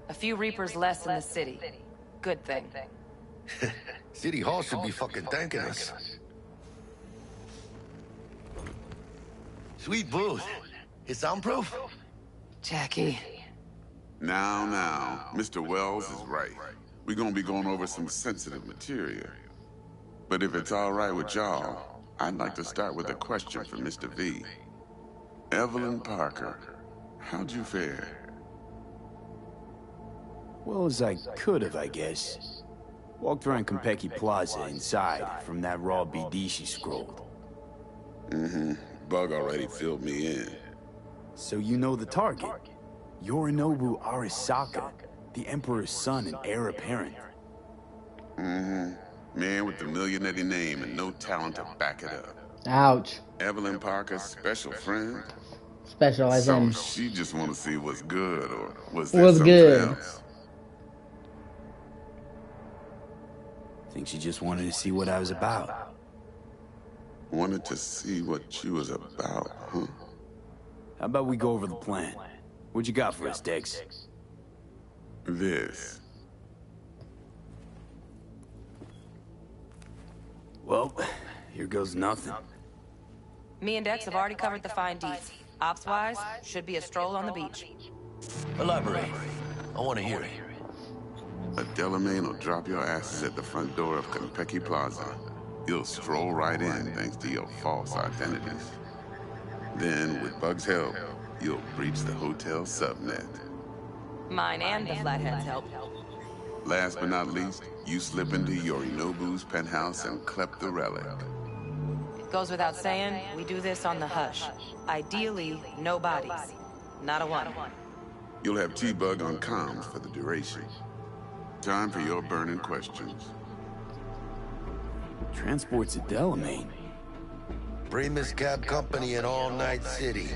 A few Reapers less in the city. Good thing.
City Hall should be fucking thanking us. Sweet booth. It's soundproof?
Jackie.
Now, Mr. Wells is right. We're gonna be going over some sensitive material. But if it's alright with y'all, I'd like to start with a question for Mr. V. Evelyn Parker, how'd you fare?
Well as I could have, I guess. Walked around Konpeki Plaza inside from that raw BD she scrolled.
Bug already filled me in.
So you know the target. Yorinobu Arasaka, the Emperor's son and heir apparent.
Man with the millionaire name and no talent to back it up.
Ouch.
Evelyn Parker's special friend?
Special as
So
in...
she just want to see what's good, or was
there
something
good?
Else?
Think she just wanted to see what I was about.
Wanted to see what you was about, huh?
How about we go over the plan? What you got for us, Dex?
This.
Well, here goes nothing.
Me and Dex have already covered the fine deets. Ops-wise, should be a stroll on the beach.
Elaborate. I want to hear it.
A Delamain will drop your asses at the front door of Konpeki Plaza. You'll stroll right in thanks to your false identities. Then, with Bug's help, you'll breach the hotel subnet.
Mine and the Flathead's help.
Last but not least, you slip into Yorinobu's penthouse and clep the relic.
Goes without saying, we do this on the hush. Ideally, no bodies. Not a one.
You'll have T-Bug on comms for the duration. Time for your burning questions.
Transport's a Delamain.
Primus Cab Company in All Night City.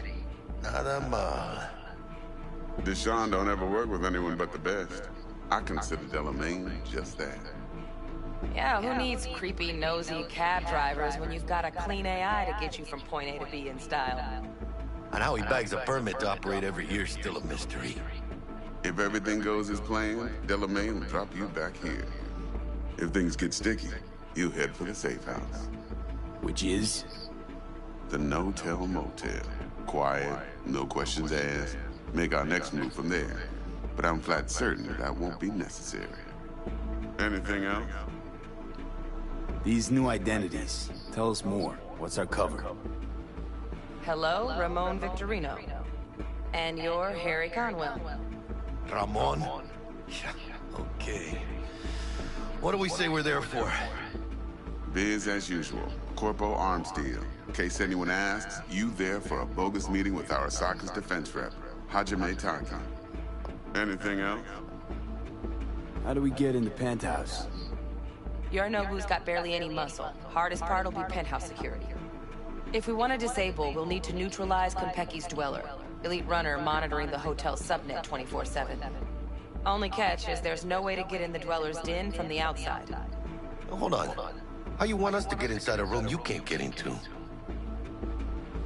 Nada mal.
Deshaun don't ever work with anyone but the best. I consider Delamain just that.
Yeah, who needs creepy, nosy cab drivers when you've got a clean AI to get you from point A to B in style?
And how he bags a permit to operate every year's still a mystery.
If everything goes as planned, Delamain will drop you back here. If things get sticky, you head for the safe house.
Which is?
The no-tell motel. Quiet, no questions asked. Make our next move from there. But I'm flat certain that won't be necessary. Anything else?
These new identities. Tell us more. What's our cover?
Hello, Ramon Victorino. And you're Harry Conwell.
Ramon? Okay. What do we say we're there for?
Biz as usual. Corpo arms deal. In case anyone asks, you there for a bogus meeting with Arasaka's defense rep, Hajime Taki. Anything else?
How do we get in the penthouse?
Yorinobu's got barely any muscle. Hardest part will be penthouse security. If we want to disable, we'll need to neutralize Konpeki's dweller. Elite runner monitoring the hotel subnet 24/7. Only catch is there's no way to get in the dweller's den from the outside.
Hold on. How you want us to get inside a room you can't get into?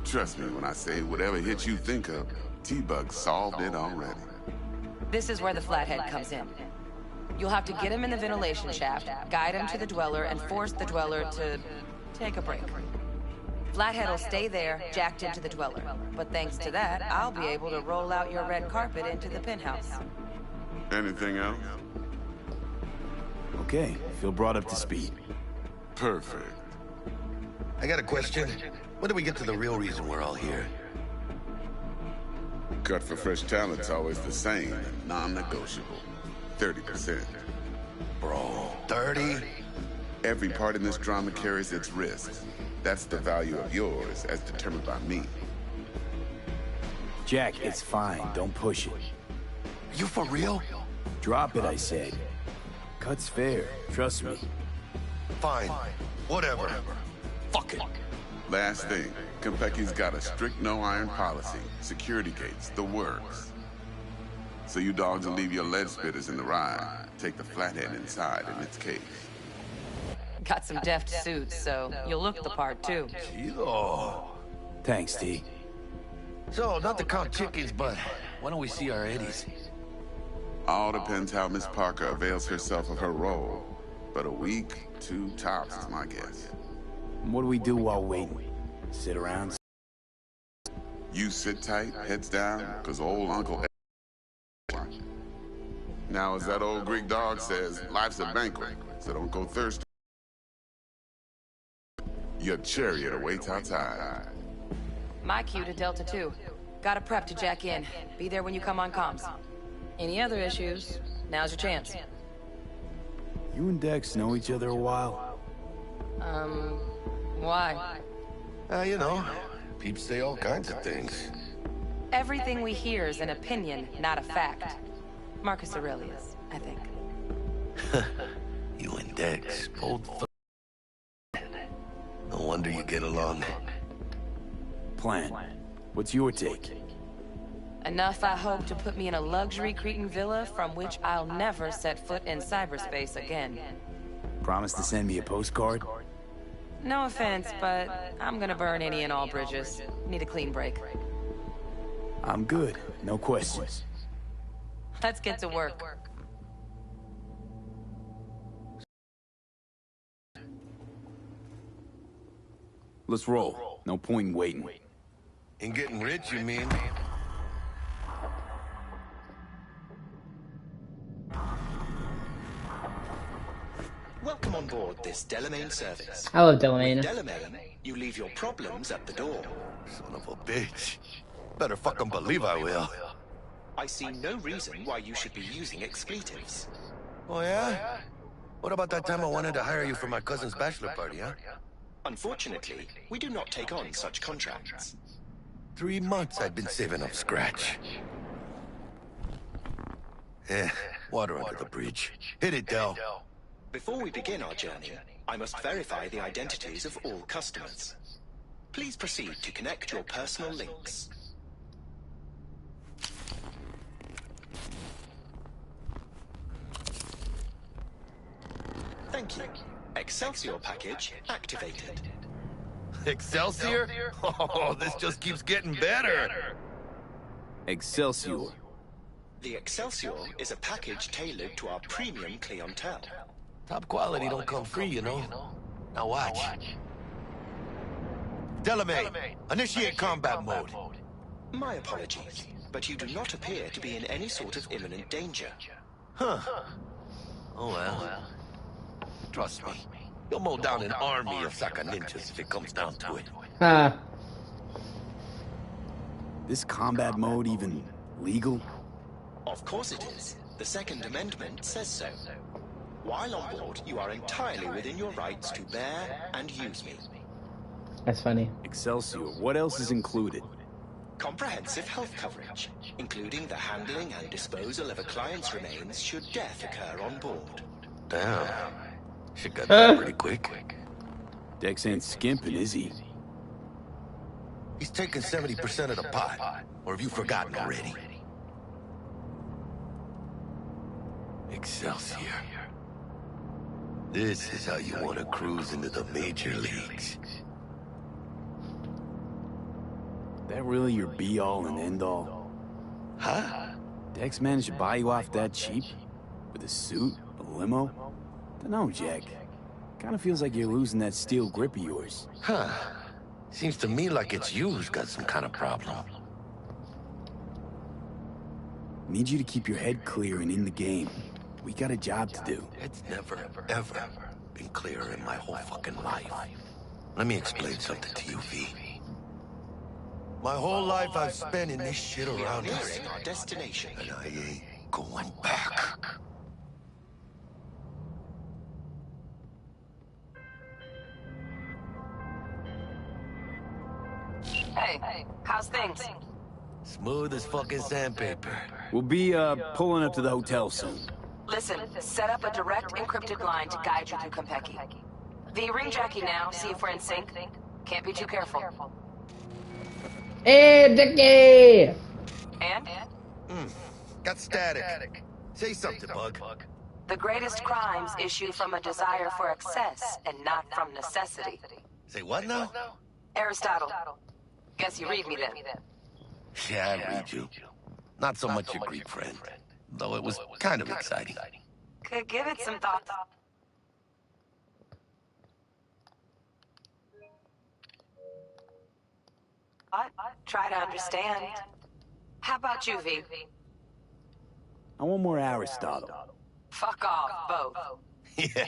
Trust me when I say whatever hit you think of, T-Bug solved it already.
This is where the flathead comes in. You'll have to get him in the ventilation shaft, guide him to the dweller, and force the dweller to take a break. Flathead will stay there, jacked into the dweller. But thanks to that, I'll be able to roll out your red carpet into the penthouse.
Anything else?
Okay, feel brought up to speed.
Perfect.
I got a question. When do we get to the real reason we're all here?
Cut for fresh talent's always the same, non-negotiable. 30%.
Bro, 30?
Every part in this drama carries its risks. That's the value of yours, as determined by me.
Jack, it's fine. Don't push it.
You for real?
Drop it, I said. Cut's fair. Trust me.
Fine. Whatever. Fuck it.
Last thing, Konpeki's got a strict no-iron policy. Security gates, the works. So you dogs will leave your lead spitters in the ride. Take the flathead inside in its case.
Got some deft suits, so you'll look the part, too.
Chido.
Thanks, T.
So, not to count chickens, but why don't we see our Eddies?
All depends how Miss Parker avails herself of her role. But a week, 2 tops is my guess.
What do we do while waiting? Sit around?
You sit tight, heads down, cause old Uncle Ed. Now, as that old Greek dog says, life's a banquet, so don't go thirsty. Your chariot awaits outside.
My cue to Delta 2. Gotta prep to jack in. Be there when you come on comms. Any other issues, now's your chance.
You and Dex know each other a while?
Why?
You know, peeps say all kinds of things.
Everything we hear is an opinion, not a fact. Marcus Aurelius, I think.
You and Dex, old no wonder you get along.
Plan. What's your take?
Enough, I hope, to put me in a luxury Cretan villa from which I'll never set foot in cyberspace again.
Promise to send me a postcard?
No offense, but I'm gonna burn any and all bridges. Need a clean break.
I'm good. No questions.
Let's get to work.
Let's roll. No point in waiting.
In getting rich, you mean?
Welcome on board this Delamain service.
I love Delamain.
With Delamain, you leave your problems at the door.
Son of a bitch. Better fucking believe I will.
I see no reason why you should be using expletives.
Oh, yeah? What about that time I wanted to hire you for my cousin's bachelor party, huh?
Unfortunately, we do not take on such contracts.
3 months I'd been saving up scratch. Water under the bridge. Hit it, Del.
Before we begin our journey, I must verify the identities of all customers. Please proceed to connect your personal links. Thank you. Excelsior package activated.
Excelsior? Oh, this just keeps getting better.
Excelsior.
The Excelsior is a package tailored to our premium clientele.
Top quality don't come free, you know. Now watch. Delamain, initiate combat mode.
My apologies, but you do not appear to be in any sort of imminent danger.
Huh. Oh well. Trust me, you'll mow down an army of Saka ninjas if it comes down to it.
This combat mode even legal?
Of course it is. The Second Amendment says so. While on board, you are entirely within your rights to bear and use me.
That's funny.
Excelsior, what else is included?
Comprehensive health coverage, including the handling and disposal of a client's remains should death occur on board.
Damn. Shit got done pretty quick.
Dex ain't skimping, is he?
He's taking 70% of the pot. Or have you forgotten already? Excelsior. This is how you want to cruise into the major leagues.
That really your be-all and end-all?
Huh?
Dex managed to buy you off that cheap? With a suit? A limo? Dunno, Jack. Kinda feels like you're losing that steel grip of yours.
Huh. Seems to me like it's you who's got some kind of problem.
Need you to keep your head clear and in the game. We got a job to do.
It's never, ever been clearer in my whole fucking life. Let me explain something to you, V. My whole life I've spent in this shit around us.
Nearing our destination.
And I ain't going back.
Hey, how's things?
Smooth as fucking sandpaper.
We'll be, pulling up to the hotel soon.
Listen, set up a direct encrypted line to guide you through Konpeki. V, ring Jackie now, see if we're in sync. Can't be too careful.
Hey, Dickie!
And?
Got static. Say something, Bug.
The greatest crimes issue from a desire for excess and not from necessity.
Say what now?
Aristotle. Guess you read me then.
Yeah, I read you. Not so much your Greek friend, though it was kind of exciting.
Could give it some thought. What? Try to understand. How about you, V?
I want more Aristotle.
Fuck off, both.
Yeah.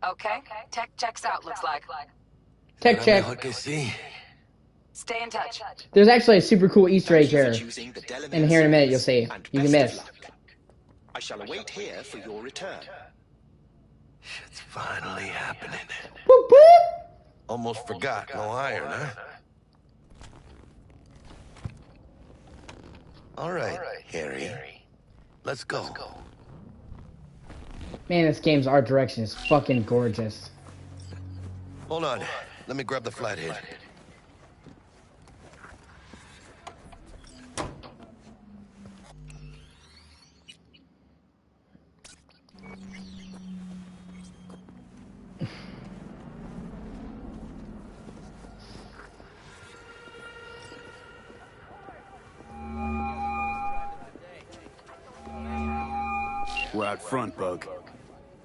Okay, tech checks out, looks like.
Tech check.
Stay in touch.
There's actually a super cool Easter egg here. And here in a minute, you'll see. You can miss.
I shall await here for your return.
Shit's finally happening.
Boop, boop.
Almost forgot, no iron, huh? All right, Harry. Let's go.
Man, this game's art direction is fucking gorgeous.
Hold on. Let me grab the flathead.
We're out front, Bug.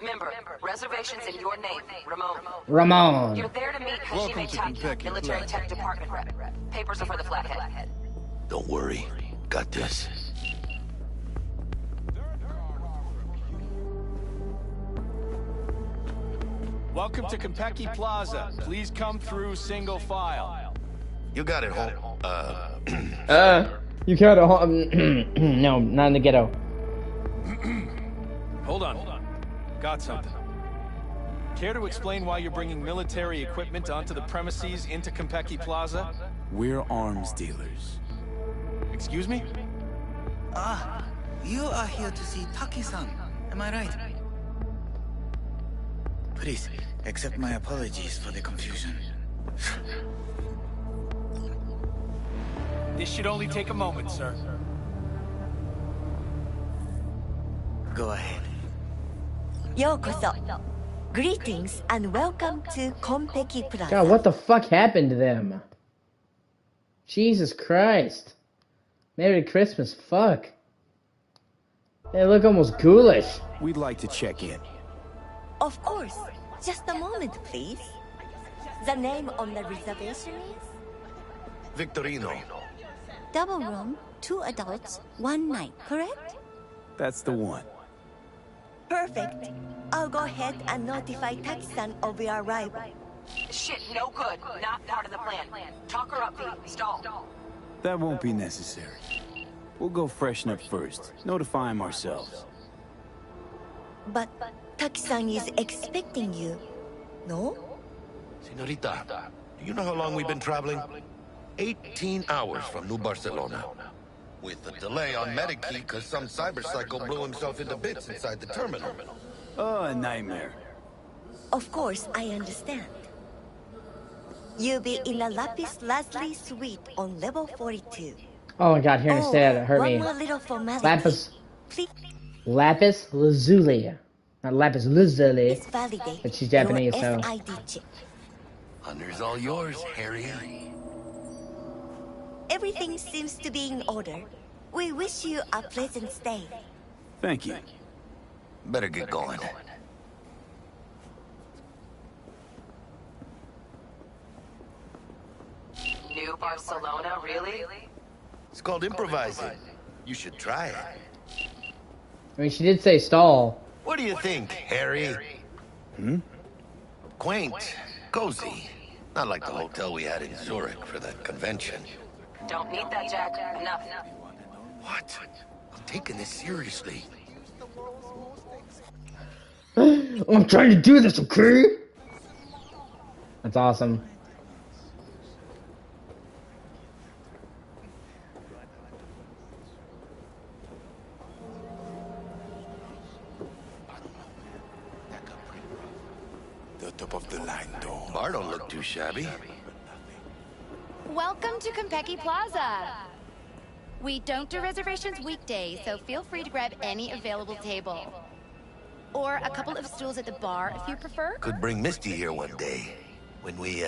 Remember, reservations in your name, Ramon.
Ramon.
You're there to meet Hajime Taki, military tech department rep. Papers are for the flathead.
Don't worry. Got this.
Welcome to Konpeki Plaza. Please come through single file.
You got it, home.
You got a no, not in the ghetto.
Hold on. Got something. Care to explain why you're bringing military equipment onto the premises into Konpeki Plaza?
We're arms dealers.
Excuse me?
You are here to see Taki-san. Am I right? Please, accept my apologies for the confusion.
This should only take a moment, sir.
Go ahead.
Yokoso. Greetings and welcome to Konpeki Plaza.
God, what the fuck happened to them? Jesus Christ. Merry Christmas, fuck. They look almost ghoulish.
We'd like to check in.
Of course. Just a moment, please. The name on the reservation is?
Victorino.
Double room, 2 adults, 1 night, correct?
That's the one.
Perfect. I'll go ahead and notify Taki-san of your arrival.
Shit, no good. Not part of the plan. Talk her up, V. Stall.
That won't be necessary. We'll go freshen up first. Notify him ourselves.
But Taki-san is expecting you, no?
Senorita, do you know how long we've been traveling? 18 hours from New Barcelona. With a delay on Medikey because some cyberpsycho blew himself into bits inside the terminal.
Oh, a nightmare.
Of course, I understand. You'll be in the Lapis Lazuli suite on level 42.
Oh my god, hearing her say that, it hurt
one
me.
more little formality.
Lapis Lazuli. Not Lapis Lazuli.
It's validate
But she's Japanese, so.
your FID chip.
Honor's all yours, Harry.
everything seems to be in order. We wish you a pleasant stay.
Thank you.
Better get going.
New Barcelona, really?
It's called improvising. You should try it.
I mean, she did say stall.
What do you think, Harry?
Hmm?
Quaint, cozy. Not like the hotel we had in Zurich for that convention.
Don't need that, Jack. Enough.
What? I'm taking this seriously.
I'm trying to do this, okay? That's awesome.
The top of the line, though. Bar don't look too shabby.
Welcome to Konpeki Plaza. We don't do reservations weekdays, so feel free to grab any available table. Or a couple of stools at the bar if you prefer.
Could bring Misty here one day when we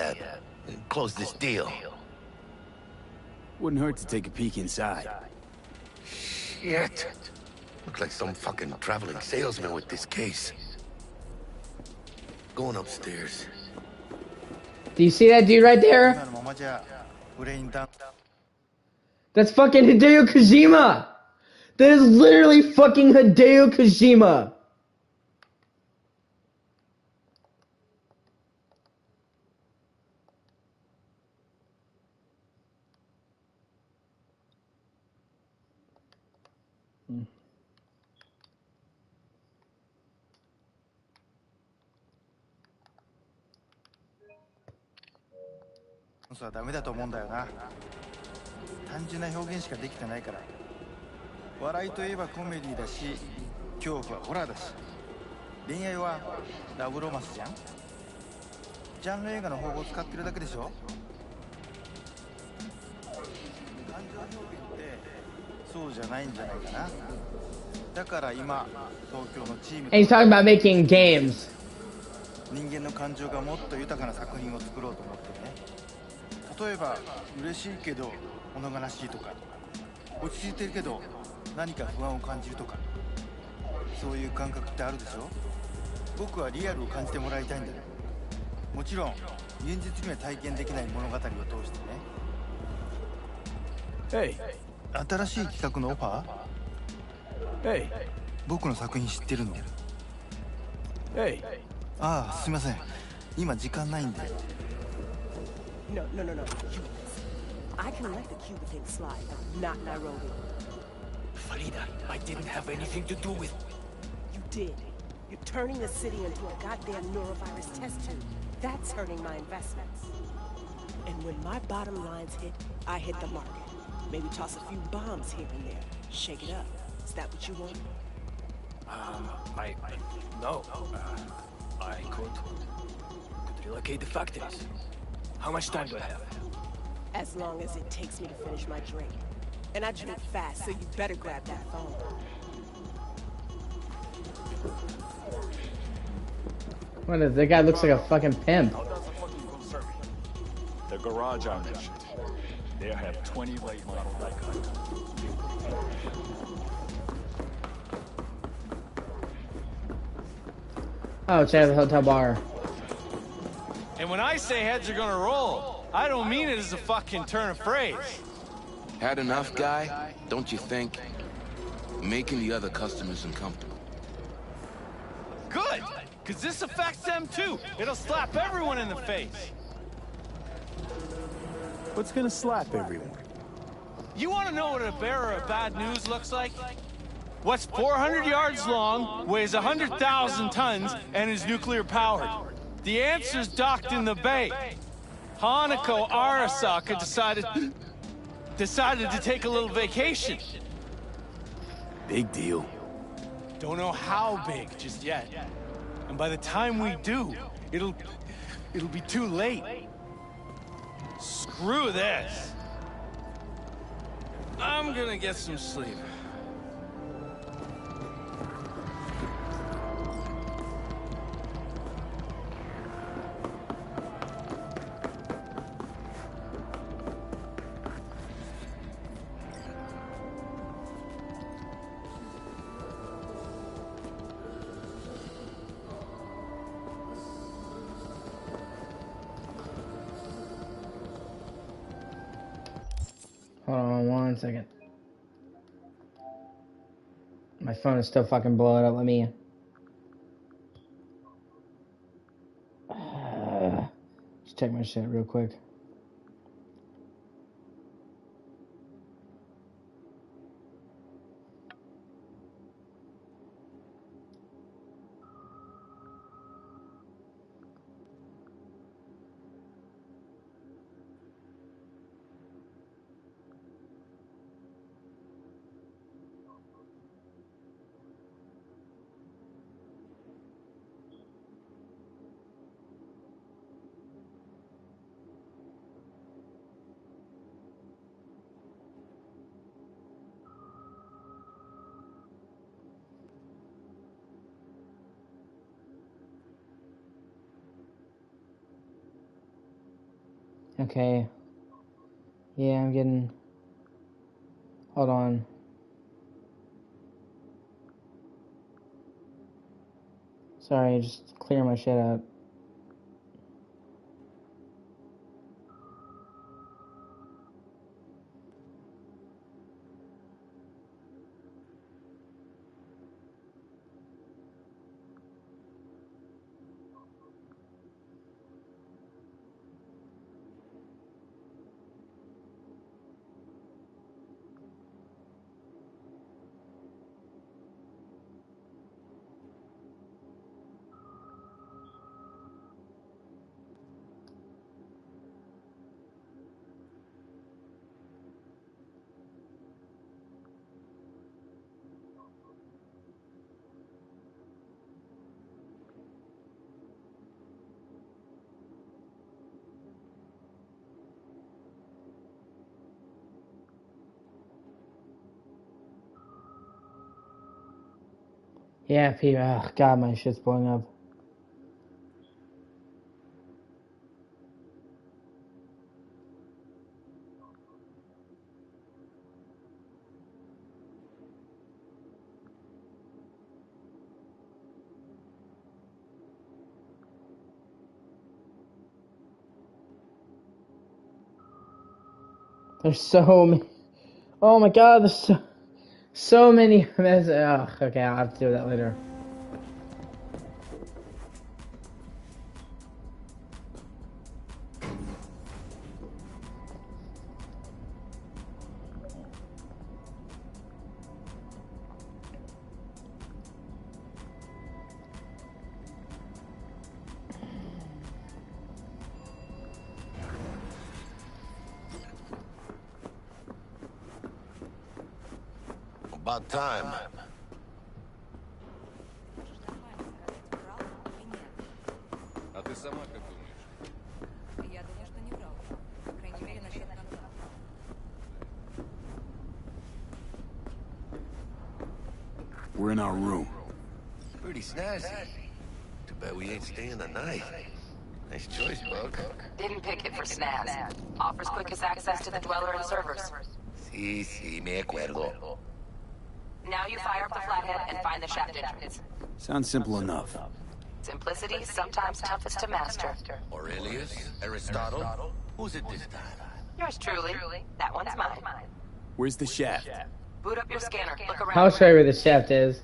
close this deal.
Wouldn't hurt to take a peek inside.
Shit. Look like some fucking traveling salesman with this case. Going upstairs.
Do you see that dude right there? That's fucking Hideo Kojima! That is literally fucking Hideo Kojima!
ダメだと思うんだよな。単純な表現しかできてないから。笑いといえばコメディだし、恐怖はホラーだし、恋愛はラブロマンスじゃん。ジャンル映画の方法を使ってるだけでしょ。感情表現ってそうじゃないんじゃないかな。だから今東京のチーム
And he's talking about making games.
人間の感情がもっと豊かな作品を作ろうと思ってね。例えば嬉しいけど物悲しいとか、落ち着いてるけど何か不安を感じるとか、そういう感覚ってあるでしょ。僕はリアルを感じてもらいたいんだよ。もちろん現実には体験できない物語を通してね。新しい企画のオファー？僕の作品知ってるの？ああ、すみません。今時間ないんで。
No. I can let the Cuba thing slide, not Nairobi.
Farida, I didn't have anything to do with...
You did. You're turning the city into a goddamn neurovirus test tube. That's hurting my investments. And when my bottom lines hit, I hit the market. Maybe toss a few bombs here and there. Shake it up. Is that what you want?
No. I could relocate the factories. How much time do I have?
As long as it takes me to finish my drink. And I drink fast, so you better grab that phone.
What is that guy looks like a fucking pimp.
The garage I mentioned. They have 20 late model diecast.
Oh, check out the hotel bar.
And when I say heads are gonna roll, I don't mean it as a fucking turn of phrase.
Had enough, guy? Don't you think? Making the other customers uncomfortable.
Good! Because this affects them too. It'll slap everyone in the face.
What's gonna slap everyone?
You want to know what a bearer of bad news looks like? What's 400 yards long, weighs 100,000 tons, and is nuclear powered? The answer's docked in the bay. Hanako Arasaka decided to take a little vacation.
Big deal.
Don't know how big just yet. And by the time we do, it'll be too late. Screw this. I'm gonna get some sleep.
1 second. My phone is still fucking blowing up. Let me... just check my shit real quick. Okay. Yeah, I'm getting... Hold on. Sorry, just clear my shit out. Yeah, people. Oh, God, my shit's blowing up. There's so many. Oh my God, there's so many messages. Oh, okay, I'll have to do that later.
About time.
А ты сама как думаешь? Я думаю, что не врал. По крайней мере, насчет конца.
We're in our room.
Pretty snazzy. Too bad we ain't staying the night. Nice choice, Bug.
Didn't pick it for snaz. Offers quickest access to the Dweller and servers.
Sí, me acuerdo.
Now you fire up the flathead and find the shaft entrance.
Sounds simple enough.
Simplicity, sometimes toughest to master.
Aurelius? Aristotle? Who's it this time?
Yours truly. That one's mine.
Where's the shaft?
Boot up your scanner. Look around.
I'll show you where the shaft is.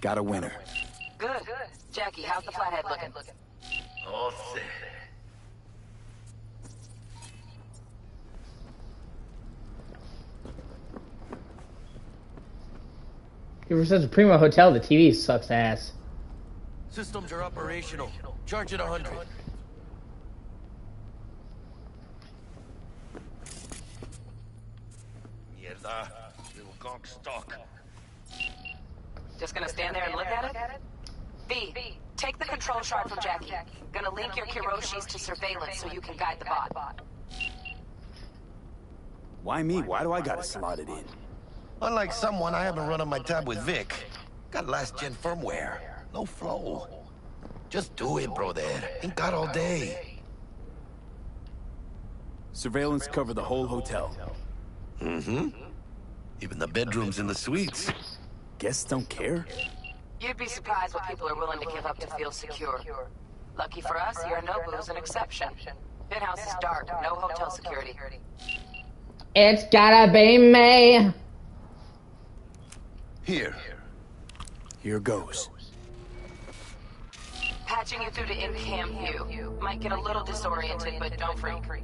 Got a winner.
Good. Jackie, how's the flathead looking?
O.C.G.
For such a primo hotel, the TV sucks ass.
Systems are operational. Charge it 100. Mierda. Little gonk stock.
Just gonna stand there and look at it? V, take the control shard from Jackie. Gonna link your Kiroshis to surveillance so you can guide the bot.
Why me? Why do I gotta slot it in?
Unlike someone, I haven't run on my tab with Vic. Got last-gen firmware. No flow. Just do it, brother. Ain't got all day.
Surveillance cover the whole hotel.
Mm-hmm. Even the bedrooms and the suites.
Guests don't care?
You'd be surprised what people are willing to give up to feel secure. Lucky for us, Yorinobu's an exception. Penthouse is dark, no hotel security.
It's gotta be me.
Here goes.
Patching you through to in-cam view. Might get a little disoriented, but don't freak.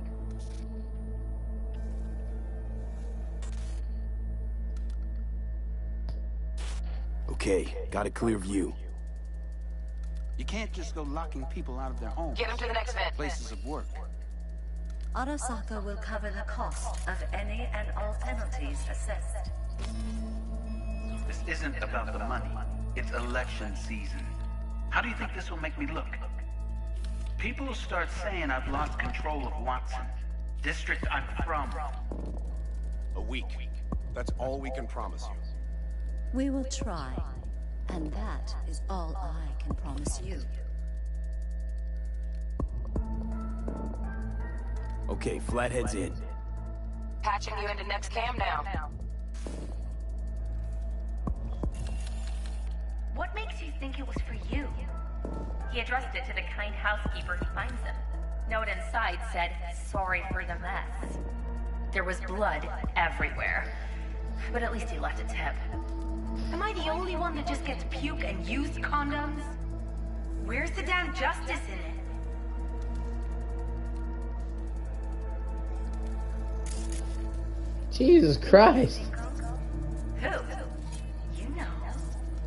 Okay, got a clear view.
You can't just go locking people out of their homes.
Get them to the next vent.
Places of work.
Arasaka will cover the cost of any and all penalties assessed.
This isn't about the money. It's election season. How do you think this will make me look? People will start saying I've lost control of Watson, district I'm from.
A week. That's all we can promise you.
We will try, and that is all I can promise you.
Okay, Flathead's in.
Patching you into next cam now.
What makes you think it was for you? He addressed it to the kind housekeeper who finds him. Note inside said, "Sorry for the mess." There was blood everywhere. But at least he left a tip. Am I the only one that just gets puke and used condoms? Where's the damn justice in it?
Jesus Christ.
Who? You know.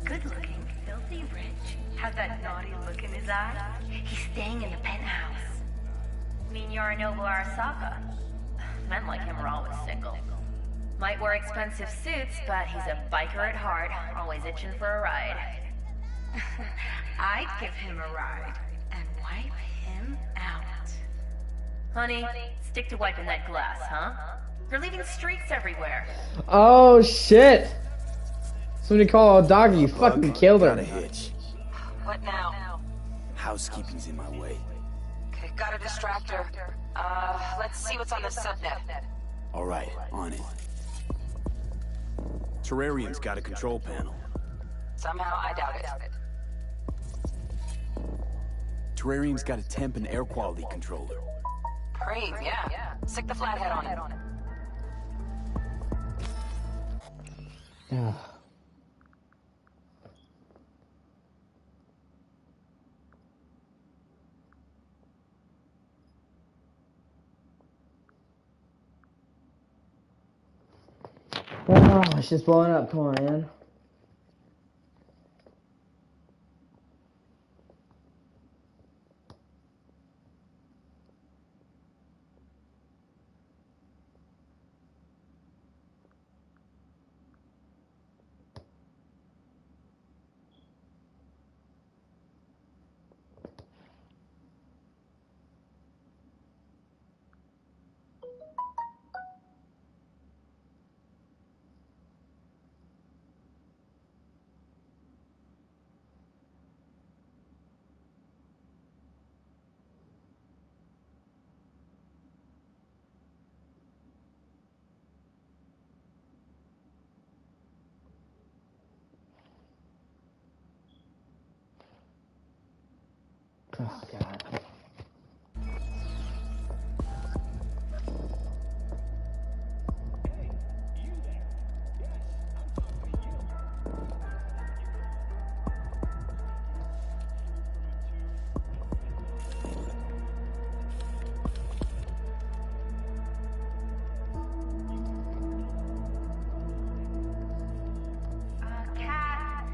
Good looking, filthy rich. Has that naughty look in his eye. He's staying in the penthouse. Mean Yorinobu Arasaka? Men like him are always single. Might wear expensive suits, but he's a biker at heart, always itching for a ride. I'd give him a ride and wipe him out. Honey, stick to wiping that glass, huh? You're leaving streaks everywhere.
Oh shit! Somebody call a doctor, you fucking killed her.
Got a hitch.
What now?
Housekeeping's in my way.
Okay, gotta distract her. Let's see what's on the subnet.
Alright, on it. Terrarium's got a control panel.
Somehow I doubt it.
Terrarium's got a temp and air quality controller.
Preem, yeah. Stick the flathead on it.
Oh, it's just blowing up. Come on, man. Oh, God.
Cat.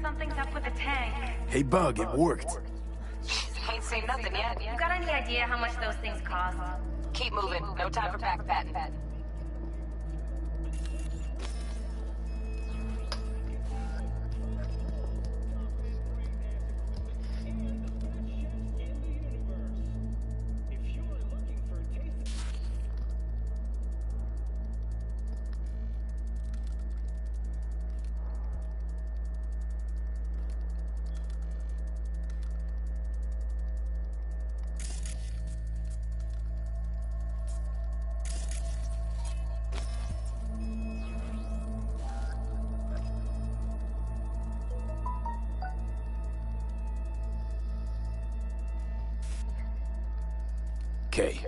Something's up with the tank.
Hey, Bug, it worked.
Ain't seen nothing yet.
You got any idea how much those things cost?
Keep moving. No time for backpatting.
Okay.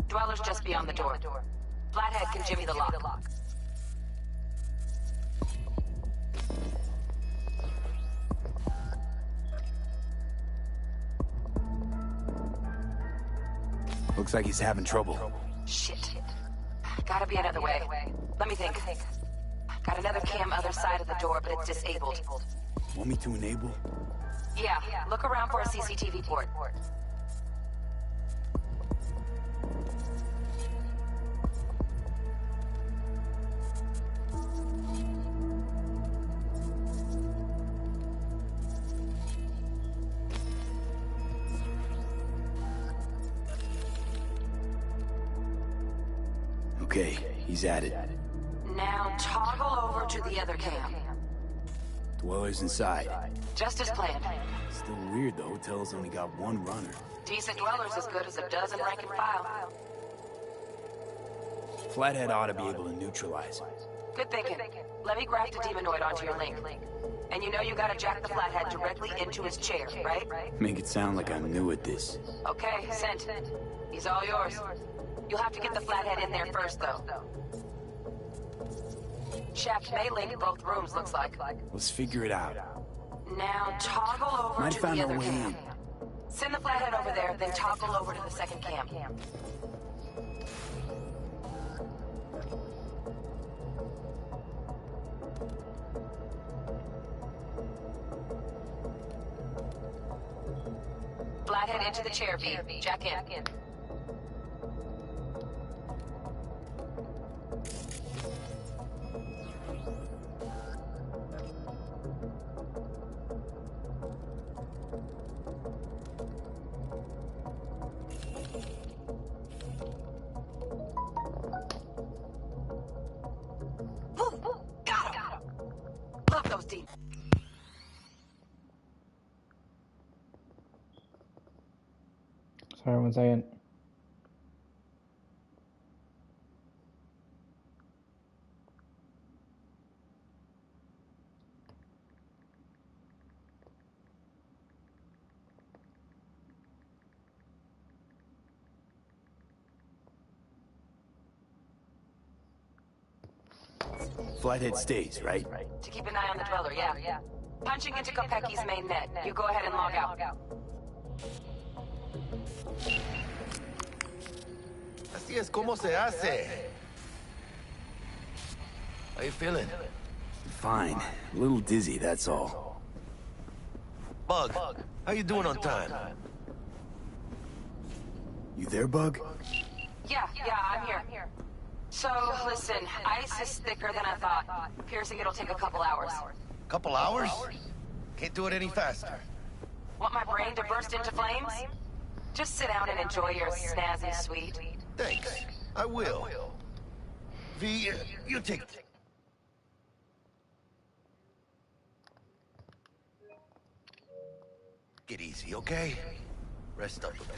Dweller's just beyond the door. Flathead can jimmy the lock.
Looks like he's having trouble.
Shit. Gotta be another way. Let me think. Got another cam other side of the door, but it's disabled.
Want me to enable?
Yeah, look around for a CCTV port.
Okay, he's at it.
Now toggle over to the other cam.
Dweller's inside.
Just as planned.
Still weird, the hotel's only got one runner.
Decent Dweller's as good as a dozen rank and file.
Flathead ought to be able to neutralize him.
Good thinking. Let me graft a demonoid onto your link. And you know you gotta jack the Flathead directly into his chair, right?
Make it sound like I'm new at this.
Okay, sent. He's all yours. You'll have to get the Flathead in there first, though. Shaft may link both rooms, looks like.
Let's figure it out.
Now toggle over
Might
to
find
the
our
other
way
cam.
in.
Send the Flathead over there, then toggle over to the second cam. Flathead into the chair, V. Jack in. Got him. Love those demons.
Sorry, 1 second.
Flathead stays, right?
To keep an eye on the Dweller, yeah. Punching into Kopecki's main net. You go ahead and log out.
Así es como se hace. How you feeling?
Fine. A little dizzy, that's all.
Bug, how you doing on time?
You there, Bug?
Yeah, I'm here. So, listen, ice is thicker than I thought. Piercing it'll take a couple hours.
Couple hours? Can't do it any faster.
Want my brain to burst into flames? Just sit down and enjoy your snazzy sweet.
Thanks. I will. V, you take... Get easy, okay? Rest up a bit.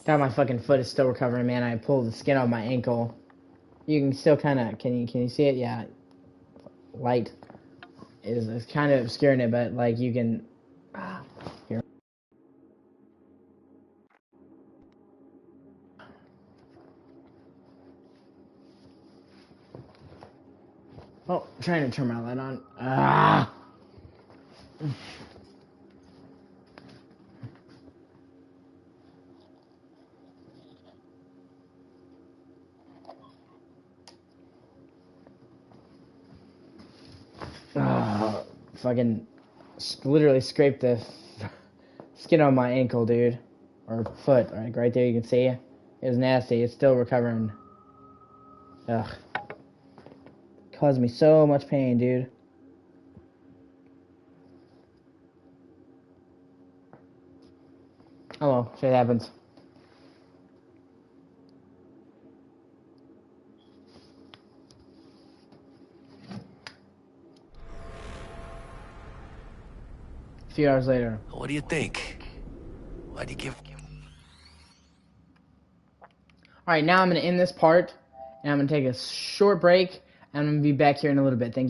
God, my fucking foot is still recovering, man. I pulled the skin off my ankle. You can still kind of, can you see it? Yeah. Light is kind of obscuring it, but like you can, here. Oh, I'm trying to turn my light on. Fucking literally scraped the skin on my ankle, dude. Or foot. Like right there, you can see. It was nasty. It's still recovering. Ugh. Caused me so much pain, dude. Oh well, shit happens. A few hours later.
What do you think? Why'd you give...
Alright, now I'm going to end this part, And I'm going to take a short break, and I'm going to be back here in a little bit. Thank you.